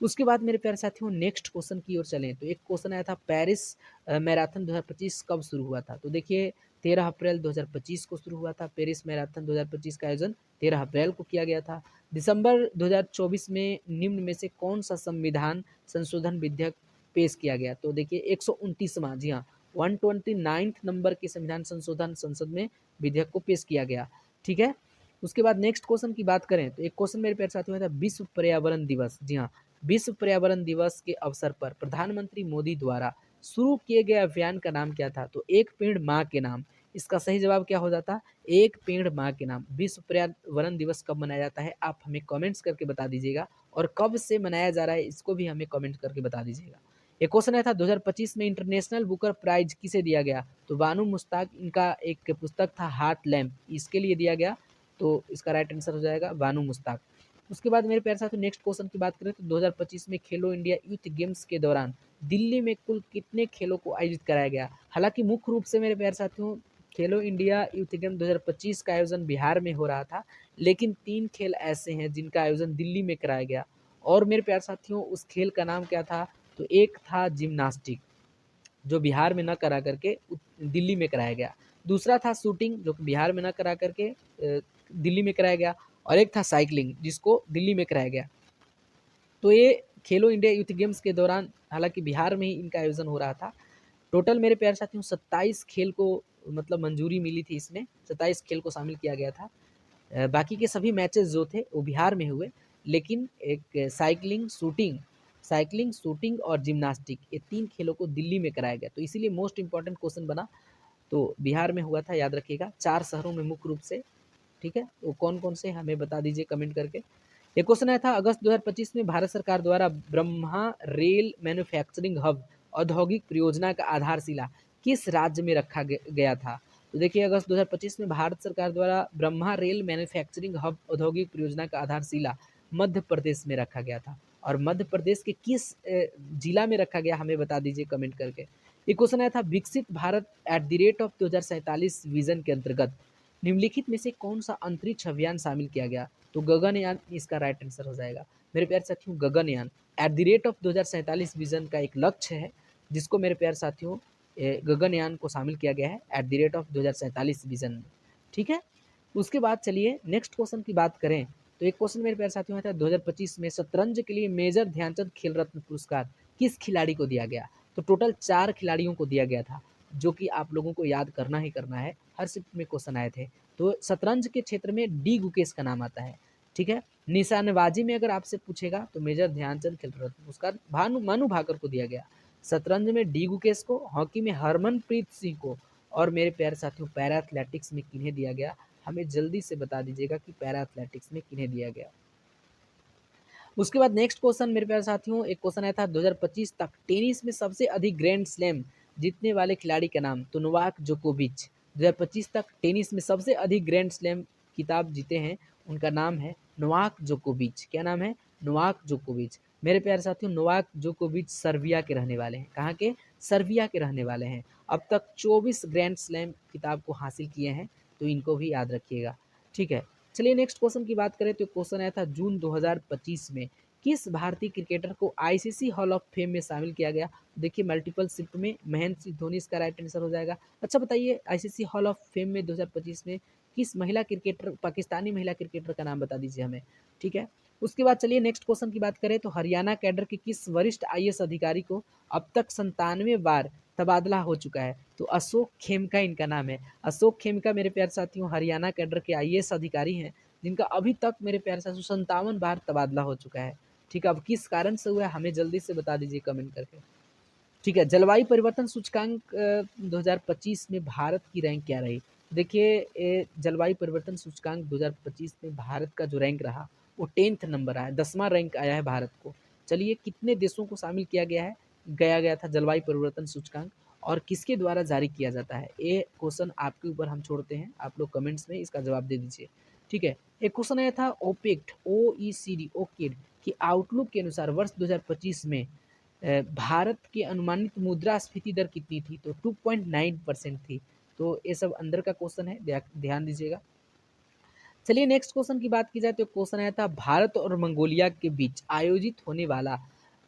उसके बाद मेरे प्यारे साथियों नेक्स्ट क्वेश्चन की ओर चलें तो एक क्वेश्चन आया था पेरिस मैराथन 2025 कब शुरू हुआ था। तो देखिए 13 अप्रैल 2025 को शुरू हुआ था। पेरिस मैराथन 2025 का आयोजन 13 अप्रैल को किया गया था। दिसंबर 2024 में निम्न में से कौन सा संविधान संशोधन विधेयक पेश किया गया। तो देखिए 129वां, जी हाँ 129th नंबर के संविधान संशोधन संसद में विधेयक को पेश किया गया। ठीक है, उसके बाद नेक्स्ट क्वेश्चन की बात करें तो एक क्वेश्चन मेरे प्यारे साथियों था विश्व पर्यावरण दिवस। जी हाँ, विश्व पर्यावरण दिवस के अवसर पर प्रधानमंत्री मोदी द्वारा शुरू किए गए अभियान का नाम क्या था। तो एक पेड़ माँ के नाम। इसका सही जवाब क्या हो जाता, एक पेड़ माँ के नाम। विश्व पर्यावरण दिवस कब मनाया जाता है आप हमें कमेंट्स करके बता दीजिएगा और कब से मनाया जा रहा है इसको भी हमें कमेंट करके बता दीजिएगा। एक क्वेश्चन आया था 2025 में इंटरनेशनल बुकर प्राइज किसे दिया गया। तो बानू मुश्ताक, इनका एक पुस्तक था हार्ट लैम्प, इसके लिए दिया गया। तो इसका राइट आंसर हो जाएगा बानू मुश्ताक। उसके बाद मेरे प्यारे साथियों नेक्स्ट क्वेश्चन की बात करें तो 2025 में खेलो इंडिया यूथ गेम्स के दौरान दिल्ली में कुल कितने खेलों को आयोजित कराया गया। हालांकि मुख्य रूप से मेरे प्यारे साथियों खेलो इंडिया यूथ गेम 2025 का आयोजन बिहार में हो रहा था, लेकिन 3 खेल ऐसे हैं जिनका आयोजन दिल्ली में कराया गया। और मेरे प्यारे साथियों उस खेल का नाम क्या था। तो एक था जिम्नास्टिक जो बिहार में न करा करके दिल्ली में कराया गया। दूसरा था शूटिंग जो बिहार में न करा करके दिल्ली में कराया गया और एक था साइकिलिंग जिसको दिल्ली में कराया गया। तो ये खेलो इंडिया यूथ गेम्स के दौरान हालांकि बिहार में ही इनका आयोजन हो रहा था। टोटल मेरे प्यारे साथियों 27 खेल को मतलब मंजूरी मिली थी इसमें, 27 खेल को शामिल किया गया था। बाकी के सभी मैचेस जो थे वो बिहार में हुए, लेकिन एक साइकिलिंग, शूटिंग और जिम्नास्टिक, ये 3 खेलों को दिल्ली में कराया गया, तो इसीलिए मोस्ट इम्पोर्टेंट क्वेश्चन बना। तो बिहार में हुआ था, याद रखिएगा, 4 शहरों में मुख्य रूप से, ठीक है। वो कौन-कौन से हमें बता दीजिए कमेंट करके। एक क्वेश्चन आया था, अगस्त 2025 में भारत सरकार द्वारा ब्रह्मा रेल मैन्युफैक्चरिंग हब औद्योगिक परियोजना का आधारशिला किस राज्य में रखा गया था? तो देखिए, अगस्त 2025 में भारत सरकार द्वारा ब्रह्मा रेल मैन्युफैक्चरिंग हब औद्योगिक परियोजना का आधारशिला मध्य प्रदेश में रखा गया था, और मध्य प्रदेश के किस जिला में रखा गया, हमें बता दीजिए कमेंट करके। एक क्वेश्चन आया था, विकसित भारत @ 2047 विजन के अंतर्गत निम्नलिखित में से कौन सा अंतरिक्ष अभियान शामिल किया गया? तो गगनयान इसका राइट आंसर हो जाएगा। मेरे प्यारे साथियों, गगनयान @ 2047 विजन का एक लक्ष्य है, जिसको मेरे प्यारे साथियों गगनयान को शामिल किया गया है @ 2047 विजन में, ठीक है। उसके बाद चलिए नेक्स्ट क्वेश्चन की बात करें, तो एक क्वेश्चन मेरे प्यारे साथियों आता है, 2025 में शतरंज के लिए मेजर ध्यानचंद खेल रत्न पुरस्कार किस खिलाड़ी को दिया गया? तो टोटल 4 खिलाड़ियों को दिया गया था, जो कि आप लोगों को याद करना ही करना है, हर शिफ्ट में क्वेश्चन आए थे। तो शतरंज के क्षेत्र में डी गुकेश का नाम आता है, ठीक है। निशानेबाजी में अगर आपसे पूछेगा तो मेजर ध्यानचंद खेल रत्न पुरस्कार मनु भाकर को दिया गया, शतरंज में डी गुकेश को, हॉकी में हरमनप्रीत सिंह को, और मेरे प्यारे साथियों पैरा एथलेटिक्स में किन्हें दिया गया? हमें जल्दी से बता दीजिएगा कि पैरा एथलेटिक्स में किन्हें दिया गया। उसके बाद नेक्स्ट क्वेश्चन मेरे प्यारे साथियों, एक क्वेश्चन आया था 2025 तक टेनिस में सबसे अधिक ग्रैंड स्लैम जीतने वाले खिलाड़ी का नाम, तो नोवाक जोकोविच। 2025 तक टेनिस में सबसे अधिक ग्रैंड स्लैम खिताब जीते हैं, उनका नाम है नोवाक जोकोविच। क्या नाम है? नोवाक जोकोविच। मेरे प्यारे साथियों, नोवाक जोकोविच सर्बिया के रहने वाले हैं। कहाँ के? सर्बिया के रहने वाले हैं। अब तक 24 ग्रैंड स्लैम खिताब को हासिल किए हैं, तो इनको भी याद रखिएगा, ठीक है। चलिए नेक्स्ट क्वेश्चन की बात करें, तो क्वेश्चन आया था जून 2025 में किस भारतीय क्रिकेटर को आईसीसी हॉल ऑफ फेम में शामिल किया गया? देखिए, मल्टीपल शिफ्ट में महेंद्र सिंह धोनी इसका राइट आंसर हो जाएगा। अच्छा बताइए, आईसीसी हॉल ऑफ फेम में 2025 में किस महिला क्रिकेटर, पाकिस्तानी महिला क्रिकेटर का नाम बता दीजिए हमें, ठीक है। उसके बाद चलिए नेक्स्ट क्वेश्चन की बात करें, तो हरियाणा कैडर के किस वरिष्ठ आईएएस अधिकारी को अब तक 97 बार तबादला हो चुका है? तो अशोक खेमका इनका नाम है। अशोक खेमका मेरे प्यारे साथियों हरियाणा कैडर के आईएएस अधिकारी हैं, जिनका अभी तक मेरे प्यारे साथियों 57 बार तबादला हो चुका है, ठीक है। अब किस कारण से हुआ है, हमें जल्दी से बता दीजिए कमेंट करके, ठीक है। जलवायु परिवर्तन सूचकांक 2025 में भारत की रैंक क्या रही? देखिए, जलवायु परिवर्तन सूचकांक 2025 में भारत का जो रैंक रहा वो 10th नंबर आया, 10वां रैंक आया है भारत को। चलिए, कितने देशों को शामिल किया गया था जलवायु परिवर्तन सूचकांक, और किसके द्वारा जारी किया जाता है? ये क्वेश्चन आपके ऊपर हम छोड़ते हैं, आप लोग कमेंट्स में इसका जवाब दे दीजिए, ठीक है। एक क्वेश्चन आया था ओपेक्ट OECD ओकेड की आउटलुक के अनुसार वर्ष 2025 में भारत की अनुमानित मुद्रास्फीति दर कितनी थी? तो 2.9% थी। तो ये सब अंदर का क्वेश्चन है, ध्यान दीजिएगा। चलिए नेक्स्ट क्वेश्चन की बात की जाए, तो क्वेश्चन आया था भारत और मंगोलिया के बीच आयोजित होने वाला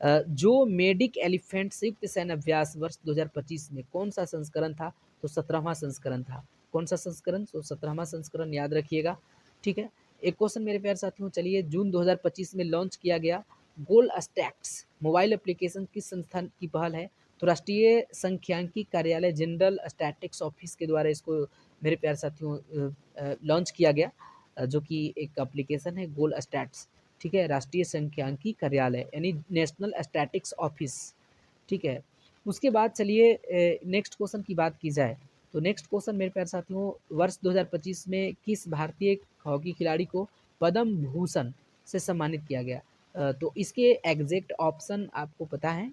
जो मेडिक एलिफेंट संयुक्त सैन्य अभ्यास वर्ष 2025 में कौन सा संस्करण था? तो 17वां संस्करण था। कौन सा संस्करण? तो 17वां संस्करण, याद रखिएगा, ठीक है। एक क्वेश्चन मेरे प्यारे साथियों, चलिए, जून 2025 में लॉन्च किया गया गोल स्टैक्स मोबाइल एप्लीकेशन किस संस्थान की पहल है? तो राष्ट्रीय सांख्यिकी कार्यालय जनरल स्टैटिक्स ऑफिस के द्वारा इसको मेरे प्यारे साथियों लॉन्च किया गया, जो कि एक एप्लीकेशन है गोल स्टैट्स, ठीक है, राष्ट्रीय सांख्यिकी कार्यालय यानी नेशनल स्टैटिक्स ऑफिस, ठीक है। उसके बाद चलिए नेक्स्ट क्वेश्चन की बात की जाए, तो नेक्स्ट क्वेश्चन मेरे प्यारे साथियों, वर्ष 2025 में किस भारतीय हॉकी खिलाड़ी को पद्म भूषण से सम्मानित किया गया? तो इसके एग्जैक्ट ऑप्शन आपको पता है,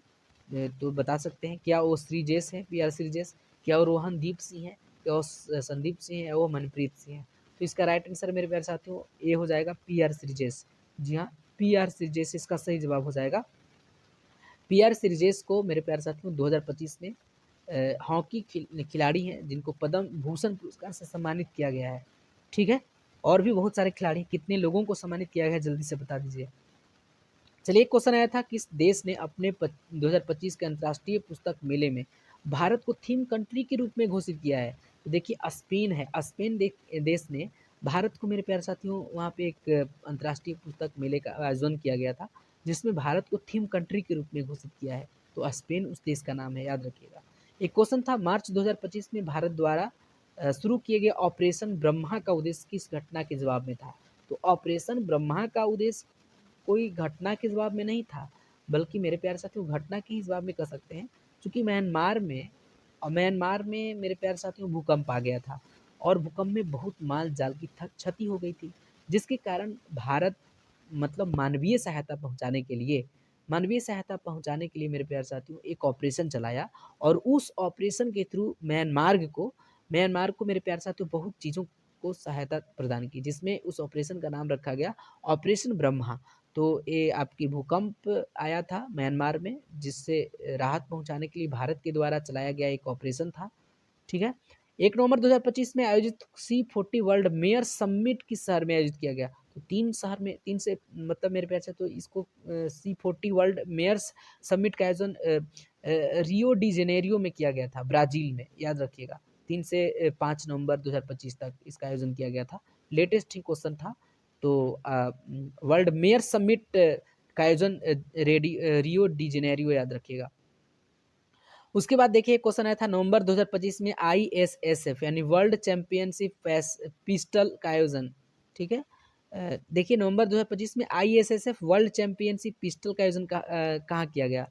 तो बता सकते हैं। क्या वो श्रीजेश है, PR श्रीजेश, क्या वो रोहनदीप सिंह है, क्या वो संदीप सिंह है, वो मनप्रीत सिंह है? तो इसका राइट आंसर मेरे प्यारे साथियों ये हो जाएगा PR श्रीजेश। जी हाँ, PR श्रीजेश इसका सही जवाब हो जाएगा। PR श्रीजेश को मेरे प्यारे साथियों 2025 में हॉकी खिलाड़ी हैं जिनको पद्म भूषण पुरस्कार से सम्मानित किया गया है, ठीक है। और भी बहुत सारे खिलाड़ी, कितने लोगों को सम्मानित किया गया है जल्दी से बता दीजिए। चलिए, एक क्वेश्चन आया था, किस देश ने अपने 2025 के अंतर्राष्ट्रीय पुस्तक मेले में भारत को थीम कंट्री के रूप में घोषित किया है? तो देखिए, स्पेन है। स्पेन देश ने भारत को मेरे प्यारे साथियों वहाँ पे एक अंतर्राष्ट्रीय पुस्तक मेले का आयोजन किया गया था, जिसमें भारत को थीम कंट्री के रूप में घोषित किया है। तो स्पेन उस देश का नाम है, याद रखिएगा। एक क्वेश्चन था, मार्च 2025 में भारत द्वारा शुरू किए गए ऑपरेशन ब्रह्मा का उद्देश्य किस घटना के जवाब में था? तो ऑपरेशन ब्रह्मा का उद्देश्य कोई घटना के जवाब में नहीं था, बल्कि मेरे प्यारे साथियों घटना के ही जवाब में कह सकते हैं, क्योंकि म्यांमार में मेरे प्यारे साथियों भूकंप आ गया था और भूकंप में बहुत माल जाल की क्षति हो गई थी, जिसके कारण भारत मतलब मानवीय सहायता पहुंचाने के लिए मेरे प्यारे साथियों एक ऑपरेशन चलाया और उस ऑपरेशन के थ्रू म्यांमार को मेरे प्यारे साथियों बहुत चीज़ों को सहायता प्रदान की, जिसमें उस ऑपरेशन का नाम रखा गया ऑपरेशन ब्रह्मा। तो ये आपकी भूकंप आया था म्यांमार में, जिससे राहत पहुंचाने के लिए भारत के द्वारा चलाया गया एक ऑपरेशन था। ठीक है। 1 नवंबर 2025 में आयोजित C40 वर्ल्ड मेयर समिट किस शहर में आयोजित किया गया? तो 3 शहर में 3 से मतलब मेरे प्यारे से तो इसको C40 वर्ल्ड मेयर्स समिट का आयोजन रियो डी जेनेरियो में किया गया था, ब्राज़ील में, याद रखिएगा। 3 से 5 नवंबर 2025 तक इसका आयोजन किया गया था। लेटेस्ट ही क्वेश्चन था। तो वर्ल्ड मेयर समिट का आयोजन रियो डी जेनेरियो याद रखिएगा। उसके बाद देखिए क्वेश्चन आया था नवंबर 2025 में ISSF यानी वर्ल्ड चैंपियनशिप पिस्टल का आयोजन। ठीक है। देखिए नवंबर 2025 में ISSF वर्ल्ड चैंपियनशिप पिस्टल का आयोजन कहाँ किया गया?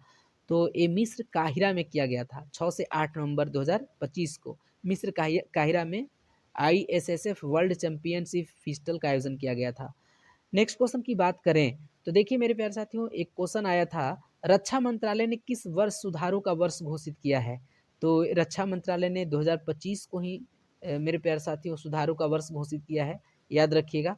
तो ये मिस्र काहिरा में किया गया था 6 से 8 नवंबर 2025 को मिस्र काहिरा में ISSF वर्ल्ड चैंपियनशिप पिस्टल का आयोजन किया गया था। नेक्स्ट क्वेश्चन की बात करें तो देखिए मेरे प्यारे साथियों एक क्वेश्चन आया था, रक्षा मंत्रालय ने किस वर्ष सुधारों का वर्ष घोषित किया है? तो रक्षा मंत्रालय ने 2025 को ही मेरे प्यारे साथियों सुधारों का वर्ष घोषित किया है, याद रखिएगा।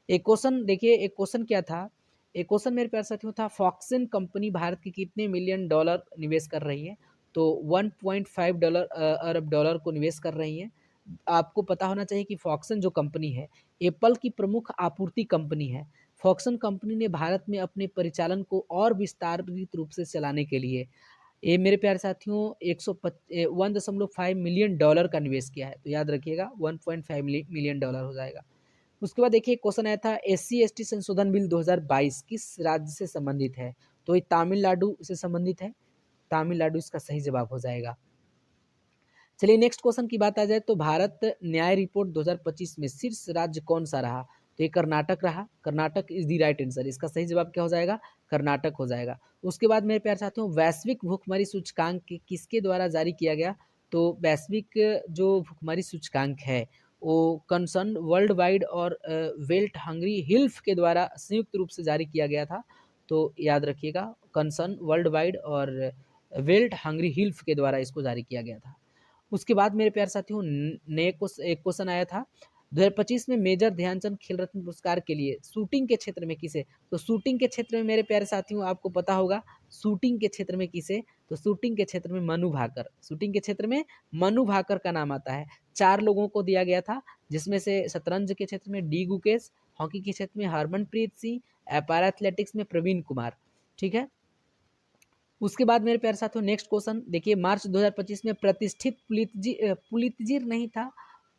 एक क्वेश्चन देखिए, एक क्वेश्चन क्या था, एक क्वेश्चन मेरे प्यारे साथियों था, फॉक्सन कंपनी भारत के कितने मिलियन डॉलर निवेश कर रही है? तो 1.5 अरब डॉलर को निवेश कर रही है। आपको पता होना चाहिए कि फॉक्सन जो कंपनी है एप्पल की प्रमुख आपूर्ति कंपनी है। फॉक्सन कंपनी ने भारत में अपने परिचालन को और विस्तारित रूप से चलाने के लिए ये मेरे प्यारे साथियों 1.5 मिलियन डॉलर का निवेश किया है। तो याद रखिएगा 1.5 मिलियन डॉलर हो जाएगा। उसके बाद देखिए क्वेश्चन आया था SC/ST संशोधन बिल 2022 किस राज्य से संबंधित है? तो ये तमिलनाडु से संबंधित है। तमिलनाडु इसका सही जवाब हो जाएगा। चलिए नेक्स्ट क्वेश्चन की बात आ जाए तो भारत न्याय रिपोर्ट 2025 में शीर्ष राज्य कौन सा रहा? तो ये कर्नाटक रहा। Karnataka is the right answer. इसका सही जवाब क्या हो जाएगा? कर्नाटक हो जाएगा। उसके बाद मेरे प्यारे साथियों वैश्विक भुखमरी सूचकांक किसके द्वारा जारी किया गया? तो वैश्विक जो भुखमरी सूचकांक है वो कंसर्न वर्ल्ड वाइड और वेल्ट हंगरी हिल्फ के द्वारा संयुक्त रूप से जारी किया गया था। तो याद रखिएगा कंसर्न वर्ल्ड वाइड और वेल्ट हंगरी हिल्फ के द्वारा इसको जारी किया गया था। उसके बाद मेरे प्यारे साथियों एक क्वेश्चन आया था 2025 में मेजर ध्यानचंद खेल रत्न पुरस्कार के लिए शूटिंग के क्षेत्र में किसे? तो शूटिंग के क्षेत्र में मेरे प्यारे साथियों आपको पता होगा शूटिंग के क्षेत्र में किसे? तो शूटिंग के क्षेत्र में मनु भाकर। शूटिंग के क्षेत्र में मनु भाकर का नाम आता है। 4 लोगों को दिया गया था, जिसमें से शतरंज के क्षेत्र में डी गुकेश, हॉकी के क्षेत्र में हरमनप्रीत सिंह, पैरा एथलेटिक्स में प्रवीण कुमार। ठीक है। उसके बाद मेरे प्यारे साथियों नेक्स्ट क्वेश्चन देखिए, मार्च 2025 में प्रतिष्ठित पुलित्जर नहीं था,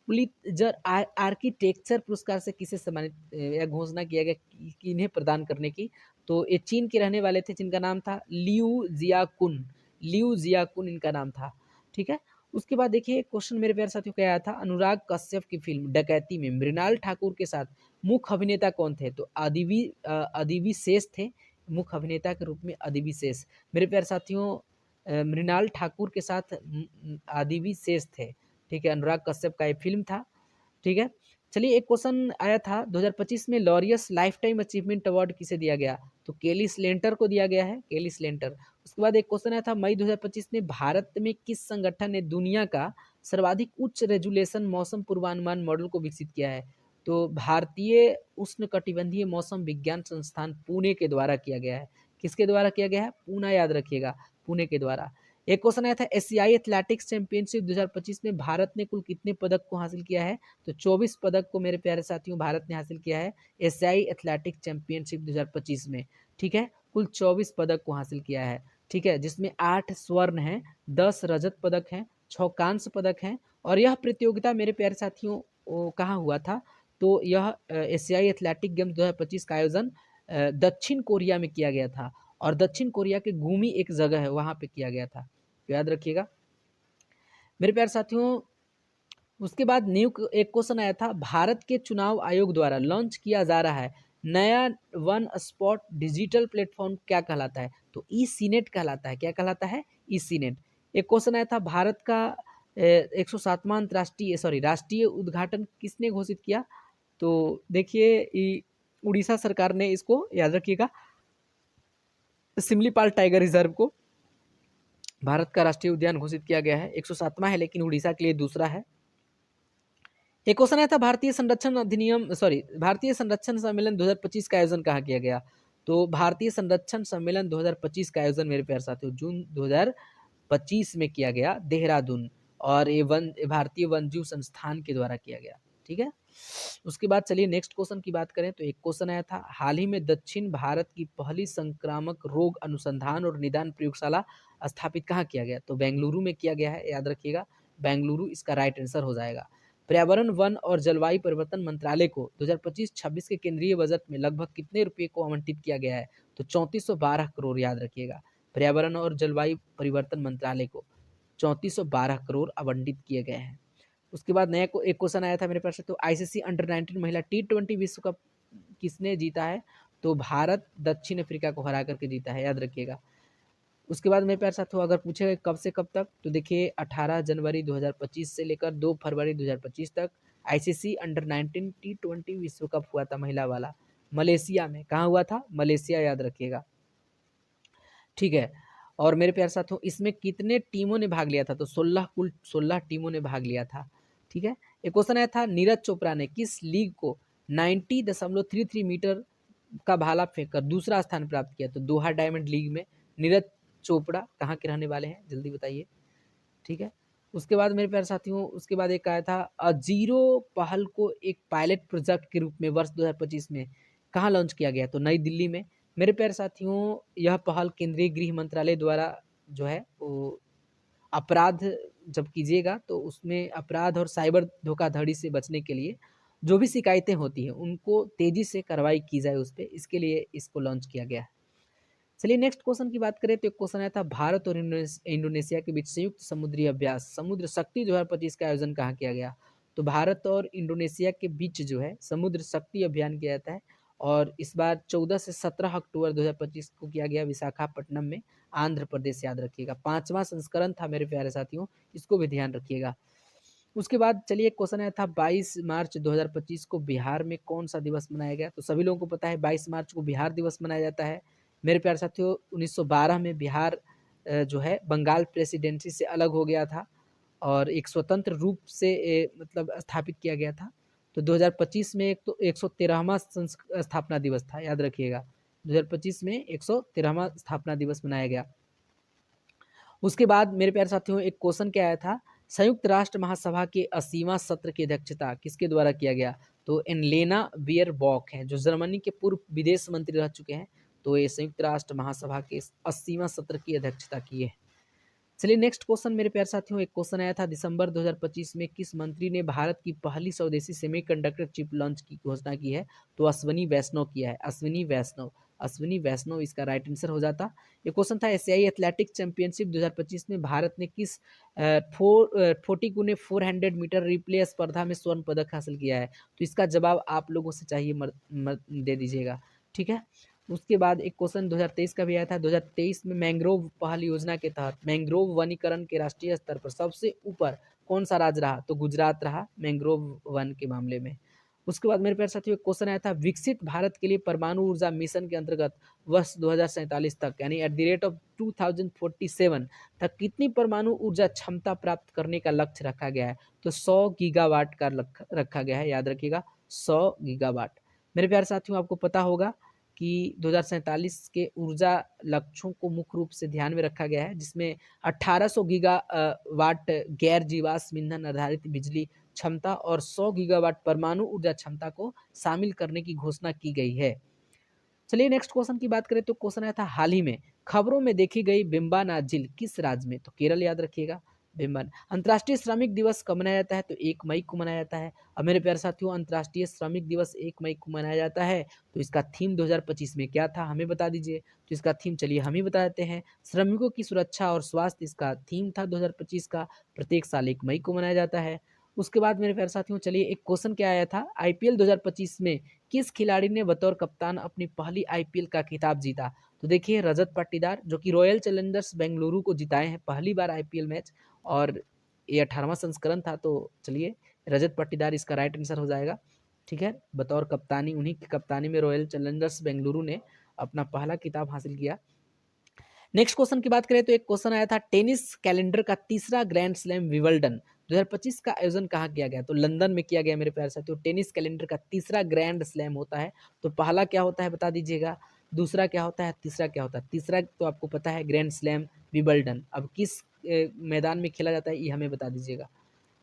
पुलित्जर आर्किटेक्चर पुरस्कार से किसे सम्मानित या घोषणा किया गया कि इन्हें प्रदान करने की? तो ये चीन के रहने वाले थे जिनका नाम था लियू जियाकुन इनका नाम था। ठीक है। उसके बाद देखिए क्वेश्चन मेरे प्यारे साथियों क्या आया था, अनुराग कश्यप की फिल्म डकैती में मृणाल ठाकुर के साथ मुख्य अभिनेता कौन थे? तो अदिवी शेष थे। मुख्य अभिनेता के रूप में अदिवी शेष। मेरे प्यारे साथियों मृणाल ठाकुर के साथ अदिवी शेष थे। ठीक है। अनुराग कश्यप का ये फिल्म था। ठीक है। चलिए एक क्वेश्चन आया था 2025 में Laureus life time achievement award किसे दिया गया? तो केली स्लेंटर को दिया गया है, केली स्लेंटर। उसके बाद एक क्वेश्चन आया था मई 2025 में भारत में किस संगठन ने दुनिया का सर्वाधिक उच्च रेजुलेशन मौसम पूर्वानुमान मॉडल को विकसित किया है? तो भारतीय उष्णकटिबंधीय मौसम विज्ञान संस्थान पुणे के द्वारा किया गया है। किसके द्वारा किया गया है? पुणे, याद रखिएगा, पुणे के द्वारा। एक क्वेश्चन आया था एशियाई एथलेटिक्स चैंपियनशिप 2025 में भारत ने कुल कितने पदक को हासिल किया है? तो 24 पदक को मेरे प्यारे साथियों भारत ने हासिल किया है एशियाई एथलेटिक्स चैंपियनशिप 2025 में। ठीक है। कुल 24 पदक को हासिल किया है। ठीक है। जिसमें 8 स्वर्ण हैं, 10 रजत पदक हैं, 6 कांस्य पदक हैं। और यह प्रतियोगिता मेरे प्यारे साथियों कहाँ हुआ था? तो यह एशियाई एथलेटिक गेम्स 2025 का आयोजन दक्षिण कोरिया में किया गया था और दक्षिण कोरिया के गुमी एक जगह है वहाँ पे किया गया था। तो याद रखिएगा। मेरे प्यारे साथियों उसके बाद एक क्वेश्चन आया था, भारत के चुनाव आयोग द्वारा लॉन्च किया जा रहा है नया वन स्पॉट डिजिटल प्लेटफॉर्म क्या कहलाता है? तो ई सीनेट कहलाता है। क्या कहलाता है? ई सीनेट। एक क्वेश्चन आया था, भारत का 107वां राष्ट्रीय उद्घाटन किसने घोषित किया? तो देखिए उड़ीसा सरकार ने इसको, याद रखिएगा, सिमलीपाल टाइगर रिजर्व को भारत का राष्ट्रीय उद्यान घोषित किया गया है। 107वां है, लेकिन उड़ीसा के लिए दूसरा है। एक क्वेश्चन आया था, भारतीय संरक्षण सम्मेलन 2025 का आयोजन कहाँ किया गया? तो भारतीय संरक्षण सम्मेलन 2025 का आयोजन मेरे प्यारे साथियों जून 2025 में किया गया, देहरादून, और ये भारतीय वन्यजीव संस्थान के द्वारा किया गया। ठीक है। उसके बाद चलिए नेक्स्ट क्वेश्चन की बात करें, तो एक क्वेश्चन आया था, हाल ही में दक्षिण भारत की पहली संक्रामक रोग अनुसंधान और निदान प्रयोगशाला स्थापित कहाँ किया गया? तो बेंगलुरु में किया गया है, याद रखिएगा, बेंगलुरु इसका राइट आंसर हो जाएगा। पर्यावरण, वन और जलवायु परिवर्तन मंत्रालय को 2025-26 के केंद्रीय बजट में लगभग कितने रुपए को आवंटित किया गया है? तो 3412 करोड़, याद रखिएगा। पर्यावरण और जलवायु परिवर्तन मंत्रालय को 3412 करोड़ आवंटित किए गए हैं। उसके बाद नया एक क्वेश्चन आया था मेरे पास, तो आईसीसी अंडर 19 महिला T20 विश्व कप किसने जीता है? तो भारत दक्षिण अफ्रीका को हरा करके जीता है, याद रखिएगा। उसके बाद मेरे प्यारे साथियों, अगर पूछे कब से कब तक, तो देखिए 18 जनवरी 2025 से लेकर 2 फरवरी 2025 तक आईसीसी अंडर 19 T20 विश्व कप हुआ था महिला वाला, मलेशिया में। कहाँ हुआ था? मलेशिया, याद रखिएगा। ठीक है। और मेरे प्यारे साथियों, इसमें कितने टीमों ने भाग लिया था? तो 16 टीमों ने भाग लिया था। ठीक है। एक क्वेश्चन आया था, नीरज चोपड़ा ने किस लीग को 90.33 मीटर का भाला फेंककर दूसरा स्थान प्राप्त किया? तो दोहा डायमंड लीग में नीरज चोपड़ा कहाँ के रहने वाले हैं? जल्दी बताइए। ठीक है। उसके बाद मेरे प्यारे साथियों, उसके बाद एक आया था, अजीरो पहल को एक पायलट प्रोजेक्ट के रूप में वर्ष 2025 में कहाँ लॉन्च किया गया? तो नई दिल्ली में। मेरे प्यारे साथियों, यह पहल केंद्रीय गृह मंत्रालय द्वारा जो है वो अपराध जब कीजिएगा तो उसमें अपराध और साइबर धोखाधड़ी से बचने के लिए जो भी शिकायतें होती हैं उनको तेजी से कार्रवाई की जाए उस पर, इसके लिए इसको लॉन्च किया गया है। चलिए नेक्स्ट क्वेश्चन की बात करें, तो एक क्वेश्चन आया था, भारत और इंडोनेशिया के बीच संयुक्त समुद्री अभ्यास समुद्र शक्ति 2025 का आयोजन कहाँ किया गया? तो भारत और इंडोनेशिया के बीच जो है समुद्र शक्ति अभियान किया जाता है, और इस बार 14 से 17 अक्टूबर 2025 को किया गया विशाखापट्टनम में, आंध्र प्रदेश, याद रखिएगा। 5वां संस्करण था मेरे प्यारे साथियों, इसको भी ध्यान रखिएगा। उसके बाद चलिए एक क्वेश्चन आया था, 22 मार्च 2025 को बिहार में कौन सा दिवस मनाया गया? तो सभी लोगों को पता है 22 मार्च को बिहार दिवस मनाया जाता है। मेरे प्यारे साथियों, 1912 में बिहार जो है बंगाल प्रेसिडेंसी से अलग हो गया था और एक स्वतंत्र रूप से मतलब स्थापित किया गया था। तो 2025 में एक तो 113वां स्थापना दिवस था, याद रखिएगा। 2025 में 113वां स्थापना दिवस मनाया गया। उसके बाद मेरे प्यारे साथियों, एक क्वेश्चन क्या आया था, संयुक्त राष्ट्र महासभा के 80वां सत्र की अध्यक्षता किसके द्वारा किया गया? तो एनलेना बियरबॉक है, जो जर्मनी के पूर्व विदेश मंत्री रह चुके हैं। तो ये संयुक्त राष्ट्र महासभा के 80वां सत्र की अध्यक्षता किए हैं। चलिए नेक्स्ट क्वेश्चन मेरे प्यारे साथियों, एक क्वेश्चन आया था, दिसंबर 2025 में किस मंत्री ने भारत की पहली स्वदेशी सेमीकंडक्टर चिप लॉन्च की घोषणा की है? तो अश्विनी वैष्णव किया है, अश्विनी वैष्णव इसका राइट आंसर हो जाता। ये क्वेश्चन था, एशियाई एथलेटिक्स चैंपियनशिप 2025 में भारत ने किस 40 × 400 मीटर रिप्ले स्पर्धा में स्वर्ण पदक हासिल किया है? तो इसका जवाब आप लोगों से चाहिए, दे दीजिएगा। ठीक है। उसके बाद एक क्वेश्चन 2023 का भी आया था, 2023 में मैंग्रोव पहल योजना के तहत मैंग्रोव वनीकरण के राष्ट्रीय स्तर पर सबसे ऊपर कौन सा राज्य रहा? तो गुजरात रहा मैंग्रोव वन के मामले में। उसके बाद मेरे प्यारे साथियों, एक क्वेश्चन आया था, विकसित भारत के लिए परमाणु ऊर्जा मिशन के अंतर्गत वर्ष 2047 तक, यानी एट द रेट ऑफ 2047 तक कितनी परमाणु ऊर्जा क्षमता प्राप्त करने का लक्ष्य रखा गया है? तो 100 गीगावाट का रखा गया है, याद रखिएगा, 100 गीगावाट। मेरे प्यारे साथियों, आपको पता होगा कि 2047 के ऊर्जा लक्ष्यों को मुख्य रूप से ध्यान में रखा गया है, जिसमें 1800 वाट गैर जीवाश्म ईंधन आधारित बिजली क्षमता और 100 गीगावाट परमाणु ऊर्जा क्षमता को शामिल करने की घोषणा की गई है। चलिए नेक्स्ट क्वेश्चन की बात करें, तो क्वेश्चन आया था, हाल ही में खबरों में देखी गई बिम्बाना झील किस राज्य में? तो केरल, याद रखिएगा, बिम्बान। अंतर्राष्ट्रीय श्रमिक दिवस कब मनाया जाता है? तो 1 मई को मनाया जाता है। अब मेरे प्यारे साथियों, अंतर्राष्ट्रीय श्रमिक दिवस 1 मई को मनाया जाता है, तो इसका थीम 2025 में क्या था, हमें बता दीजिए। तो इसका थीम चलिए हम ही बता देते हैं, श्रमिकों की सुरक्षा और स्वास्थ्य इसका थीम था 2025 का, प्रत्येक साल 1 मई को मनाया जाता है। उसके बाद मेरे प्यारे साथियों चलिए एक क्वेश्चन क्या आया था, आईपीएल 2025 में किस खिलाड़ी ने बतौर कप्तान अपनी पहली आईपीएल का खिताब जीता? तो देखिए रजत पाटीदार, जो कि रॉयल चैलेंजर्स बेंगलुरु को जिताए हैं पहली बार आईपीएल मैच, और ये 18वां संस्करण था। तो चलिए रजत पाटीदार इसका राइट आंसर हो जाएगा। ठीक है, बतौर कप्तानी, उन्हीं की कप्तानी में रॉयल चैलेंजर्स बेंगलुरु ने अपना पहला खिताब हासिल किया। नेक्स्ट क्वेश्चन की बात करें तो एक क्वेश्चन आया था, टेनिस कैलेंडर का तीसरा ग्रैंड स्लैम विंबलडन 2025 का आयोजन कहाँ किया गया? तो लंदन में किया गया मेरे प्यारे साथियों। टेनिस कैलेंडर का तीसरा ग्रैंड स्लैम होता है। तो पहला क्या होता है बता दीजिएगा, दूसरा क्या होता है, तीसरा क्या होता है? तीसरा तो आपको पता है ग्रैंड स्लैम विंबलडन। अब किस मैदान में खेला जाता है ये हमें बता दीजिएगा।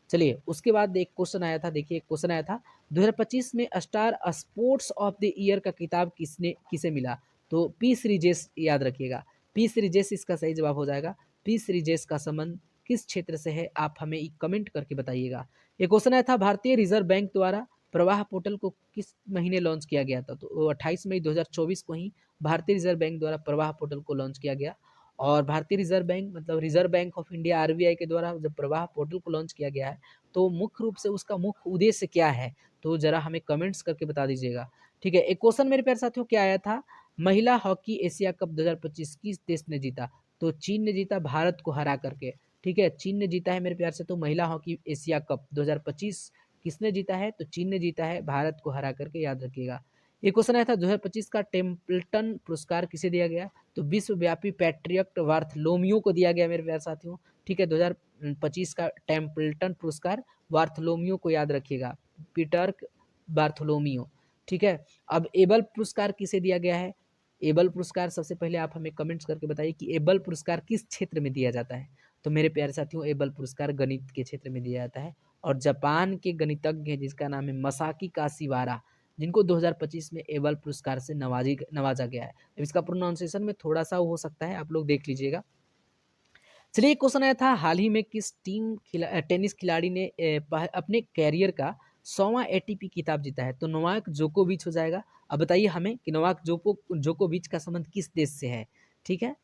चलिए उसके बाद एक क्वेश्चन आया था, देखिए एक क्वेश्चन आया था 2025 में star sports of the year का खिताब किसे मिला? तो पी श्रीजेश, याद रखिएगा पी श्रीजेश इसका सही जवाब हो जाएगा। पी श्रीजेश का संबंध किस क्षेत्र से है आप हमें कमेंट करके बताइएगा। एक क्वेश्चन आया था, भारतीय रिजर्व बैंक द्वारा प्रवाह पोर्टल को किस महीने लॉन्च किया गया था? तो 28 मई 2024 को ही भारतीय रिजर्व बैंक द्वारा प्रवाह पोर्टल को लॉन्च किया गया। और भारतीय रिजर्व बैंक मतलब reserve bank of India RBI के द्वारा जब प्रवाह पोर्टल को लॉन्च किया गया है तो मुख्य रूप से उसका मुख्य उद्देश्य क्या है? तो जरा हमें कमेंट्स करके बता दीजिएगा। ठीक है, एक क्वेश्चन मेरे प्यारे साथियों क्या आया था, महिला हॉकी एशिया कप 2025 किस देश ने जीता? तो चीन ने जीता भारत को हरा करके। ठीक है, चीन ने जीता है मेरे प्यार से। तो महिला हॉकी एशिया कप 2025 किसने जीता है? तो चीन ने जीता है भारत को हरा करके, याद रखिएगा। एक क्वेश्चन आया था 2025 का टेम्पल्टन पुरस्कार किसे दिया गया? तो विश्वव्यापी पैट्रियट वार्थलोमियो को दिया गया मेरे प्यारे साथियों। ठीक है, 2025 का टेम्पल्टन पुरस्कार वार्थलोमियो को याद रखिएगा, पीटर बार्थोलोमियो। ठीक है, अब एबल पुरस्कार किसे दिया गया है? एबल पुरस्कार सबसे पहले आप हमें कमेंट्स करके बताइए कि एबल पुरस्कार किस क्षेत्र में दिया जाता है? तो मेरे प्यारे साथियों एबल पुरस्कार गणित के क्षेत्र में दिया जाता है। और जापान के गणितज्ञ हैं जिसका नाम है मसाकी काशिवारा, जिनको 2025 में एबल पुरस्कार से नवाजा गया है। अब इसका प्रोनाउंसिएशन में थोड़ा सा हो सकता है, आप लोग देख लीजिएगा। चलिए एक क्वेश्चन आया था, हाल ही में किस टेनिस खिलाड़ी ने अपने कैरियर का 100वां एटीपी खिताब जीता है? तो नोवाक जोकोविच हो जाएगा। अब बताइए हमें कि नोवाक जोकोविच का संबंध किस देश से है? ठीक है,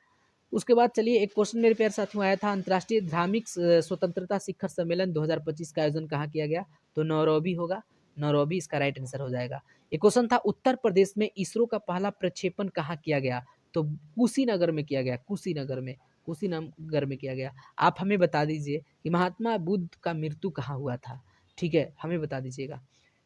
उसके बाद चलिए एक क्वेश्चन मेरे प्यारे साथियों आया था, अंतर्राष्ट्रीय धार्मिक स्वतंत्रता शिखर सम्मेलन 2025 का आयोजन कहाँ किया गया? तो नैरोबी होगा, नैरोबी इसका राइट आंसर हो जाएगा। एक क्वेश्चन था, उत्तर प्रदेश में इसरो का पहला प्रक्षेपण कहाँ किया गया? तो कुशीनगर में किया गया, कुशीनगर में किया गया। आप हमें बता दीजिए कि महात्मा बुद्ध का मृत्यु कहाँ हुआ था? ठीक है, हमें बता दीजिएगा।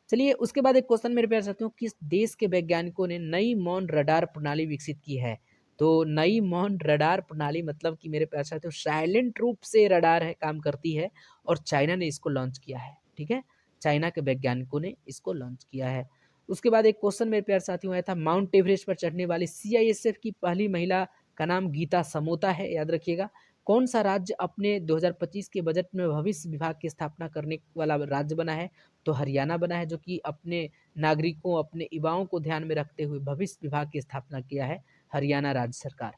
चलिए उसके बाद एक क्वेश्चन मेरे प्यारे साथियों, किस देश के वैज्ञानिकों ने नई मौन रडार प्रणाली विकसित की है? तो नई मौन रडार प्रणाली मतलब कि मेरे प्यारे साथियों साइलेंट रूप से रडार है, काम करती है, और चाइना ने इसको लॉन्च किया है। ठीक है, चाइना के वैज्ञानिकों ने इसको लॉन्च किया है। उसके बाद एक क्वेश्चन मेरे प्यारे साथियों आया था, माउंट एवरेस्ट पर चढ़ने वाली सीआईएसएफ की पहली महिला का नाम गीता समोता है, याद रखिएगा। कौन सा राज्य अपने 2025 के बजट में भविष्य विभाग की स्थापना करने वाला राज्य बना है? तो हरियाणा बना है, जो कि अपने नागरिकों, अपने युवाओं को ध्यान में रखते हुए भविष्य विभाग की स्थापना किया है हरियाणा राज्य सरकार।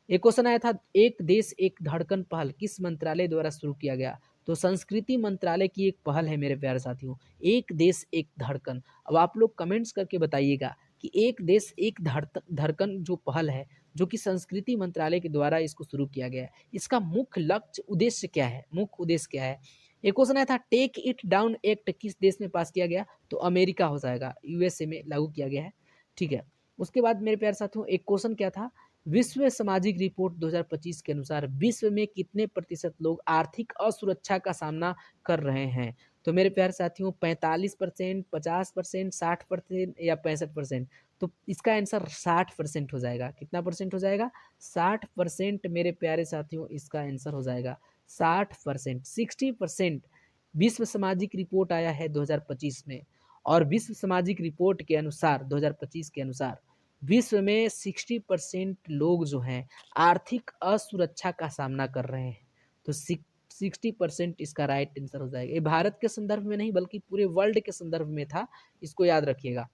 एक क्वेश्चन आया था, एक देश एक धड़कन पहल किस मंत्रालय द्वारा शुरू किया गया? तो संस्कृति मंत्रालय की एक पहल है मेरे प्यारे साथियों, एक देश एक धड़कन। अब आप लोग कमेंट्स करके बताइएगा कि एक देश एक धड़कन जो पहल है, जो कि संस्कृति मंत्रालय के द्वारा इसको शुरू किया गया है, इसका मुख्य लक्ष्य उद्देश्य क्या है, मुख्य उद्देश्य क्या है? एक क्वेश्चन आया था, टेक इट डाउन एक्ट किस देश में पास किया गया? तो अमेरिका हो जाएगा, यूएसए में लागू किया गया है। ठीक है, उसके बाद मेरे प्यारे साथियों एक क्वेश्चन क्या था, विश्व सामाजिक रिपोर्ट 2025 के अनुसार विश्व में कितने प्रतिशत लोग आर्थिक असुरक्षा का सामना कर रहे हैं? तो मेरे प्यारे साथियों 45%, 50%, 60% या 65%? तो इसका आंसर 60% हो जाएगा। कितना परसेंट हो जाएगा? 60% मेरे प्यारे साथियों इसका आंसर हो जाएगा 60%। 60% विश्व सामाजिक रिपोर्ट आया है 2025 में, और विश्व सामाजिक रिपोर्ट के अनुसार 2025 के अनुसार विश्व में 60% लोग जो हैं आर्थिक असुरक्षा का सामना कर रहे हैं। तो 60% इसका राइट आंसर हो जाएगा। ये भारत के संदर्भ में नहीं बल्कि पूरे वर्ल्ड के संदर्भ में था, इसको याद रखिएगा।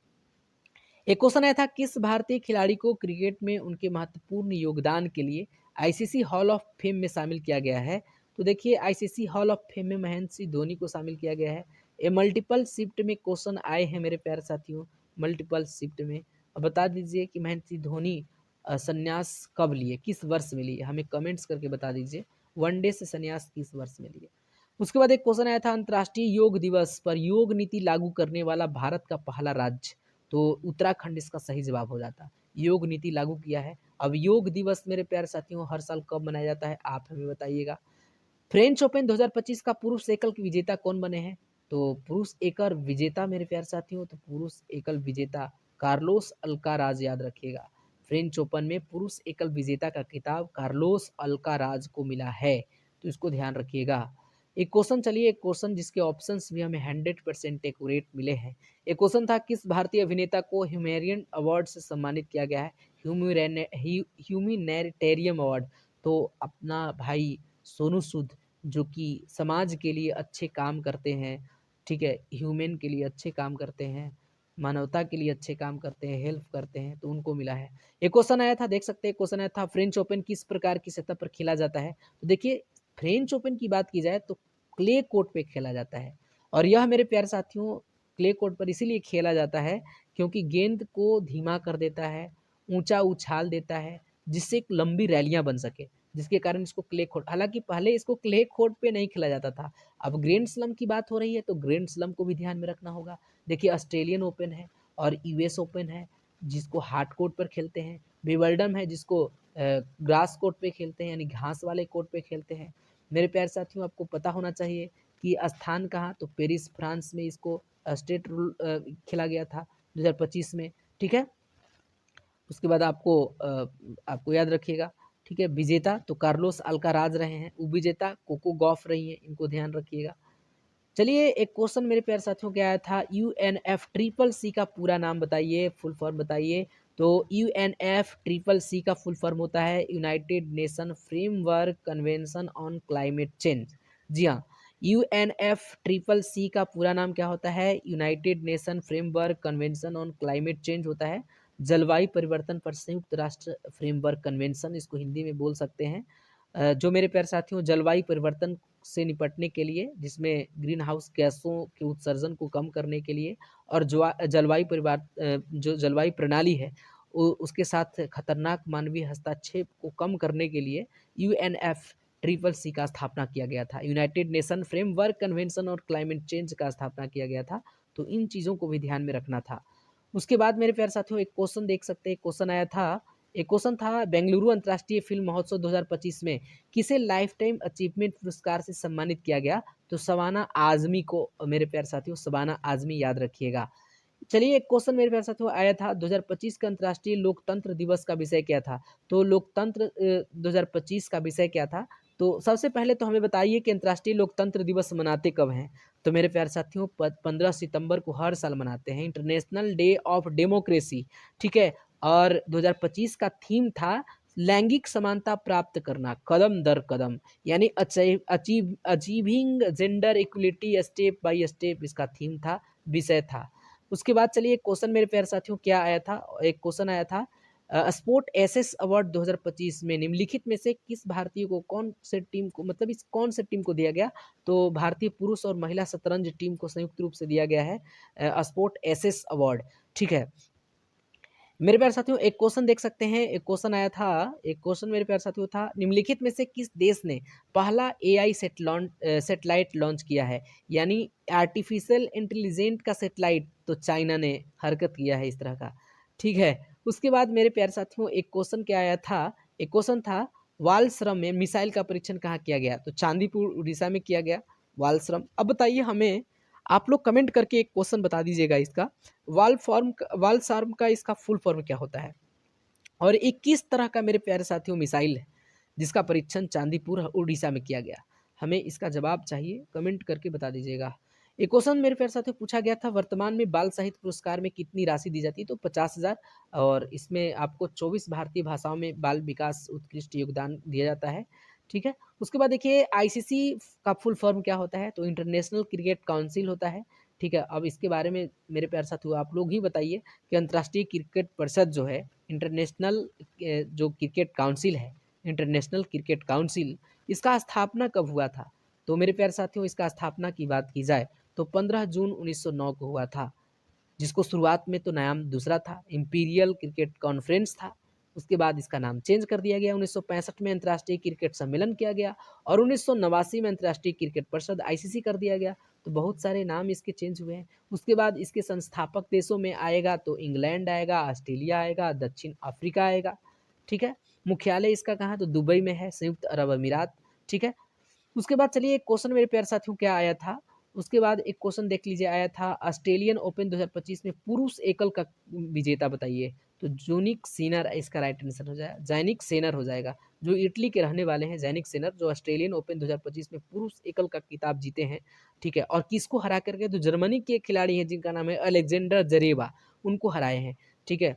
एक क्वेश्चन आया था, किस भारतीय खिलाड़ी को क्रिकेट में उनके महत्वपूर्ण योगदान के लिए आईसीसी हॉल ऑफ फेम में शामिल किया गया है? तो देखिए आईसीसी हॉल ऑफ फेम में महेंद्र सिंह धोनी को शामिल किया गया है। ये मल्टीपल शिफ्ट में क्वेश्चन आए हैं मेरे प्यारे साथियों, मल्टीपल शिफ्ट में। अब बता दीजिए कि महेंद्र सिंह धोनी संन्यास कब लिए, किस वर्ष में लिए, हमें कमेंट्स करके बता दीजिए। वनडे से संन्यास किस वर्ष में लिए? उसके बाद एक क्वेश्चन आया था, अंतर्राष्ट्रीय योग दिवस पर योग नीति लागू करने वाला भारत का पहला राज्य, तो उत्तराखंड इसका सही जवाब हो जाता। योग नीति लागू किया है। अब योग दिवस मेरे प्यारे साथियों हर साल कब मनाया जाता है, आप हमें बताइएगा। फ्रेंच ओपन 2025 का पुरुष एकल विजेता कौन बने हैं, तो पुरुष एकल विजेता मेरे प्यारे साथियों, तो पुरुष एकल विजेता कार्लोस अल्काराज, याद रखिएगा। फ्रेंच ओपन में पुरुष एकल विजेता का खिताब कार्लोस अल्काराज को मिला है, तो इसको ध्यान रखिएगा। एक क्वेश्चन, चलिए एक क्वेश्चन जिसके ऑप्शंस भी हमें 100% एक्यूरेट मिले हैं। एक क्वेश्चन था, किस भारतीय अभिनेता को ह्यूमेरियन अवार्ड से सम्मानित किया गया है, ह्यूमिनेटेरियम अवार्ड, तो अपना भाई सोनू सूद, जो कि समाज के लिए अच्छे काम करते हैं, ठीक है, ह्यूमन के लिए अच्छे काम करते हैं, मानवता के लिए अच्छे काम करते हैं, हेल्प करते हैं, तो उनको मिला है। एक क्वेश्चन आया था, देख सकते हैं, क्वेश्चन आया था, फ्रेंच ओपन किस प्रकार की सतह पर खेला जाता है, तो देखिए फ्रेंच ओपन की बात की जाए तो क्ले कोर्ट पे खेला जाता है। और यह मेरे प्यारे साथियों क्ले कोर्ट पर इसीलिए खेला जाता है क्योंकि गेंद को धीमा कर देता है, ऊंचा उछाल देता है, जिससे एक लंबी रैलियां बन सके, जिसके कारण इसको क्ले कोर्ट, हालांकि पहले इसको क्ले कोर्ट पे नहीं खेला जाता था। अब ग्रैंड स्लैम की बात हो रही है तो ग्रैंड स्लैम को भी ध्यान में रखना होगा। देखिए ऑस्ट्रेलियन ओपन है और यूएस ओपन है जिसको हार्ड कोर्ट पर खेलते हैं, विंबलडन है जिसको ग्रास कोर्ट पे खेलते हैं, यानी घास वाले कोर्ट पे खेलते हैं। मेरे प्यारे साथियों आपको पता होना चाहिए कि स्थान कहाँ, तो पेरिस फ्रांस में इसको स्टेट रूल खेला गया था 2025 में, ठीक है। उसके बाद आपको याद रखिएगा, ठीक है। विजेता तो कार्लोस अल्काराज रहे हैं, उपविजेता कोको गॉफ रही है, इनको ध्यान रखिएगा। चलिए एक क्वेश्चन मेरे प्यारे साथियों क्या आया था, यूएनएफ ट्रिपल सी का पूरा नाम बताइए, फुल फॉर्म बताइए। तो यूएनएफ ट्रिपल सी का फुल फॉर्म होता है United Nation Framework Convention on Climate Change. जी हाँ, यूएनएफ ट्रिपल सी का पूरा नाम क्या होता है, United Nation Framework Convention on Climate change होता है। जलवायु परिवर्तन पर संयुक्त राष्ट्र फ्रेमवर्क कन्वेंशन, इसको हिंदी में बोल सकते हैं। जो मेरे प्यारे साथियों जलवायु परिवर्तन से निपटने के लिए, जिसमें ग्रीन हाउस गैसों के उत्सर्जन को कम करने के लिए और जो जलवायु प्रणाली है उसके साथ खतरनाक मानवीय हस्तक्षेप को कम करने के लिए यूएनएफ ट्रिपल सी का स्थापना किया गया था, यूनाइटेड नेशन फ्रेमवर्क कन्वेंशन और क्लाइमेट चेंज का स्थापना किया गया था। तो इन चीज़ों को भी ध्यान में रखना था। उसके बाद मेरे प्यारे साथियों एक क्वेश्चन देख सकते हैं, क्वेश्चन आया था, एक क्वेश्चन था, बेंगलुरु अंतर्राष्ट्रीय फिल्म महोत्सव 2025 में किसे लाइफ टाइम अचीवमेंट पुरस्कार से सम्मानित किया गया, तो शबाना आजमी को, मेरे प्यारे साथियों शबाना आजमी, याद रखिएगा। चलिए एक क्वेश्चन मेरे प्यारे साथियों आया था, 2025 का अंतर्राष्ट्रीय लोकतंत्र दिवस का विषय क्या था, तो लोकतंत्र 2025 का विषय क्या था। तो सबसे पहले तो हमें बताइए कि अंतर्राष्ट्रीय लोकतंत्र दिवस मनाते कब हैं, तो मेरे प्यारे साथियों 15 सितंबर को हर साल मनाते हैं, इंटरनेशनल डे ऑफ डेमोक्रेसी, ठीक है। और 2025 का थीम था लैंगिक समानता प्राप्त करना कदम दर कदम, यानी achieving gender equality step by step, इसका थीम था, विषय था। उसके बाद चलिए एक क्वेश्चन मेरे प्यारे साथियों क्या आया था, एक क्वेश्चन आया था, स्पोर्ट एसेस अवार्ड 2025 में निम्नलिखित में से किस भारतीय को, कौन से टीम को, मतलब इस कौन से टीम को दिया गया, तो भारतीय पुरुष और महिला शतरंज टीम को संयुक्त रूप से दिया गया है स्पोर्ट एसेस अवार्ड, ठीक है। मेरे प्यारे साथियों एक क्वेश्चन देख सकते हैं, एक क्वेश्चन आया था, एक क्वेश्चन मेरे प्यारे साथियों था, निम्नलिखित में से किस देश ने पहला एआई सेटेलाइट लॉन्च किया है, यानी आर्टिफिशियल इंटेलिजेंट का सेटेलाइट, तो चाइना ने हरकत किया है इस तरह का, ठीक है। उसके बाद मेरे प्यारे साथियों एक क्वेश्चन क्या आया था, एक क्वेश्चन था, वालश्रम में मिसाइल का परीक्षण कहाँ किया गया, तो चांदीपुर उड़ीसा में किया गया, वालश्रम। अब बताइए हमें, आप लोग कमेंट करके एक क्वेश्चन बता दीजिएगा इसका, वालसार्म का इसका फुल फॉर्म क्या होता है, और एक किस तरह का मेरे प्यारे साथियों मिसाइल है जिसका परीक्षण चांदीपुर उड़ीसा में किया गया, हमें इसका जवाब चाहिए, कमेंट करके बता दीजिएगा। एक क्वेश्चन मेरे प्यारे साथियों पूछा गया था, वर्तमान में बाल साहित्य पुरस्कार में कितनी राशि दी जाती है, तो 50,000, और इसमें आपको 24 भारतीय भाषाओं में बाल विकास उत्कृष्ट योगदान दिया जाता है, ठीक है। उसके बाद देखिए आईसीसी का फुल फॉर्म क्या होता है, तो इंटरनेशनल क्रिकेट काउंसिल होता है, ठीक है। अब इसके बारे में मेरे प्यारे साथियों आप लोग ही बताइए कि अंतर्राष्ट्रीय क्रिकेट परिषद जो है, इंटरनेशनल जो क्रिकेट काउंसिल है, इंटरनेशनल क्रिकेट काउंसिल, इसका स्थापना कब हुआ था, तो मेरे प्यारे साथियों इसका स्थापना की बात की जाए तो 15 जून 1909 को हुआ था, जिसको शुरुआत में तो नाम दूसरा था, इंपीरियल क्रिकेट कॉन्फ्रेंस था, उसके बाद इसका नाम चेंज कर दिया गया। 1965 में अंतर्राष्ट्रीय क्रिकेट सम्मेलन किया गया और 1989 में अंतर्राष्ट्रीय क्रिकेट परिषद आईसीसी कर दिया गया। तो बहुत सारे नाम इसके चेंज हुए हैं। उसके बाद इसके संस्थापक देशों में आएगा तो इंग्लैंड आएगा, ऑस्ट्रेलिया आएगा, दक्षिण अफ्रीका आएगा। ठीक है, मुख्यालय इसका कहाँ है तो दुबई में है, संयुक्त अरब अमीरात। ठीक है, उसके बाद चलिए एक क्वेश्चन मेरे प्यारे साथियों क्या आया था। उसके बाद एक क्वेश्चन देख लीजिए आया था, ऑस्ट्रेलियन ओपन 2025 में पुरुष एकल का विजेता बताइए। तो जूनिक सीनर इसका राइट आंसर हो जाएगा, जैनिक सेनर हो जाएगा, जो इटली के रहने वाले हैं जैनिक सेनर, जो ऑस्ट्रेलियन ओपन 2025 में पुरुष एकल का खिताब जीते हैं। ठीक है, और किसको हरा करके तो जर्मनी के खिलाड़ी हैं जिनका नाम है अलेक्जेंडर जरेवा, उनको हराए हैं। ठीक है,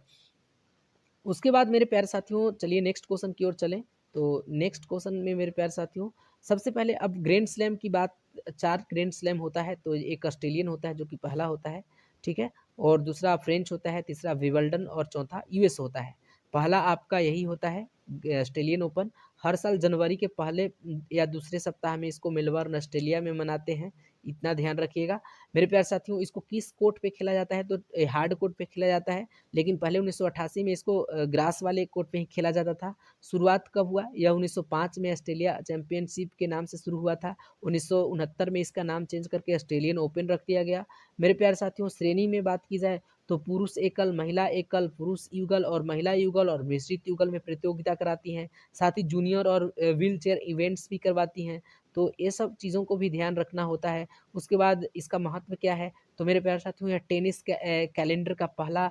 उसके बाद मेरे प्यारे साथियों चलिए नेक्स्ट क्वेश्चन की ओर चलें। तो नेक्स्ट क्वेश्चन में मेरे प्यारे साथियों सबसे पहले अब ग्रैंड स्लैम की बात, 4 ग्रैंड स्लैम होता है, तो एक ऑस्ट्रेलियन होता है जो कि पहला होता है। ठीक है, और दूसरा फ्रेंच होता है, तीसरा विंबलडन और चौथा यूएस होता है। पहला आपका यही होता है ऑस्ट्रेलियन ओपन। हर साल जनवरी के पहले या दूसरे सप्ताह में इसको मेलबर्न ऑस्ट्रेलिया में मनाते हैं, इतना ध्यान रखिएगा। मेरे प्यारे साथियों इसको किस कोर्ट पे खेला जाता है तो हार्ड कोर्ट पे खेला जाता है, लेकिन पहले 1988 में इसको ग्रास वाले कोर्ट पे ही खेला जाता था। शुरुआत कब हुआ, यह 1905 में ऑस्ट्रेलिया चैंपियनशिप के नाम से शुरू हुआ था। 1969 में इसका नाम चेंज करके ऑस्ट्रेलियन ओपन रख दिया गया। मेरे प्यारे साथियों श्रेणी में बात की जाए तो पुरुष एकल, महिला एकल, पुरुष युगल और महिला युगल और मिश्रित युगल में प्रतियोगिता कराती हैं। साथ ही जूनियर और व्हील चेयर इवेंट्स भी करवाती हैं। तो ये सब चीज़ों को भी ध्यान रखना होता है। उसके बाद इसका महत्व क्या है तो मेरे प्यारे साथियों यह टेनिस कैलेंडर का पहला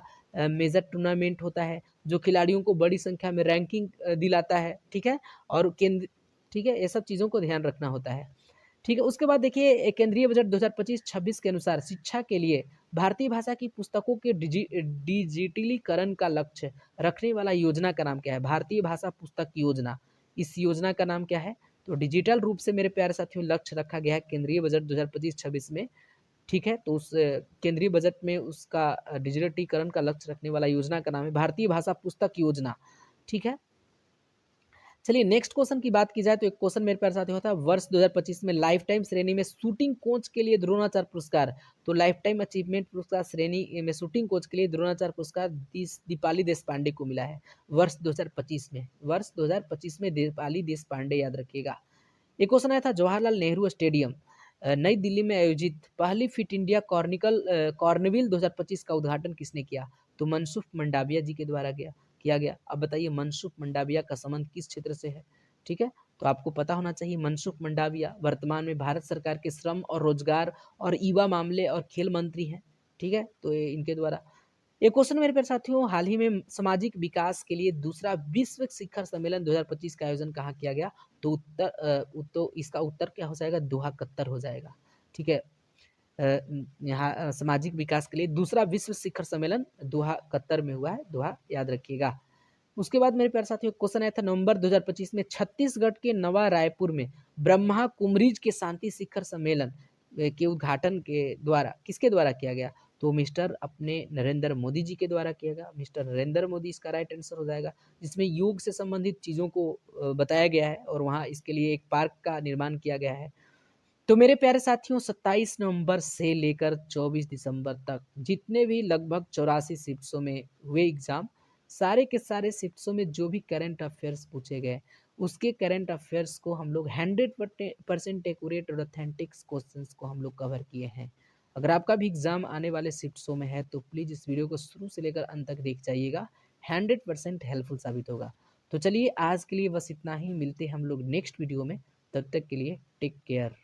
मेजर टूर्नामेंट होता है जो खिलाड़ियों को बड़ी संख्या में रैंकिंग दिलाता है। ठीक है, और केंद्र, ठीक है, ये सब चीज़ों को ध्यान रखना होता है। ठीक है, उसके बाद देखिए केंद्रीय बजट 2025-26 के अनुसार शिक्षा के लिए भारतीय भाषा की पुस्तकों के डिजिटलीकरण का लक्ष्य रखने वाला योजना का नाम क्या है। भारतीय भाषा पुस्तक योजना, इस योजना का नाम क्या है तो डिजिटल रूप से मेरे प्यारे साथियों लक्ष्य रखा गया है केंद्रीय बजट 2025-26 में। ठीक है, तो उस केंद्रीय बजट में उसका डिजिटलीकरण का लक्ष्य रखने वाला योजना का नाम है भारतीय भाषा पुस्तक योजना। ठीक है, चलिए नेक्स्ट क्वेश्चन की बात की जाए तो एक क्वेश्चन मेरे पास साथ होता है, वर्ष 2025 में लाइफ टाइम श्रेणी में शूटिंग कोच के लिए द्रोणाचार्य पुरस्कार। तो लाइफ टाइम अचीवमेंट पुरस्कार श्रेणी में शूटिंग कोच के लिए द्रोणाचार्य पुरस्कार दीपाली देशपांडे को मिला है वर्ष 2025 में। वर्ष 2025 में दीपाली देशपांडे, याद रखिएगा। एक क्वेश्चन आया था, जवाहरलाल नेहरू स्टेडियम नई दिल्ली में आयोजित पहली फिट इंडिया कॉर्नविल 2025 का उद्घाटन किसने किया। तो मनसुख मंडाविया जी के द्वारा किया गया। अब बताइए मनसुख मंडाविया का संबंध किस क्षेत्र से है। ठीक है, तो आपको पता होना चाहिए मनसुख मंडाविया वर्तमान में भारत सरकार के श्रम और रोजगार और युवा मामले और खेल मंत्री हैं। ठीक है, तो ये इनके द्वारा। एक क्वेश्चन मेरे प्यारे साथियों, हाल ही में सामाजिक विकास के लिए दूसरा विश्व शिखर सम्मेलन 2025 का आयोजन कहाँ किया गया। तो तो इसका उत्तर क्या हो जाएगा, दोहा कतर हो जाएगा। ठीक है, यहाँ सामाजिक विकास के लिए दूसरा विश्व शिखर सम्मेलन दोहा कतर में हुआ है, दोहा याद रखिएगा। उसके बाद मेरे प्यारे साथियों क्वेश्चन आया था, नवंबर 2025 में छत्तीसगढ़ के नवा रायपुर में ब्रह्मा कुमरीज के शांति शिखर सम्मेलन के उद्घाटन के द्वारा किसके द्वारा किया गया। तो मिस्टर अपने नरेंद्र मोदी जी के द्वारा किया गया। मिस्टर नरेंद्र मोदी इसका राइट आंसर हो जाएगा, जिसमें योग से संबंधित चीज़ों को बताया गया है और वहाँ इसके लिए एक पार्क का निर्माण किया गया है। तो मेरे प्यारे साथियों 27 नवंबर से लेकर 24 दिसंबर तक जितने भी लगभग 84 शिफ्ट्सों में हुए एग्जाम, सारे के सारे शिफ्ट्सों में जो भी करंट अफेयर्स पूछे गए उसके करंट अफेयर्स को हम लोग 100% एक्यूरेट और ऑथेंटिक क्वेश्चंस को हम लोग कवर किए हैं। अगर आपका भी एग्जाम आने वाले शिफ्ट्सों में है तो प्लीज़ इस वीडियो को शुरू से लेकर अंत तक देख जाइएगा, 100% हेल्पफुल साबित होगा। तो चलिए आज के लिए बस इतना ही, मिलते हैं हम लोग नेक्स्ट वीडियो में, तब तक के लिए टेक केयर।